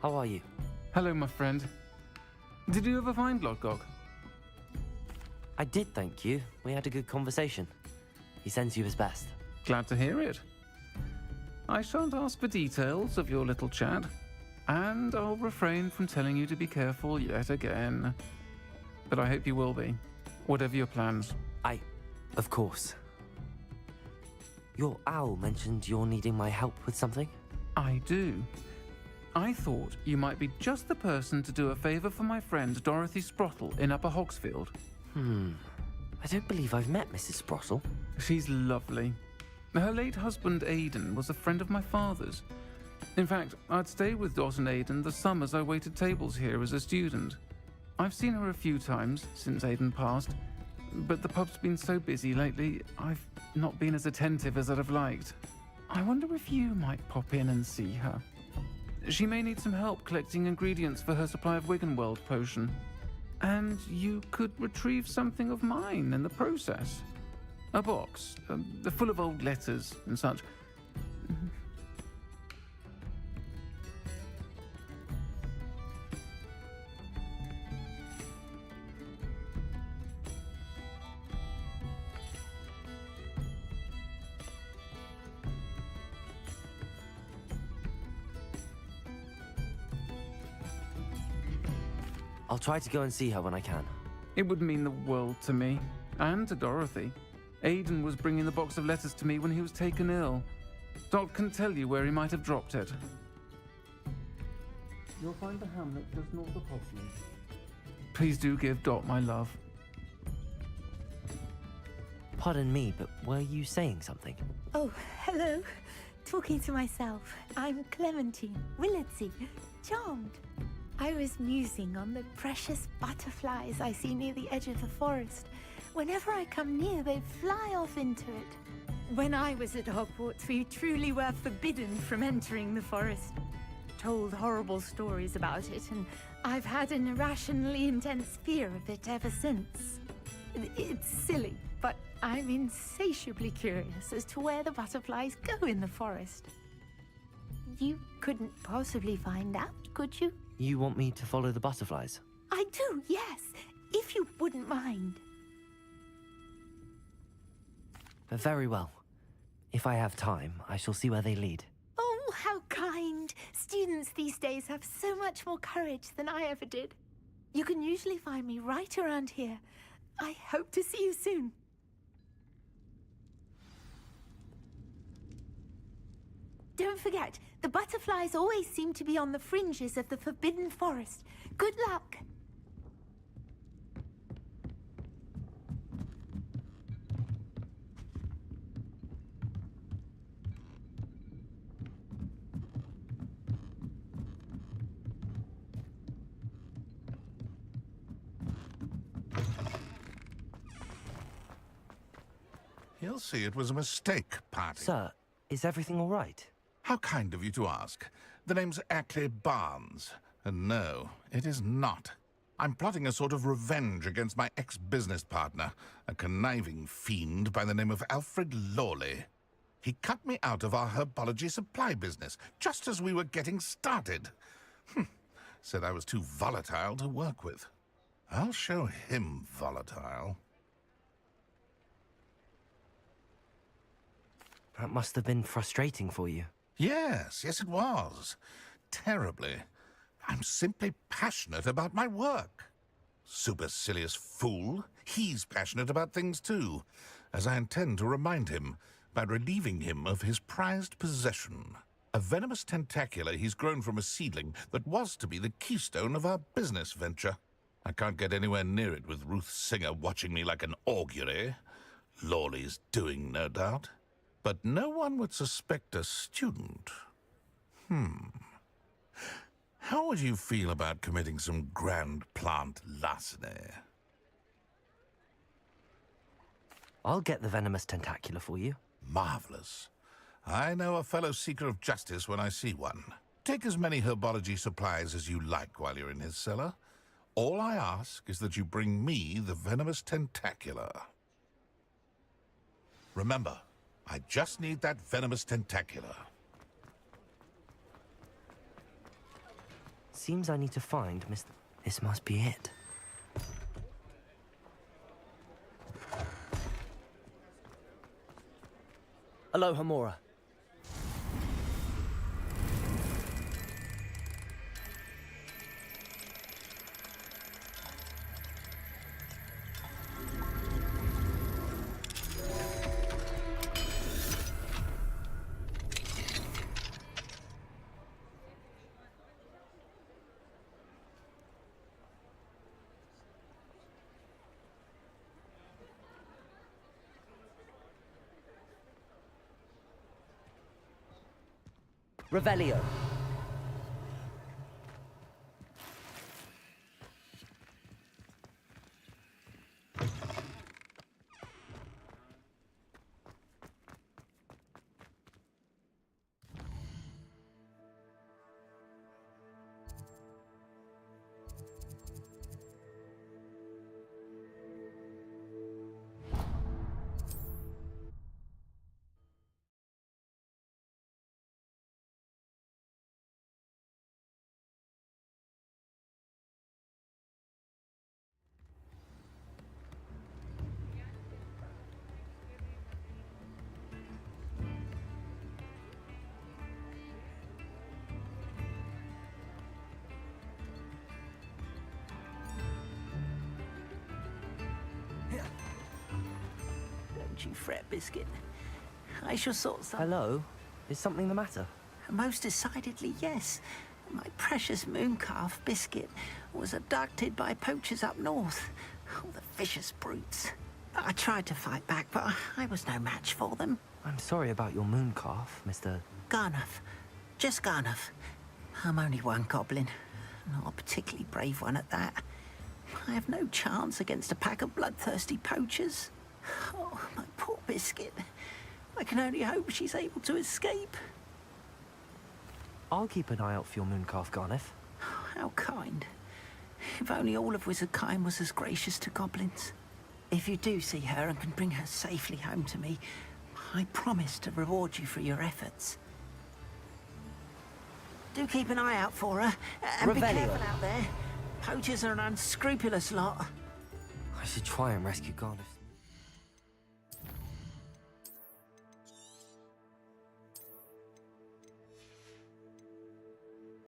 How are you? Hello, my friend. Did you ever find Lodgok? I did, thank you. We had a good conversation. He sends you his best. Glad to hear it. I shan't ask for details of your little chat, and I'll refrain from telling you to be careful yet again. But I hope you will be, whatever your plans. Of course. Your owl mentioned you're needing my help with something? I do. I thought you might be just the person to do a favor for my friend Dorothy Sprottle in Upper Hogsfield. I don't believe I've met Mrs. Sprottle. She's lovely. Her late husband Aidan was a friend of my father's. In fact, I'd stayed with Dot and Aidan the summers I waited tables here as a student. I've seen her a few times since Aidan passed, but the pub's been so busy lately, I've not been as attentive as I'd have liked. I wonder if you might pop in and see her. She may need some help collecting ingredients for her supply of Wiggenweld potion. And you could retrieve something of mine in the process. A box, full of old letters and such. I'll try to go and see her when I can. It would mean the world to me, and to Dorothy. Aidan was bringing the box of letters to me when he was taken ill. Dot can tell you where he might have dropped it. You'll find the hamlet just north of Hogsmeade. Please do give Dot my love. Pardon me, but were you saying something? Oh, hello. Talking to myself. I'm Clementine Willardsey. Charmed. I was musing on the precious butterflies I see near the edge of the forest. Whenever I come near, they fly off into it. When I was at Hogwarts, we truly were forbidden from entering the forest. Told horrible stories about it, and I've had an irrationally intense fear of it ever since. It's silly, but I'm insatiably curious as to where the butterflies go in the forest. You couldn't possibly find out, could you? You want me to follow the butterflies? I do, yes, if you wouldn't mind. Very well. If I have time, I shall see where they lead. Oh, how kind. Students these days have so much more courage than I ever did. You can usually find me right around here. I hope to see you soon. Don't forget, the butterflies always seem to be on the fringes of the Forbidden Forest. Good luck! He'll see it was a mistake, party. Sir, is everything all right? How kind of you to ask. The name's Ackley Barnes. And no, it is not. I'm plotting a sort of revenge against my ex-business partner, a conniving fiend by the name of Alfred Lawley. He cut me out of our herbology supply business, just as we were getting started. Said I was too volatile to work with. I'll show him volatile. That must have been frustrating for you. Yes, it was. Terribly. I'm simply passionate about my work. Supercilious fool. He's passionate about things too, as I intend to remind him by relieving him of his prized possession. A venomous tentacula he's grown from a seedling that was to be the keystone of our business venture. I can't get anywhere near it with Ruth Singer watching me like an augury. Lawley's doing, no doubt. But no one would suspect a student. How would you feel about committing some grand plant larceny? I'll get the venomous tentacula for you. Marvelous. I know a fellow seeker of justice when I see one. Take as many herbology supplies as you like while you're in his cellar. All I ask is that you bring me the venomous tentacula. Remember, I just need that venomous tentacula. Seems I need to find Mr. This must be it. Aloha, Mora. Revelio. Don't you fret, Biscuit. I shall sort some... Hello? Is something the matter? Most decidedly, yes. My precious mooncalf, Biscuit, was abducted by poachers up north. Oh, the vicious brutes. I tried to fight back, but I was no match for them. I'm sorry about your mooncalf, Mr. Garnuff. Just Garnuff. I'm only one goblin. Not a particularly brave one at that. I have no chance against a pack of bloodthirsty poachers. Oh, my poor Biscuit. I can only hope she's able to escape. I'll keep an eye out for your mooncalf, Garniff. How kind. If only all of Wizardkind was as gracious to goblins. If you do see her and can bring her safely home to me, I promise to reward you for your efforts. Do keep an eye out for her, and be careful out there. Poachers are an unscrupulous lot. I should try and rescue Garniff.